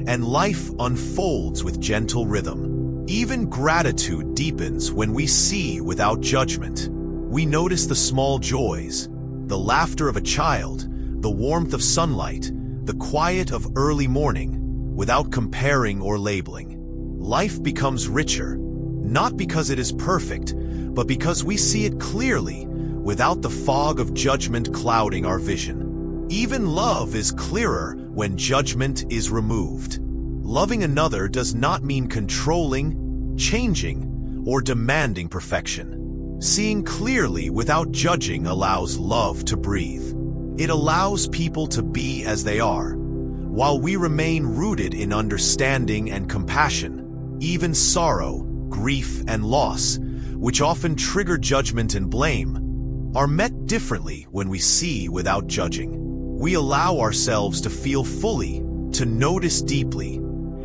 and life unfolds with gentle rhythm. Even gratitude deepens when we see without judgment. We notice the small joys, the laughter of a child, the warmth of sunlight, the quiet of early morning, without comparing or labeling. Life becomes richer, not because it is perfect, but because we see it clearly, without the fog of judgment clouding our vision. Even love is clearer when judgment is removed. Loving another does not mean controlling, changing, or demanding perfection. Seeing clearly without judging allows love to breathe. It allows people to be as they are, while we remain rooted in understanding and compassion. Even sorrow, grief, and loss, which often trigger judgment and blame, are met differently when we see without judging. We allow ourselves to feel fully, to notice deeply,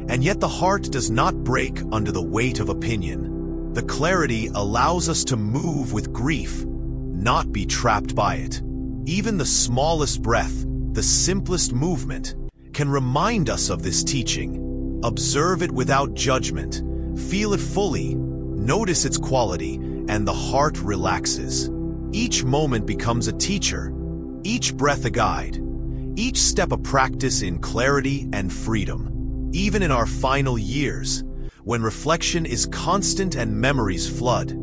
and yet the heart does not break under the weight of opinion. The clarity allows us to move with grief, not be trapped by it. Even the smallest breath, the simplest movement, can remind us of this teaching. Observe it without judgment, feel it fully, notice its quality, and the heart relaxes. Each moment becomes a teacher, each breath a guide, each step a practice in clarity and freedom. Even in our final years, when reflection is constant and memories flood,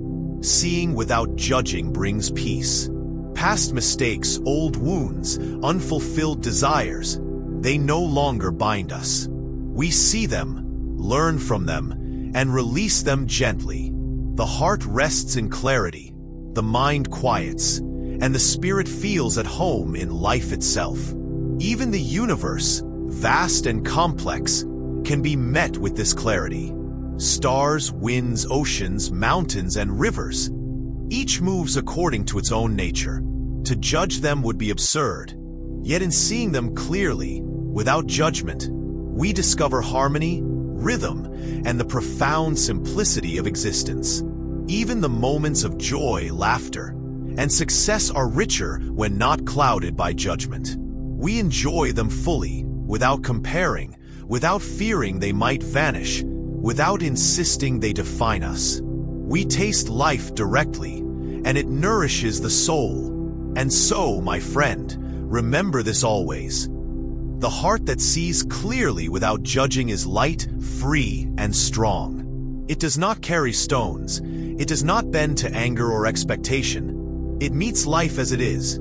seeing without judging brings peace. Past mistakes, old wounds, unfulfilled desires, they no longer bind us. We see them, learn from them, and release them gently. The heart rests in clarity, the mind quiets, and the spirit feels at home in life itself. Even the universe, vast and complex, can be met with this clarity. Stars, winds, oceans, mountains, and rivers, each moves according to its own nature. To judge them would be absurd. Yet in seeing them clearly, without judgment, we discover harmony, rhythm, and the profound simplicity of existence. Even the moments of joy, laughter, and success are richer when not clouded by judgment. We enjoy them fully, without comparing, without fearing they might vanish, without insisting they define us. We taste life directly, and it nourishes the soul. And so, my friend, remember this always. The heart that sees clearly without judging is light, free, and strong. It does not carry stones. It does not bend to anger or expectation. It meets life as it is.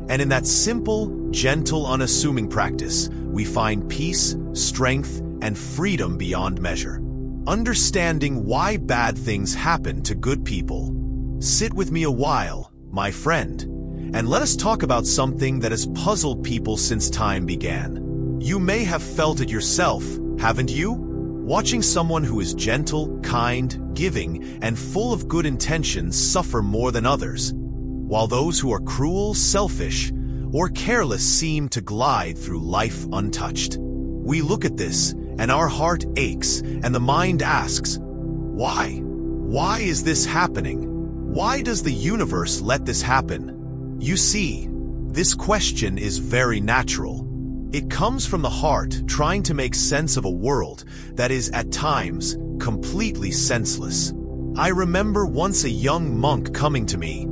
And in that simple, gentle, unassuming practice, we find peace, strength, and freedom beyond measure. Understanding why bad things happen to good people. Sit with me a while, my friend, And let us talk about something that has puzzled people since time began. You may have felt it yourself, haven't you? Watching someone who is gentle, kind, giving, and full of good intentions suffer more than others, while those who are cruel, selfish, or careless seem to glide through life untouched. We look at this, and our heart aches, and the mind asks, why? Why is this happening? Why does the universe let this happen? You see, this question is very natural. It comes from the heart trying to make sense of a world that is, at times, completely senseless. I remember once a young monk coming to me,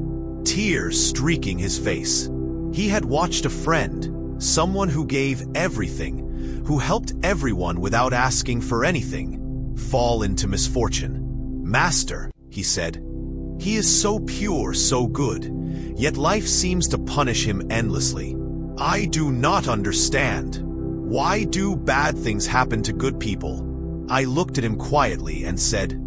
tears streaking his face. He had watched a friend, someone who gave everything, who helped everyone without asking for anything, fall into misfortune. "Master," he said, "he is so pure, so good, yet life seems to punish him endlessly. I do not understand. Why do bad things happen to good people?" I looked at him quietly and said,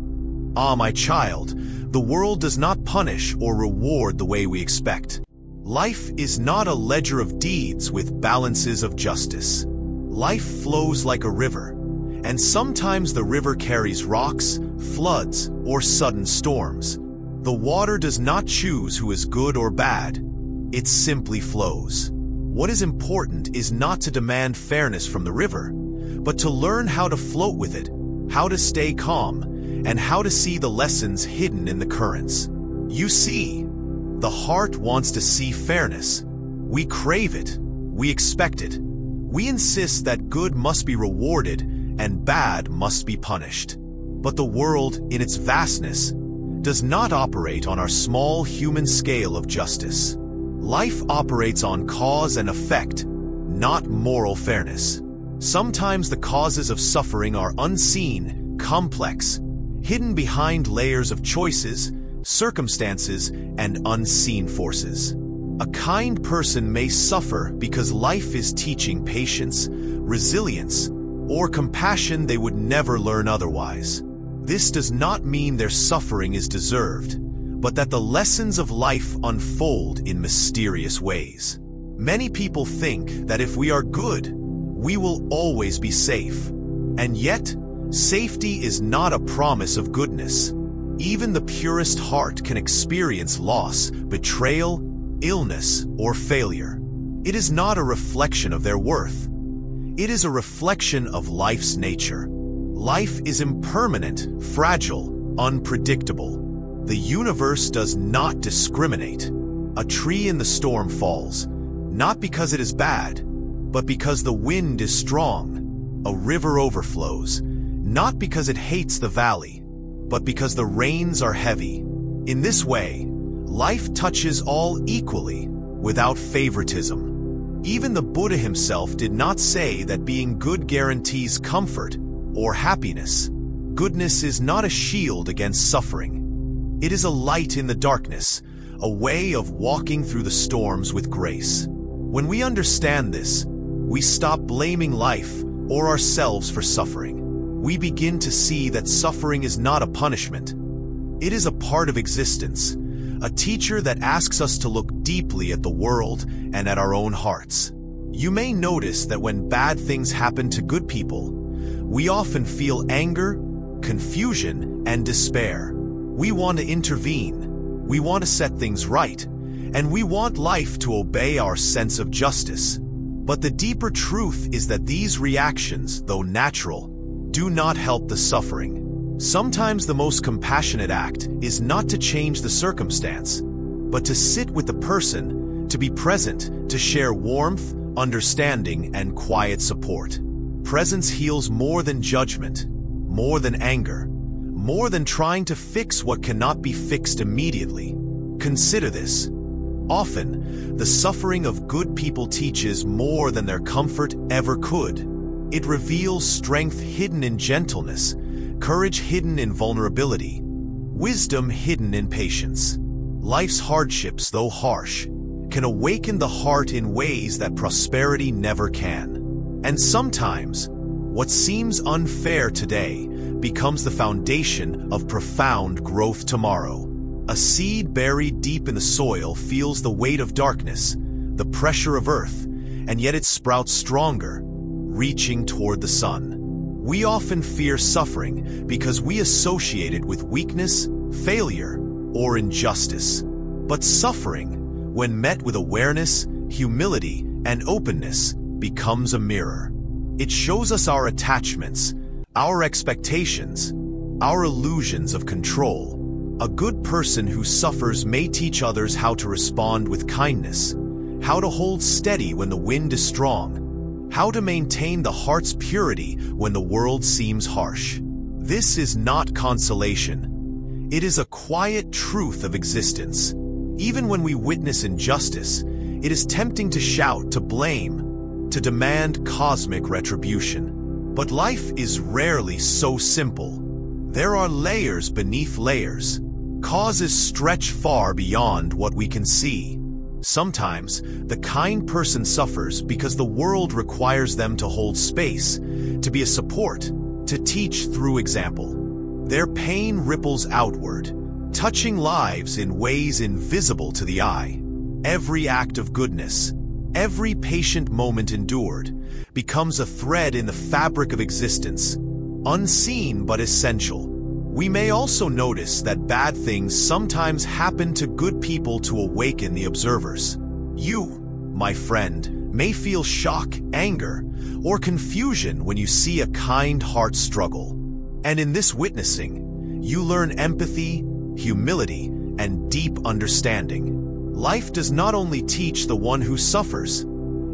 "Ah, my child, the world does not punish or reward the way we expect. Life is not a ledger of deeds with balances of justice. Life flows like a river, and sometimes the river carries rocks, floods, or sudden storms. The water does not choose who is good or bad. It simply flows. What is important is not to demand fairness from the river, but to learn how to float with it, how to stay calm, and how to see the lessons hidden in the currents. You see, the heart wants to see fairness. We crave it. We expect it. We insist that good must be rewarded and bad must be punished. But the world, in its vastness, does not operate on our small human scale of justice. Life operates on cause and effect, not moral fairness. Sometimes the causes of suffering are unseen, complex, hidden behind layers of choices, circumstances, and unseen forces. A kind person may suffer because life is teaching patience, resilience, or compassion they would never learn otherwise. This does not mean their suffering is deserved, but that the lessons of life unfold in mysterious ways. Many people think that if we are good, we will always be safe. And yet, safety is not a promise of goodness. Even the purest heart can experience loss, betrayal, illness, or failure. It is not a reflection of their worth. It is a reflection of life's nature. Life is impermanent, fragile, unpredictable. The universe does not discriminate. A tree in the storm falls, not because it is bad, but because the wind is strong. A river overflows, not because it hates the valley, but because the rains are heavy. In this way, life touches all equally, without favoritism. Even the Buddha himself did not say that being good guarantees comfort or happiness. Goodness is not a shield against suffering. It is a light in the darkness, a way of walking through the storms with grace. When we understand this, we stop blaming life or ourselves for suffering. We begin to see that suffering is not a punishment. It is a part of existence, a teacher that asks us to look deeply at the world and at our own hearts. You may notice that when bad things happen to good people, we often feel anger, confusion, and despair. We want to intervene, we want to set things right, and we want life to obey our sense of justice. But the deeper truth is that these reactions, though natural, do not help the suffering. Sometimes the most compassionate act is not to change the circumstance, but to sit with the person, to be present, to share warmth, understanding, and quiet support. Presence heals more than judgment, more than anger, more than trying to fix what cannot be fixed immediately. Consider this. Often, the suffering of good people teaches more than their comfort ever could. It reveals strength hidden in gentleness, courage hidden in vulnerability, wisdom hidden in patience. Life's hardships, though harsh, can awaken the heart in ways that prosperity never can. And sometimes, what seems unfair today becomes the foundation of profound growth tomorrow. A A seed buried deep in the soil feels the weight of darkness, the pressure of earth, and yet it sprouts stronger, reaching toward the sun. We often fear suffering because we associate it with weakness, failure, or injustice. But suffering, when met with awareness, humility, and openness, becomes a mirror. It shows us our attachments, our expectations, our illusions of control. A good person who suffers may teach others how to respond with kindness, how to hold steady when the wind is strong, how to maintain the heart's purity when the world seems harsh. This is not consolation. It is a quiet truth of existence. Even when we witness injustice, it is tempting to shout, to blame, to demand cosmic retribution. But life is rarely so simple. There are layers beneath layers. Causes stretch far beyond what we can see. Sometimes, the kind person suffers because the world requires them to hold space, to be a support, to teach through example. Their pain ripples outward, touching lives in ways invisible to the eye. Every act of goodness, every patient moment endured, becomes a thread in the fabric of existence, unseen but essential. We may also notice that bad things sometimes happen to good people to awaken the observers. You, my friend, may feel shock, anger, or confusion when you see a kind heart struggle. And in this witnessing, you learn empathy, humility, and deep understanding. Life does not only teach the one who suffers,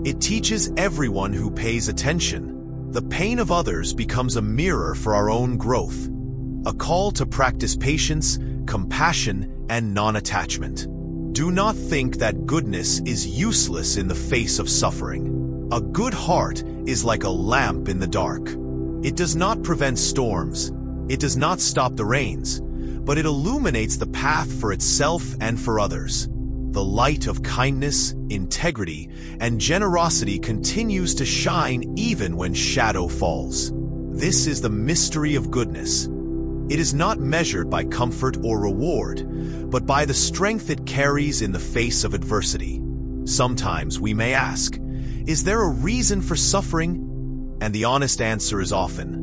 it teaches everyone who pays attention. The pain of others becomes a mirror for our own growth. A call to practice patience, compassion, and non-attachment. Do not think that goodness is useless in the face of suffering. A good heart is like a lamp in the dark. It does not prevent storms, it does not stop the rains, but it illuminates the path for itself and for others. The light of kindness, integrity, and generosity continues to shine even when shadow falls. This is the mystery of goodness. It is not measured by comfort or reward, but by the strength it carries in the face of adversity. Sometimes we may ask, is there a reason for suffering? And the honest answer is often,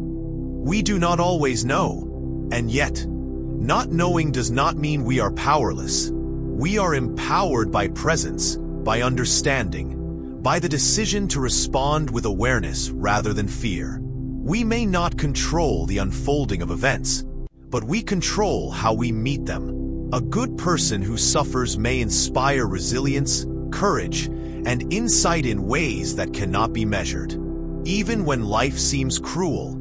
we do not always know. And yet, not knowing does not mean we are powerless. We are empowered by presence, by understanding, by the decision to respond with awareness rather than fear. We may not control the unfolding of events, but we control how we meet them. A good person who suffers may inspire resilience, courage, and insight in ways that cannot be measured. Even when life seems cruel,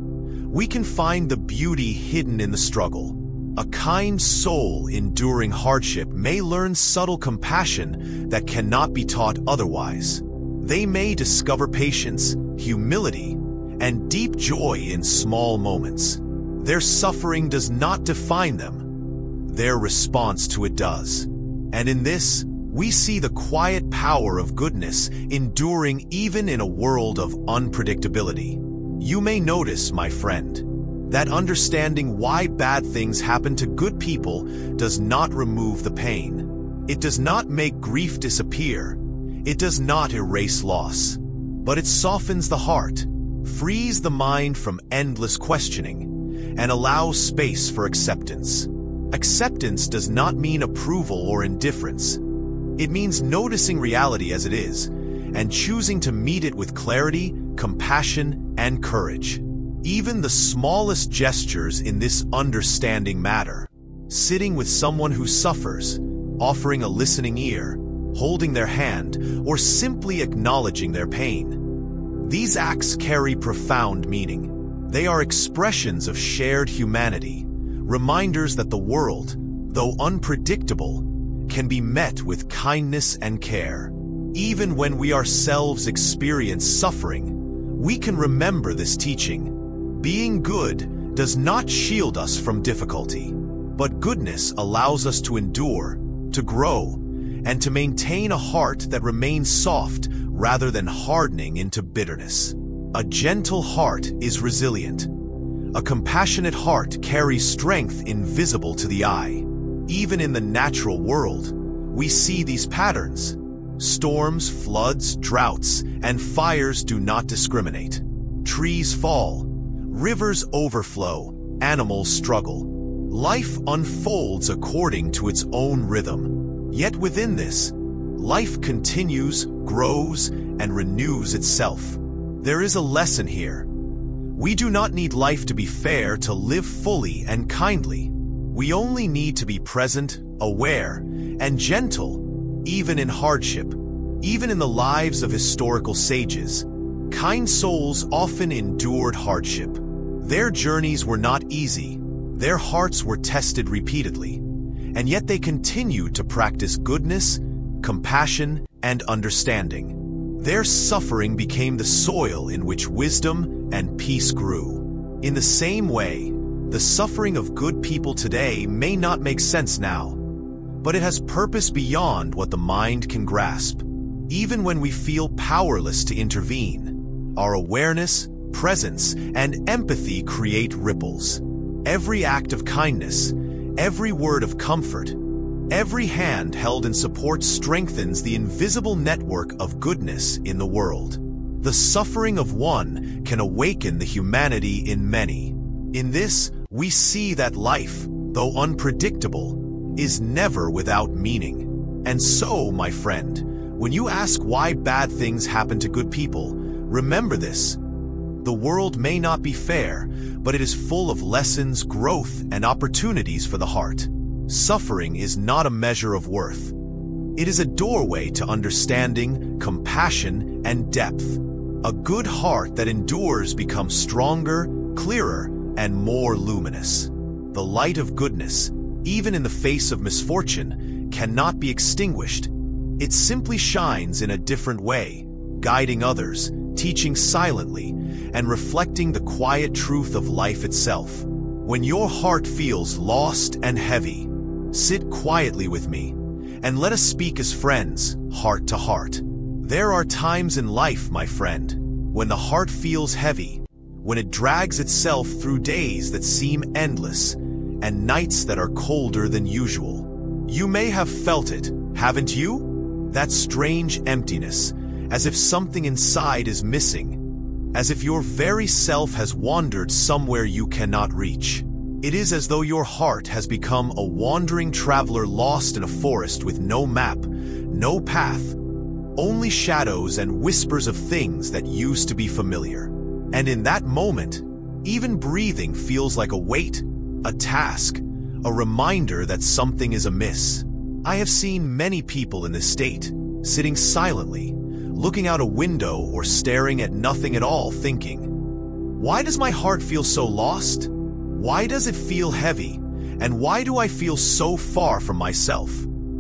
we can find the beauty hidden in the struggle. A kind soul enduring hardship may learn subtle compassion that cannot be taught otherwise. They may discover patience, humility, and deep joy in small moments. Their suffering does not define them. Their response to it does. And in this, we see the quiet power of goodness enduring even in a world of unpredictability. You may notice, my friend, that understanding why bad things happen to good people does not remove the pain. It does not make grief disappear. It does not erase loss. But it softens the heart, frees the mind from endless questioning, and allows space for acceptance. Acceptance does not mean approval or indifference. It means noticing reality as it is, and choosing to meet it with clarity, compassion, and courage. Even the smallest gestures in this understanding matter. Sitting with someone who suffers, offering a listening ear, holding their hand, or simply acknowledging their pain. These acts carry profound meaning. They are expressions of shared humanity, reminders that the world, though unpredictable, can be met with kindness and care. Even when we ourselves experience suffering, we can remember this teaching. Being good does not shield us from difficulty, but goodness allows us to endure, to grow, and to maintain a heart that remains soft rather than hardening into bitterness. A gentle heart is resilient. A compassionate heart carries strength invisible to the eye. Even in the natural world, we see these patterns. Storms, floods, droughts, and fires do not discriminate. Trees fall, rivers overflow, animals struggle. Life unfolds according to its own rhythm. Yet within this, life continues, grows, and renews itself. There is a lesson here. We do not need life to be fair to live fully and kindly. We only need to be present, aware, and gentle, even in hardship. Even in the lives of historical sages, kind souls often endured hardship. Their journeys were not easy. Their hearts were tested repeatedly, and yet they continued to practice goodness, compassion, and understanding. Their suffering became the soil in which wisdom and peace grew. In the same way, the suffering of good people today may not make sense now, but it has purpose beyond what the mind can grasp. Even when we feel powerless to intervene, our awareness, presence, and empathy create ripples. Every act of kindness, every word of comfort, every hand held in support strengthens the invisible network of goodness in the world. The suffering of one can awaken the humanity in many. In this, we see that life, though unpredictable, is never without meaning. And so, my friend, when you ask why bad things happen to good people, remember this. The world may not be fair, but it is full of lessons, growth, and opportunities for the heart. Suffering is not a measure of worth. It is a doorway to understanding, compassion, and depth. A good heart that endures becomes stronger, clearer, and more luminous. The light of goodness, even in the face of misfortune, cannot be extinguished. It simply shines in a different way, guiding others, teaching silently, and reflecting the quiet truth of life itself. When your heart feels lost and heavy, sit quietly with me, and let us speak as friends, heart to heart. There are times in life, my friend, when the heart feels heavy, when it drags itself through days that seem endless, and nights that are colder than usual. You may have felt it, haven't you? That strange emptiness, as if something inside is missing, as if your very self has wandered somewhere you cannot reach. It is as though your heart has become a wandering traveler lost in a forest with no map, no path, only shadows and whispers of things that used to be familiar. And in that moment, even breathing feels like a weight, a task, a reminder that something is amiss. I have seen many people in this state, sitting silently, looking out a window or staring at nothing at all, thinking, why does my heart feel so lost? Why does it feel heavy? And why do I feel so far from myself?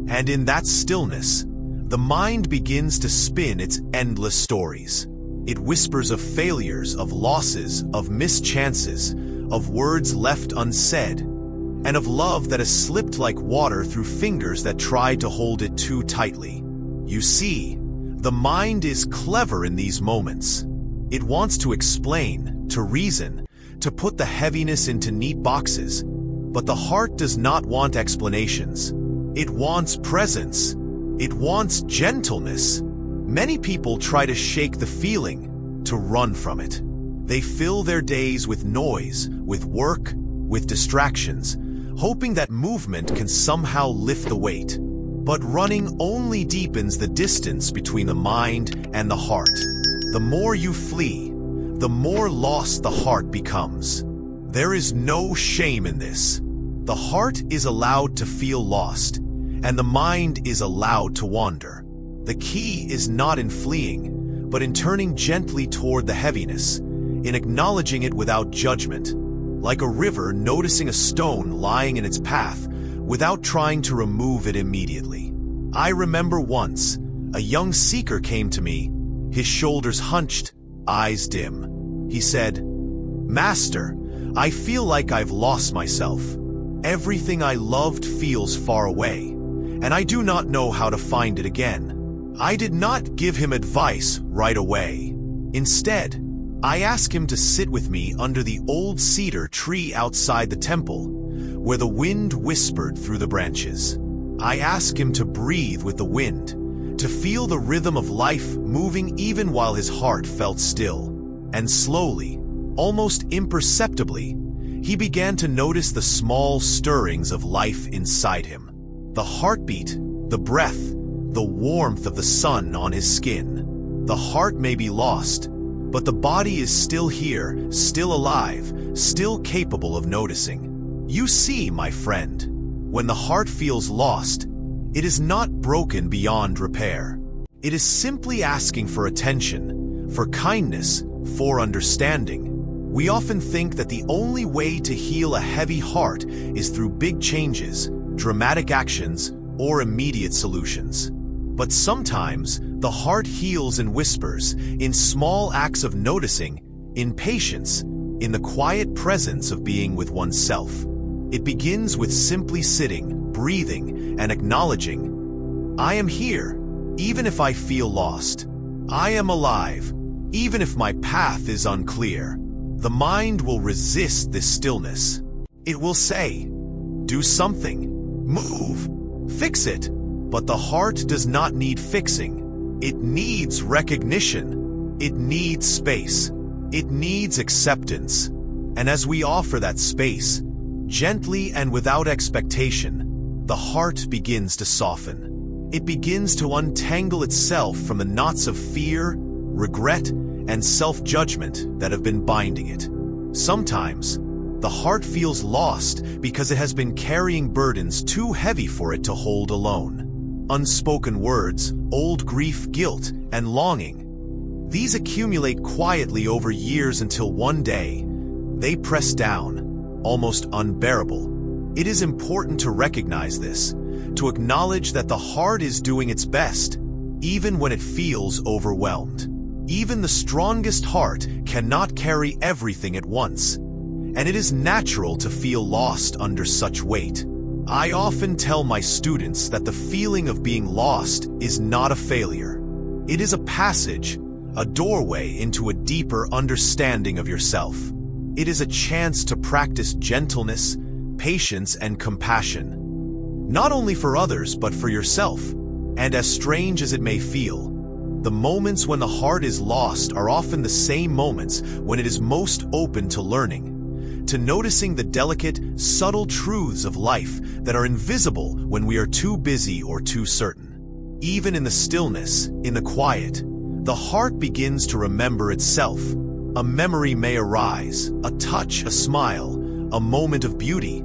And in that stillness, the mind begins to spin its endless stories. It whispers of failures, of losses, of mischances, of words left unsaid, and of love that has slipped like water through fingers that tried to hold it too tightly. You see, the mind is clever in these moments. It wants to explain, to reason, to put the heaviness into neat boxes, but the heart does not want explanations. It wants presence. It wants gentleness. Many people try to shake the feeling, to run from it. They fill their days with noise, with work, with distractions, hoping that movement can somehow lift the weight. But running only deepens the distance between the mind and the heart. The more you flee, the more lost the heart becomes. There is no shame in this. The heart is allowed to feel lost, and the mind is allowed to wander. The key is not in fleeing, but in turning gently toward the heaviness, in acknowledging it without judgment, like a river noticing a stone lying in its path without trying to remove it immediately. I remember once, a young seeker came to me, his shoulders hunched, eyes dim. He said, "Master, I feel like I've lost myself. Everything I loved feels far away, and I do not know how to find it again." I did not give him advice right away. Instead, I asked him to sit with me under the old cedar tree outside the temple, where the wind whispered through the branches. I ask him to breathe with the wind, to feel the rhythm of life moving even while his heart felt still. And slowly, almost imperceptibly, he began to notice the small stirrings of life inside him. The heartbeat, the breath, the warmth of the sun on his skin. The heart may be lost, but the body is still here, still alive, still capable of noticing. You see, my friend, when the heart feels lost, it is not broken beyond repair. It is simply asking for attention, for kindness, for understanding. We often think that the only way to heal a heavy heart is through big changes, dramatic actions, or immediate solutions. But sometimes, the heart heals in whispers, in small acts of noticing, in patience, in the quiet presence of being with oneself. It begins with simply sitting, breathing, and acknowledging, I am here, even if I feel lost. I am alive, even if my path is unclear. The mind will resist this stillness. It will say, do something, move, fix it. But the heart does not need fixing. It needs recognition. It needs space. It needs acceptance. And as we offer that space, gently and without expectation, the heart begins to soften. It begins to untangle itself from the knots of fear, regret, and self-judgment that have been binding it. Sometimes, the heart feels lost because it has been carrying burdens too heavy for it to hold alone. Unspoken words, old grief, guilt, and longing. These accumulate quietly over years until one day, they press down, almost unbearable. It is important to recognize this, to acknowledge that the heart is doing its best, even when it feels overwhelmed. Even the strongest heart cannot carry everything at once, and it is natural to feel lost under such weight. I often tell my students that the feeling of being lost is not a failure. It is a passage, a doorway into a deeper understanding of yourself. It is a chance to practice gentleness, patience, and compassion, not only for others but for yourself. And as strange as it may feel, the moments when the heart is lost are often the same moments when it is most open to learning, to noticing the delicate, subtle truths of life that are invisible when we are too busy or too certain. Even in the stillness, in the quiet, the heart begins to remember itself. A memory may arise, a touch, a smile, a moment of beauty,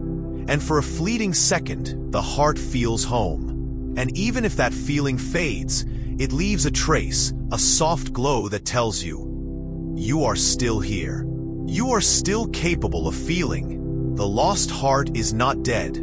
and for a fleeting second, the heart feels home. And even if that feeling fades, it leaves a trace, a soft glow that tells you, you are still here. You are still capable of feeling. The lost heart is not dead.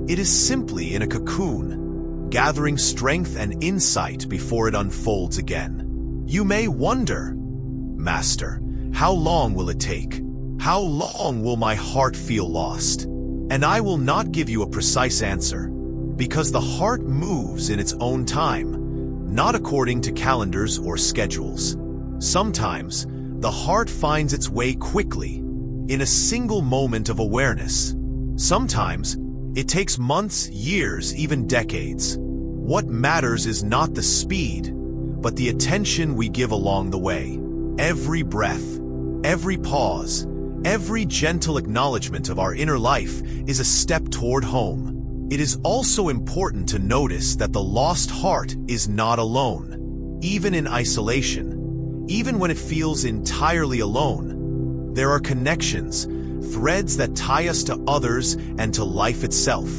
It is simply in a cocoon, gathering strength and insight before it unfolds again. You may wonder, Master, how long will it take? How long will my heart feel lost? And I will not give you a precise answer, because the heart moves in its own time, not according to calendars or schedules. Sometimes, the heart finds its way quickly, in a single moment of awareness. Sometimes, it takes months, years, even decades. What matters is not the speed, but the attention we give along the way. Every breath, every pause, every gentle acknowledgement of our inner life is a step toward home. It is also important to notice that the lost heart is not alone. Even in isolation, even when it feels entirely alone, there are connections, threads that tie us to others and to life itself.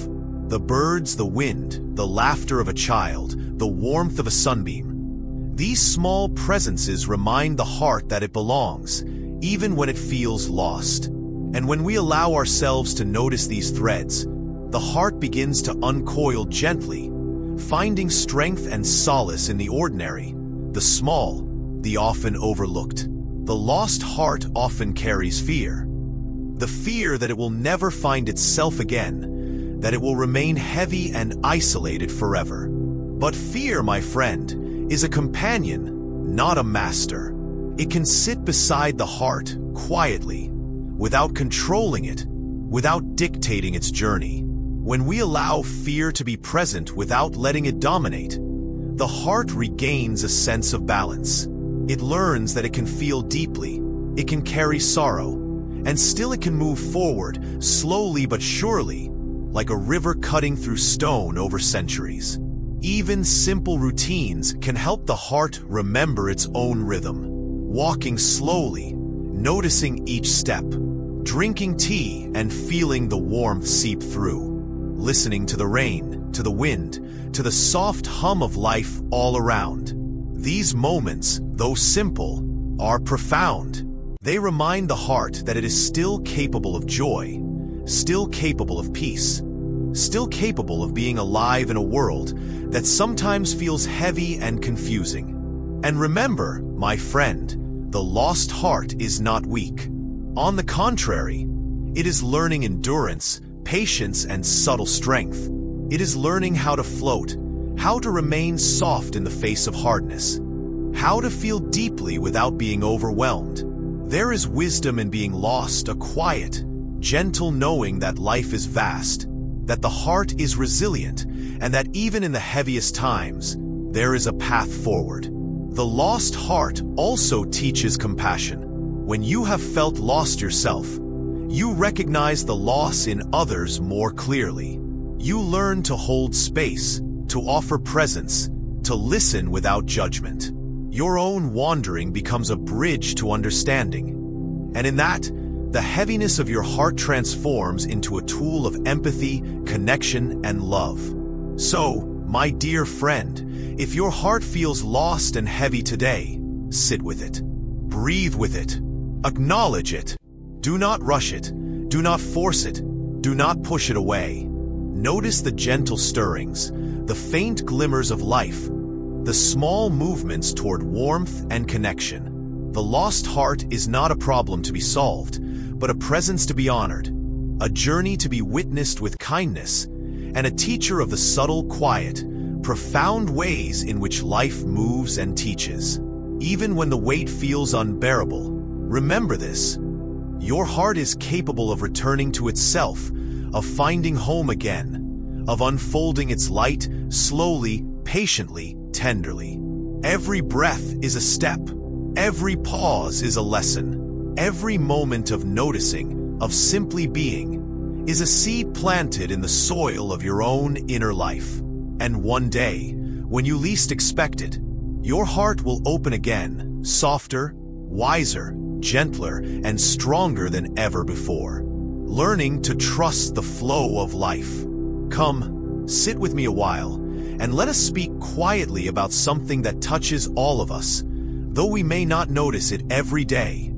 The birds, the wind, the laughter of a child, the warmth of a sunbeam. These small presences remind the heart that it belongs, even when it feels lost. And when we allow ourselves to notice these threads, the heart begins to uncoil gently, finding strength and solace in the ordinary, the small, the often overlooked. The lost heart often carries fear. The fear that it will never find itself again, that it will remain heavy and isolated forever. But fear, my friend, is a companion, not a master. It can sit beside the heart, quietly, without controlling it, without dictating its journey. When we allow fear to be present without letting it dominate, the heart regains a sense of balance. It learns that it can feel deeply, it can carry sorrow, and still it can move forward, slowly but surely, like a river cutting through stone over centuries. Even simple routines can help the heart remember its own rhythm. Walking slowly, noticing each step, drinking tea and feeling the warmth seep through, listening to the rain, to the wind, to the soft hum of life all around. These moments, though simple, are profound. They remind the heart that it is still capable of joy, still capable of peace, still capable of being alive in a world that sometimes feels heavy and confusing. And remember, my friend, the lost heart is not weak. On the contrary, it is learning endurance, patience, and subtle strength. It is learning how to float, how to remain soft in the face of hardness, how to feel deeply without being overwhelmed. There is wisdom in being lost, a quiet, gentle knowing that life is vast, that the heart is resilient, and that even in the heaviest times, there is a path forward. The lost heart also teaches compassion. When you have felt lost yourself, you recognize the loss in others more clearly. You learn to hold space, to offer presence, to listen without judgment. Your own wandering becomes a bridge to understanding. And in that, the heaviness of your heart transforms into a tool of empathy, connection, and love. So, my dear friend, if your heart feels lost and heavy today, sit with it. Breathe with it. Acknowledge it. Do not rush it. Do not force it. Do not push it away. Notice the gentle stirrings, the faint glimmers of life, the small movements toward warmth and connection. The lost heart is not a problem to be solved, but a presence to be honored, a journey to be witnessed with kindness, and a teacher of the subtle, quiet, profound ways in which life moves and teaches. Even when the weight feels unbearable, remember this: your heart is capable of returning to itself, of finding home again, of unfolding its light slowly, patiently, tenderly. Every breath is a step. Every pause is a lesson. Every moment of noticing, of simply being, is a seed planted in the soil of your own inner life. And one day, when you least expect it, your heart will open again, softer, wiser, gentler, and stronger than ever before, learning to trust the flow of life. Come, sit with me a while, and let us speak quietly about something that touches all of us, though we may not notice it every day: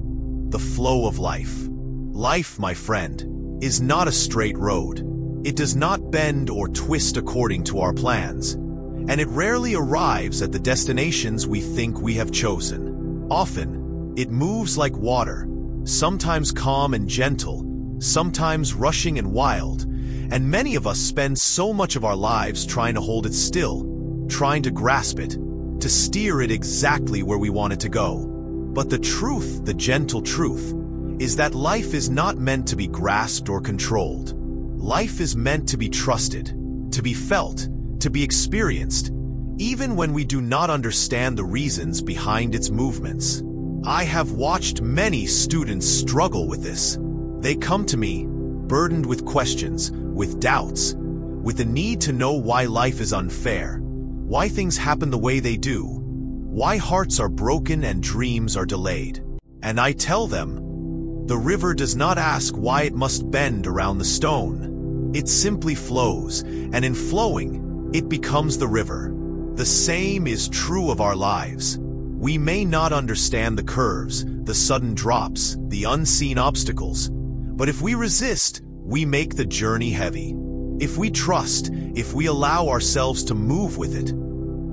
the flow of life. Life, my friend, is not a straight road. It does not bend or twist according to our plans, and it rarely arrives at the destinations we think we have chosen. Often, it moves like water, sometimes calm and gentle, sometimes rushing and wild, and many of us spend so much of our lives trying to hold it still, trying to grasp it, to steer it exactly where we want it to go. But the truth, the gentle truth, is that life is not meant to be grasped or controlled. Life is meant to be trusted, to be felt, to be experienced, even when we do not understand the reasons behind its movements. I have watched many students struggle with this. They come to me, burdened with questions, with doubts, with the need to know why life is unfair, why things happen the way they do, why hearts are broken and dreams are delayed. And I tell them, the river does not ask why it must bend around the stone. It simply flows, and in flowing, it becomes the river. The same is true of our lives. We may not understand the curves, the sudden drops, the unseen obstacles, but if we resist, we make the journey heavy. If we trust, if we allow ourselves to move with it,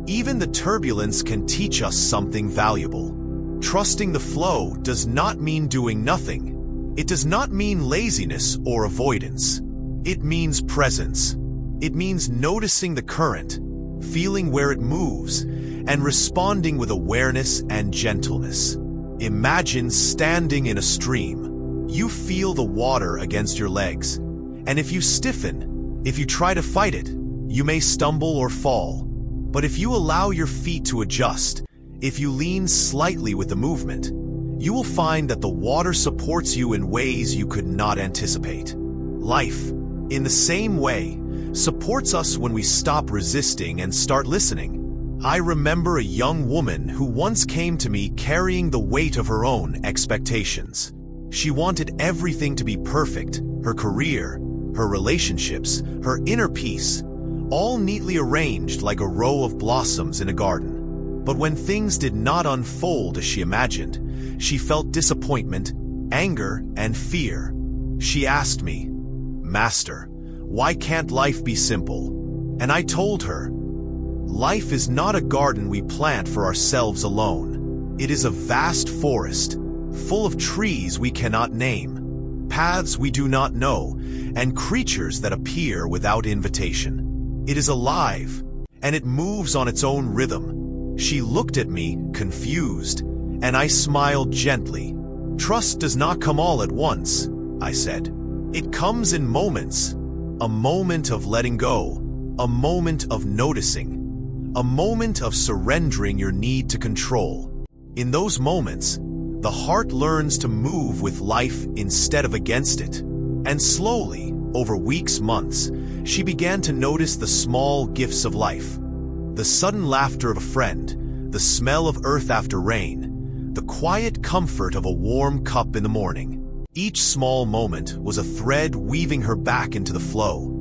even the turbulence can teach us something valuable. Trusting the flow does not mean doing nothing. It does not mean laziness or avoidance. It means presence. It means noticing the current, feeling where it moves, and responding with awareness and gentleness. Imagine standing in a stream. You feel the water against your legs, and if you stiffen, if you try to fight it, you may stumble or fall. But if you allow your feet to adjust, if you lean slightly with the movement, you will find that the water supports you in ways you could not anticipate. Life, in the same way, supports us when we stop resisting and start listening. I remember a young woman who once came to me carrying the weight of her own expectations. She wanted everything to be perfect, her career, her relationships, her inner peace, all neatly arranged like a row of blossoms in a garden. But when things did not unfold as she imagined, she felt disappointment, anger, and fear. She asked me, "Master, why can't life be simple?" And I told her, life is not a garden we plant for ourselves alone. It is a vast forest, full of trees we cannot name, paths we do not know, and creatures that appear without invitation. It is alive, and it moves on its own rhythm. She looked at me, confused, and I smiled gently. "Trust does not come all at once," I said. "It comes in moments. A moment of letting go, a moment of noticing, a moment of surrendering your need to control. In those moments, the heart learns to move with life instead of against it." And slowly, over weeks, months, she began to notice the small gifts of life. The sudden laughter of a friend, the smell of earth after rain, the quiet comfort of a warm cup in the morning. Each small moment was a thread weaving her back into the flow,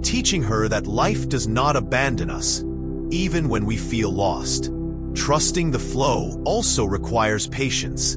teaching her that life does not abandon us, even when we feel lost. Trusting the flow also requires patience,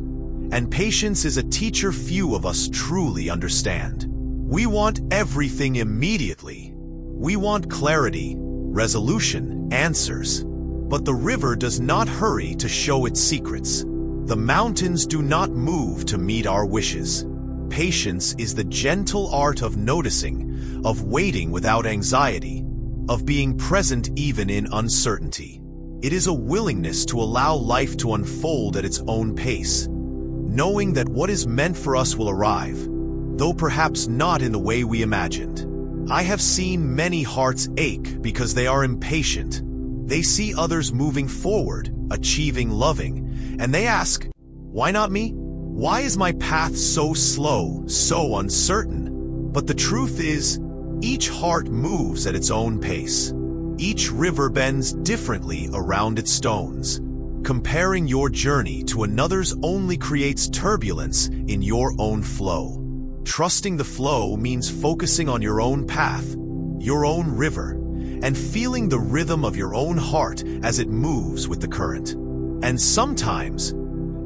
and patience is a teacher few of us truly understand. We want everything immediately. We want clarity, resolution, answers. But the river does not hurry to show its secrets. The mountains do not move to meet our wishes. Patience is the gentle art of noticing, of waiting without anxiety, of being present even in uncertainty. It is a willingness to allow life to unfold at its own pace, knowing that what is meant for us will arrive, though perhaps not in the way we imagined. I have seen many hearts ache because they are impatient. They see others moving forward, achieving, loving, and they ask, "Why not me? Why is my path so slow, so uncertain?" But the truth is, each heart moves at its own pace. Each river bends differently around its stones. Comparing your journey to another's only creates turbulence in your own flow. Trusting the flow means focusing on your own path, your own river, and feeling the rhythm of your own heart as it moves with the current. And sometimes,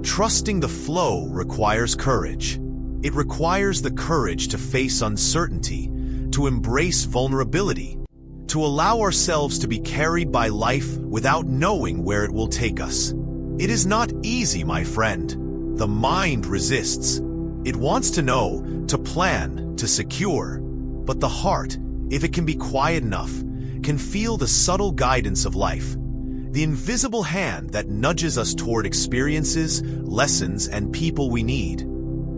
trusting the flow requires courage. It requires the courage to face uncertainty, to embrace vulnerability, to allow ourselves to be carried by life without knowing where it will take us. It is not easy, my friend. The mind resists. It wants to know, to plan, to secure. But the heart, if it can be quiet enough, can feel the subtle guidance of life, the invisible hand that nudges us toward experiences, lessons, and people we need,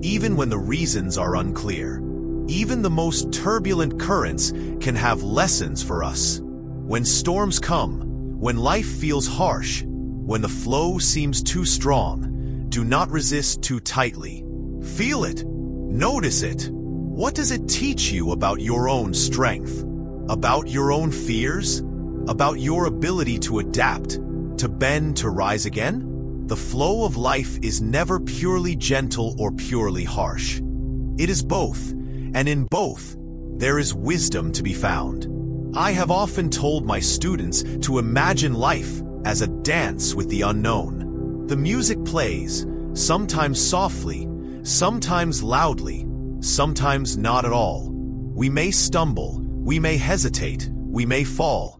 even when the reasons are unclear. Even the most turbulent currents can have lessons for us. When storms come, when life feels harsh, when the flow seems too strong, do not resist too tightly. Feel it. Notice it. What does it teach you about your own strength? About your own fears? About your ability to adapt, to bend, to rise again? The flow of life is never purely gentle or purely harsh. It is both, and in both, there is wisdom to be found. I have often told my students to imagine life as a dance with the unknown. The music plays, sometimes softly, sometimes loudly, sometimes not at all. We may stumble, we may hesitate, we may fall.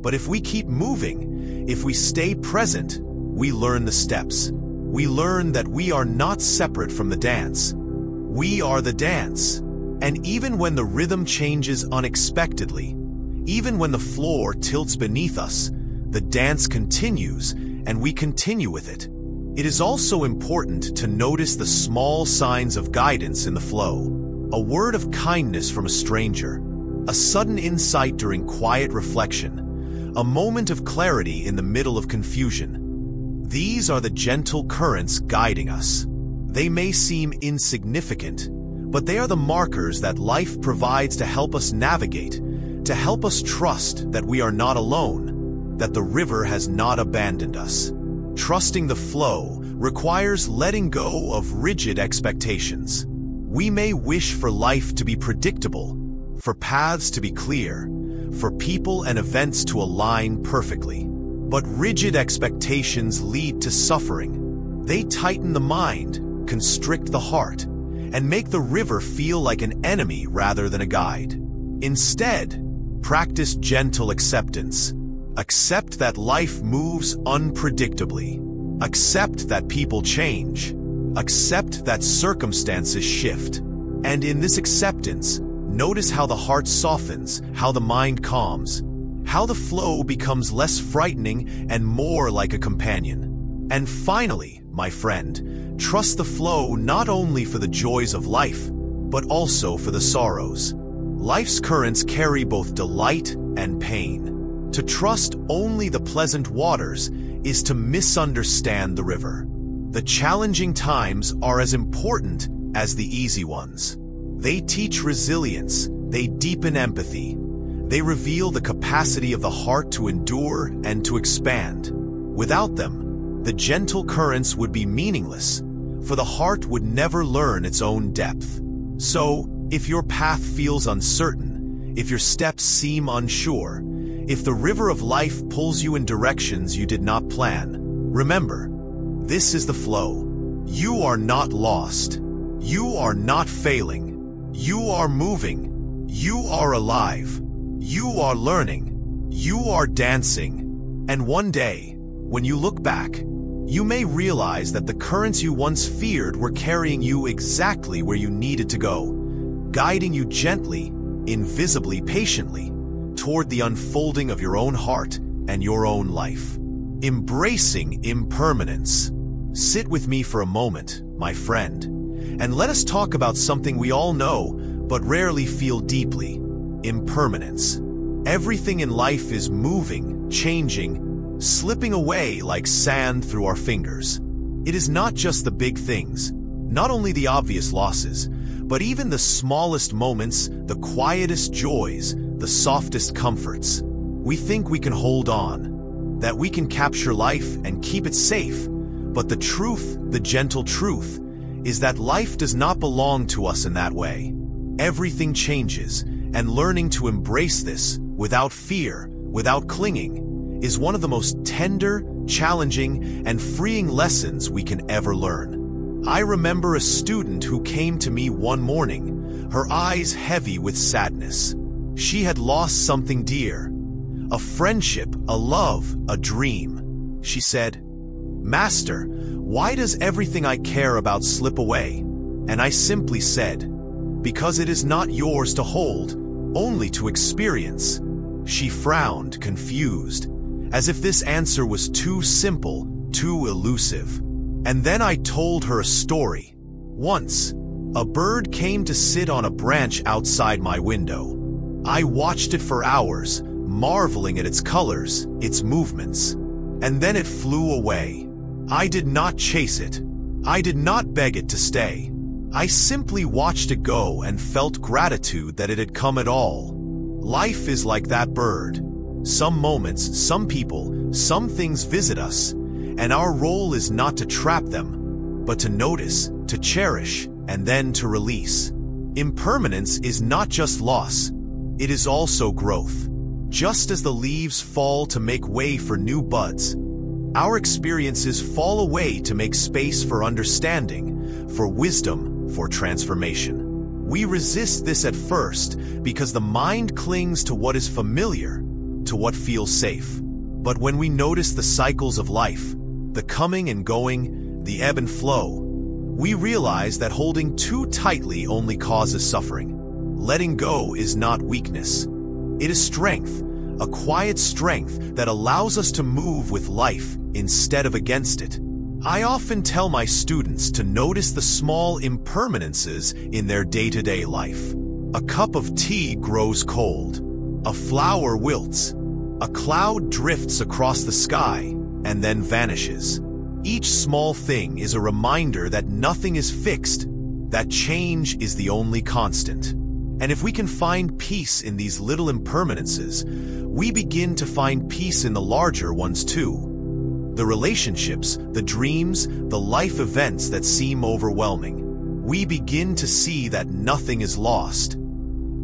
But if we keep moving, if we stay present, we learn the steps. We learn that we are not separate from the dance. We are the dance. And even when the rhythm changes unexpectedly, even when the floor tilts beneath us, the dance continues and we continue with it. It is also important to notice the small signs of guidance in the flow. A word of kindness from a stranger, a sudden insight during quiet reflection, a moment of clarity in the middle of confusion. These are the gentle currents guiding us. They may seem insignificant, but they are the markers that life provides to help us navigate, to help us trust that we are not alone, that the river has not abandoned us. Trusting the flow requires letting go of rigid expectations. We may wish for life to be predictable, for paths to be clear, for people and events to align perfectly. But rigid expectations lead to suffering. They tighten the mind, constrict the heart, and make the river feel like an enemy rather than a guide. Instead, practice gentle acceptance. Accept that life moves unpredictably. Accept that people change. Accept that circumstances shift. And in this acceptance, notice how the heart softens, how the mind calms, how the flow becomes less frightening and more like a companion. And finally, my friend, trust the flow not only for the joys of life, but also for the sorrows. Life's currents carry both delight and pain. To trust only the pleasant waters is to misunderstand the river. The challenging times are as important as the easy ones. They teach resilience, they deepen empathy, they reveal the capacity of the heart to endure and to expand. Without them, the gentle currents would be meaningless, for the heart would never learn its own depth. So, if your path feels uncertain, if your steps seem unsure, if the river of life pulls you in directions you did not plan, remember, this is the flow. You are not lost. You are not failing. You are moving. You are alive. You are learning. You are dancing. And one day, when you look back, you may realize that the currents you once feared were carrying you exactly where you needed to go, guiding you gently, invisibly, patiently, toward the unfolding of your own heart and your own life. Embracing impermanence. Sit with me for a moment, my friend, and let us talk about something we all know, but rarely feel deeply: impermanence. Everything in life is moving, changing, slipping away like sand through our fingers. It is not just the big things, not only the obvious losses, but even the smallest moments, the quietest joys, the softest comforts. We think we can hold on, that we can capture life and keep it safe, but the truth, the gentle truth, is that life does not belong to us in that way. Everything changes, and learning to embrace this, without fear, without clinging, is one of the most tender, challenging, and freeing lessons we can ever learn. I remember a student who came to me one morning, her eyes heavy with sadness. She had lost something dear, a friendship, a love, a dream. She said, "Master, why does everything I care about slip away?" And I simply said, "Because it is not yours to hold, only to experience." She frowned, confused, as if this answer was too simple, too elusive. And then I told her a story. Once, a bird came to sit on a branch outside my window. I watched it for hours, marveling at its colors, its movements. And then it flew away. I did not chase it. I did not beg it to stay. I simply watched it go and felt gratitude that it had come at all. Life is like that bird. Some moments, some people, some things visit us, and our role is not to trap them, but to notice, to cherish, and then to release. Impermanence is not just loss, it is also growth. Just as the leaves fall to make way for new buds, our experiences fall away to make space for understanding, for wisdom, for transformation. We resist this at first because the mind clings to what is familiar, to what feels safe. But when we notice the cycles of life, the coming and going, the ebb and flow, we realize that holding too tightly only causes suffering. Letting go is not weakness. It is strength, a quiet strength that allows us to move with life instead of against it. I often tell my students to notice the small impermanences in their day-to-day life. A cup of tea grows cold. A flower wilts. A cloud drifts across the sky and then vanishes. Each small thing is a reminder that nothing is fixed, that change is the only constant. And if we can find peace in these little impermanences, we begin to find peace in the larger ones too. The relationships, the dreams, the life events that seem overwhelming. We begin to see that nothing is lost.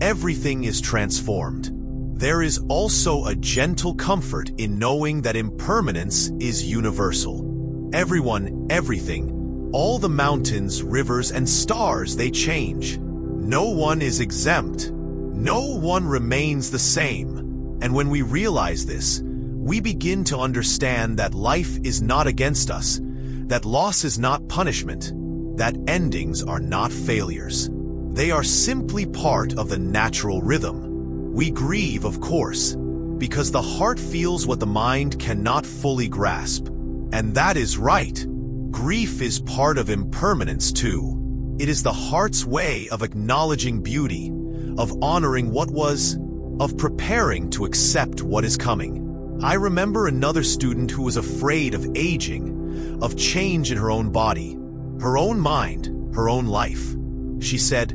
Everything is transformed. There is also a gentle comfort in knowing that impermanence is universal. Everyone, everything, all the mountains, rivers, and stars, they change. No one is exempt. No one remains the same. And when we realize this, we begin to understand that life is not against us, that loss is not punishment, that endings are not failures. They are simply part of the natural rhythm. We grieve, of course, because the heart feels what the mind cannot fully grasp. And that is right. Grief is part of impermanence too. It is the heart's way of acknowledging beauty, of honoring what was, of preparing to accept what is coming. I remember another student who was afraid of aging, of change in her own body, her own mind, her own life. She said,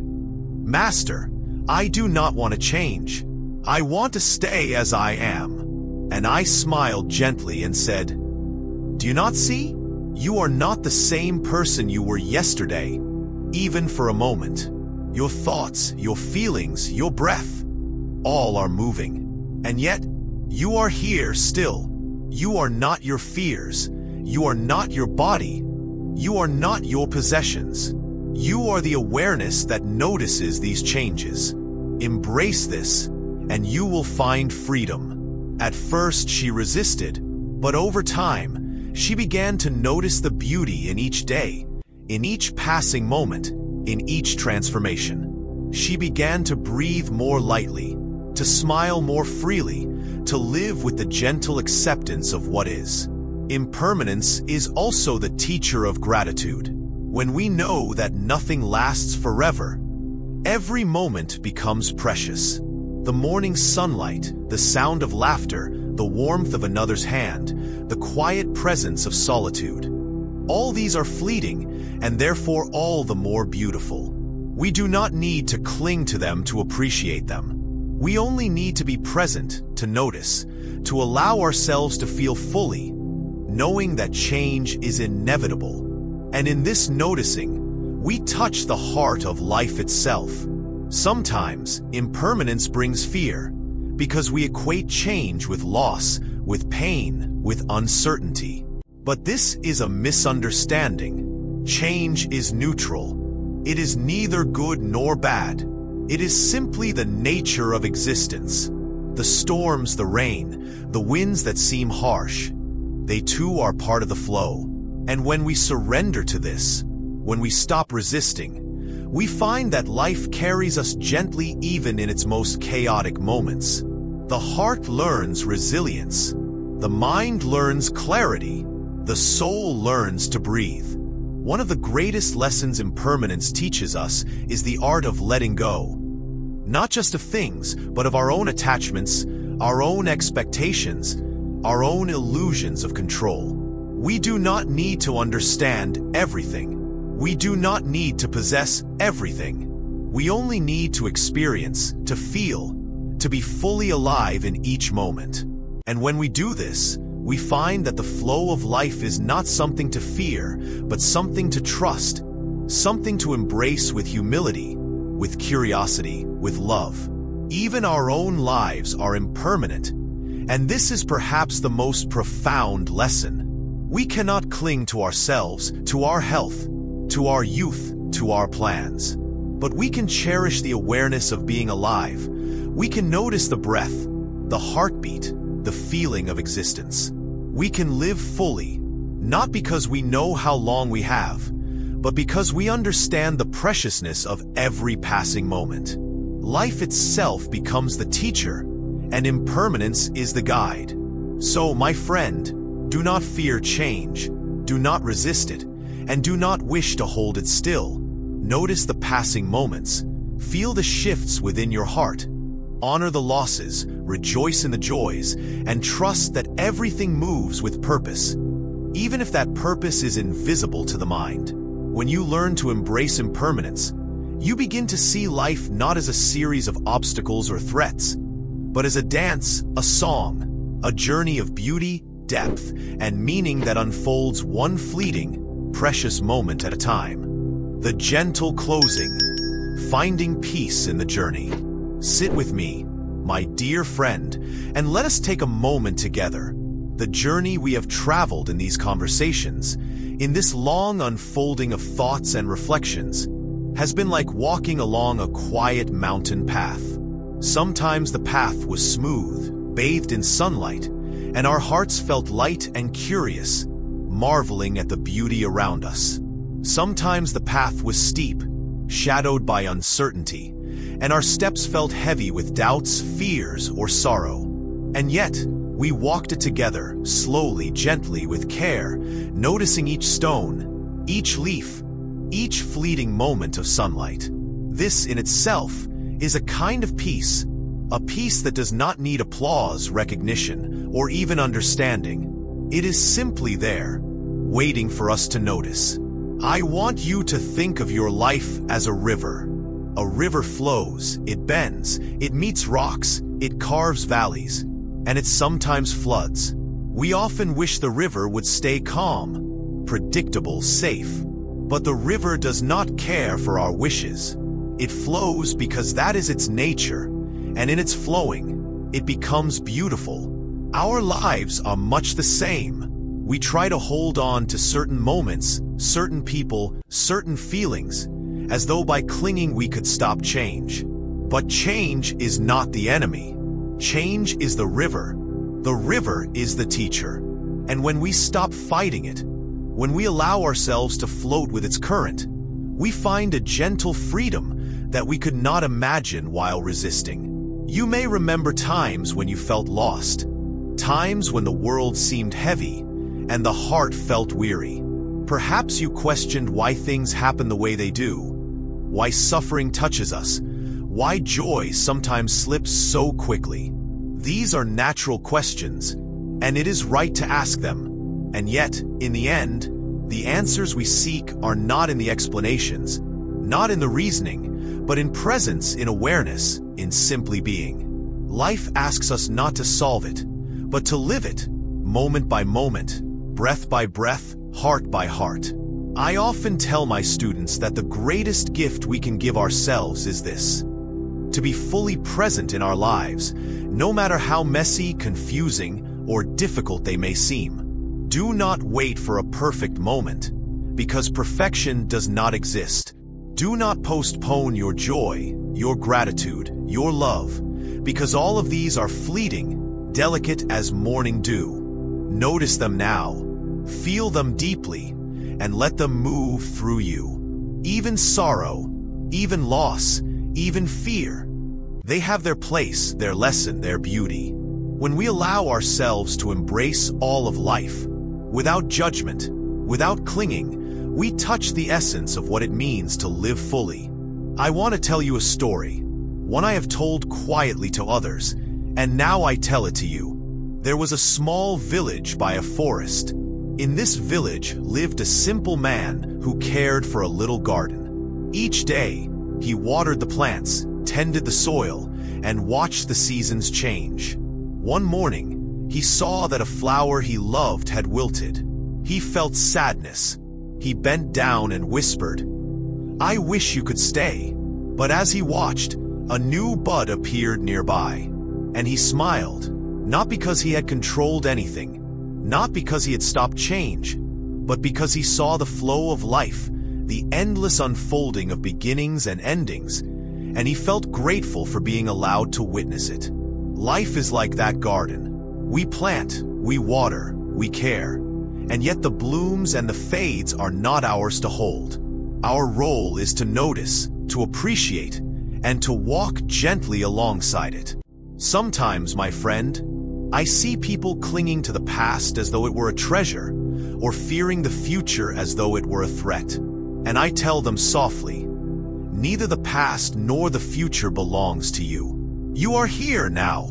"Master, I do not want to change. I want to stay as I am." And I smiled gently and said, "Do you not see? You are not the same person you were yesterday, even for a moment. Your thoughts, your feelings, your breath, all are moving. And yet, you are here still. You are not your fears. You are not your body. You are not your possessions. You are the awareness that notices these changes. Embrace this, and you will find freedom." At first, she resisted, but over time, she began to notice the beauty in each day, in each passing moment, in each transformation. She began to breathe more lightly, to smile more freely, to live with the gentle acceptance of what is. Impermanence is also the teacher of gratitude. When we know that nothing lasts forever, every moment becomes precious. The morning sunlight, the sound of laughter, the warmth of another's hand, the quiet presence of solitude. All these are fleeting, and therefore all the more beautiful. We do not need to cling to them to appreciate them. We only need to be present, to notice, to allow ourselves to feel fully, knowing that change is inevitable. And in this noticing, we touch the heart of life itself. Sometimes, impermanence brings fear, because we equate change with loss, with pain, with uncertainty. But this is a misunderstanding. Change is neutral. It is neither good nor bad. It is simply the nature of existence. The storms, the rain, the winds that seem harsh, they too are part of the flow. And when we surrender to this, when we stop resisting, we find that life carries us gently even in its most chaotic moments. The heart learns resilience. The mind learns clarity. The soul learns to breathe. One of the greatest lessons impermanence teaches us is the art of letting go. Not just of things, but of our own attachments, our own expectations, our own illusions of control. We do not need to understand everything. We do not need to possess everything. We only need to experience, to feel, to be fully alive in each moment. And when we do this, we find that the flow of life is not something to fear, but something to trust, something to embrace with humility, with curiosity, with love. Even our own lives are impermanent, and this is perhaps the most profound lesson. We cannot cling to ourselves, to our health, to our youth, to our plans. But we can cherish the awareness of being alive. We can notice the breath, the heartbeat, the feeling of existence. We can live fully, not because we know how long we have, but because we understand the preciousness of every passing moment. Life itself becomes the teacher, and impermanence is the guide. So, my friend, do not fear change. Do not resist it, and do not wish to hold it still. Notice the passing moments. Feel the shifts within your heart. Honor the losses, rejoice in the joys, and trust that everything moves with purpose, even if that purpose is invisible to the mind. When you learn to embrace impermanence, you begin to see life not as a series of obstacles or threats, but as a dance, a song, a journey of beauty, depth, and meaning that unfolds one fleeting, precious moment at a time. The gentle closing, finding peace in the journey. Sit with me, my dear friend, and let us take a moment together. The journey we have traveled in these conversations, in this long unfolding of thoughts and reflections, has been like walking along a quiet mountain path. Sometimes the path was smooth, bathed in sunlight, and our hearts felt light and curious, marveling at the beauty around us. Sometimes the path was steep, shadowed by uncertainty, and our steps felt heavy with doubts, fears, or sorrow. And yet, we walked it together, slowly, gently, with care, noticing each stone, each leaf, each fleeting moment of sunlight. This in itself is a kind of peace, a peace that does not need applause, recognition, or even understanding. It is simply there, waiting for us to notice. I want you to think of your life as a river. A river flows, it bends, it meets rocks, it carves valleys, and it sometimes floods. We often wish the river would stay calm, predictable, safe. But the river does not care for our wishes. It flows because that is its nature, and in its flowing, it becomes beautiful. Our lives are much the same. We try to hold on to certain moments, certain people, certain feelings, as though by clinging we could stop change. But change is not the enemy. Change is the river. The river is the teacher. And when we stop fighting it, when we allow ourselves to float with its current, we find a gentle freedom that we could not imagine while resisting. You may remember times when you felt lost, times when the world seemed heavy and the heart felt weary. Perhaps you questioned why things happen the way they do, why suffering touches us, why joy sometimes slips so quickly. These are natural questions, and it is right to ask them. And yet, in the end, the answers we seek are not in the explanations, not in the reasoning, but in presence, in awareness, in simply being. Life asks us not to solve it, but to live it, moment by moment, breath by breath, heart by heart. I often tell my students that the greatest gift we can give ourselves is this: to be fully present in our lives, no matter how messy, confusing, or difficult they may seem. Do not wait for a perfect moment, because perfection does not exist. Do not postpone your joy, your gratitude, your love, because all of these are fleeting, delicate as morning dew. Notice them now, feel them deeply, and let them move through you. Even sorrow, even loss, even fear, they have their place, their lesson, their beauty. When we allow ourselves to embrace all of life, without judgment, without clinging, we touch the essence of what it means to live fully. I want to tell you a story, one I have told quietly to others, and now I tell it to you. There was a small village by a forest. In this village lived a simple man who cared for a little garden. Each day, he watered the plants, tended the soil, and watched the seasons change. One morning, he saw that a flower he loved had wilted. He felt sadness. He bent down and whispered, "I wish you could stay." But as he watched, a new bud appeared nearby, and he smiled, not because he had controlled anything, not because he had stopped change, but because he saw the flow of life, the endless unfolding of beginnings and endings, and he felt grateful for being allowed to witness it. Life is like that garden. We plant, we water, we care, and yet the blooms and the fades are not ours to hold. Our role is to notice, to appreciate, and to walk gently alongside it. Sometimes, my friend, I see people clinging to the past as though it were a treasure, or fearing the future as though it were a threat. And I tell them softly, neither the past nor the future belongs to you. You are here now,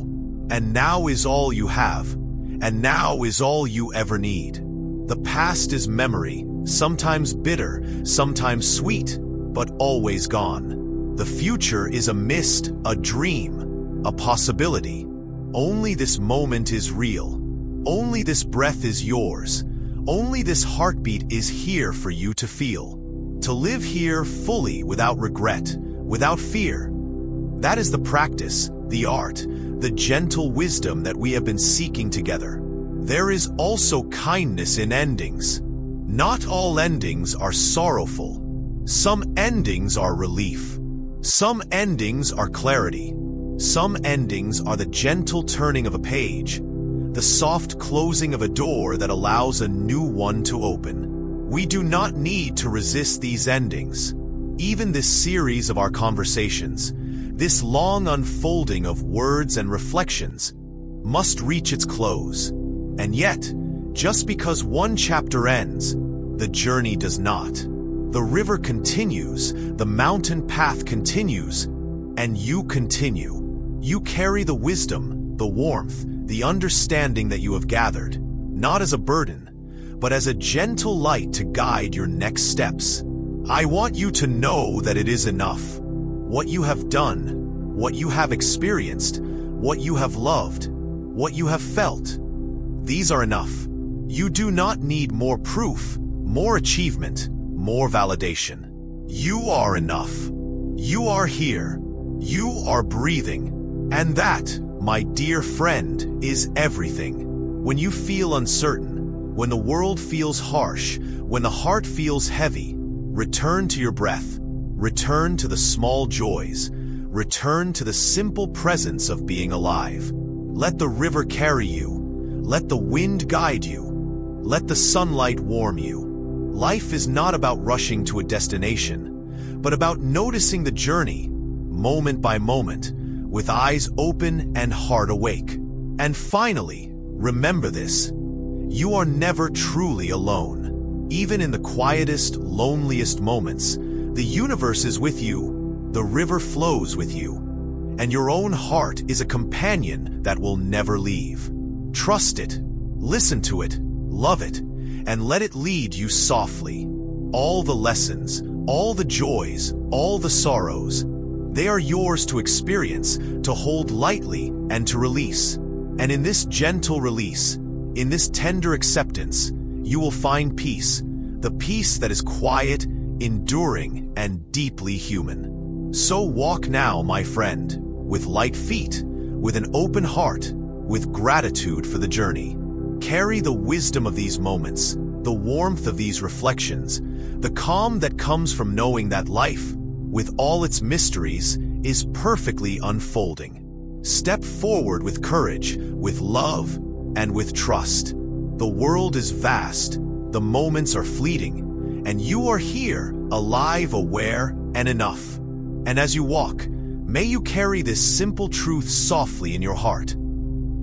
and now is all you have, and now is all you ever need. The past is memory, sometimes bitter, sometimes sweet, but always gone. The future is a mist, a dream, a possibility. Only this moment is real. Only this breath is yours. Only this heartbeat is here for you to feel. To live here fully without regret, without fear. That is the practice, the art, the gentle wisdom that we have been seeking together. There is also kindness in endings. Not all endings are sorrowful. Some endings are relief. Some endings are clarity. Some endings are the gentle turning of a page, the soft closing of a door that allows a new one to open. We do not need to resist these endings. Even this series of our conversations, this long unfolding of words and reflections, must reach its close. And yet, just because one chapter ends, the journey does not. The river continues, the mountain path continues, and you continue. You carry the wisdom, the warmth, the understanding that you have gathered, not as a burden, but as a gentle light to guide your next steps. I want you to know that it is enough. What you have done, what you have experienced, what you have loved, what you have felt, these are enough. You do not need more proof, more achievement, more validation. You are enough. You are here. You are breathing. And that, my dear friend, is everything. When you feel uncertain, when the world feels harsh, when the heart feels heavy, return to your breath. Return to the small joys. Return to the simple presence of being alive. Let the river carry you. Let the wind guide you. Let the sunlight warm you. Life is not about rushing to a destination, but about noticing the journey, moment by moment, with eyes open and heart awake. And finally, remember this. You are never truly alone. Even in the quietest, loneliest moments, the universe is with you, the river flows with you, and your own heart is a companion that will never leave. Trust it, listen to it, love it, and let it lead you softly. All the lessons, all the joys, all the sorrows, they are yours to experience, to hold lightly, and to release. And in this gentle release, in this tender acceptance, you will find peace, the peace that is quiet, enduring, and deeply human. So walk now, my friend, with light feet, with an open heart, with gratitude for the journey. Carry the wisdom of these moments, the warmth of these reflections, the calm that comes from knowing that life, with all its mysteries, is perfectly unfolding. Step forward with courage, with love, and with trust. The world is vast, the moments are fleeting, and you are here, alive, aware, and enough. And as you walk, may you carry this simple truth softly in your heart.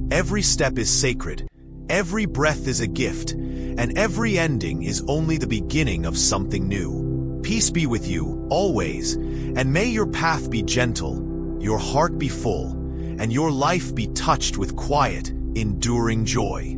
Every step is sacred, every breath is a gift, and every ending is only the beginning of something new. Peace be with you, always, and may your path be gentle, your heart be full, and your life be touched with quiet, enduring joy.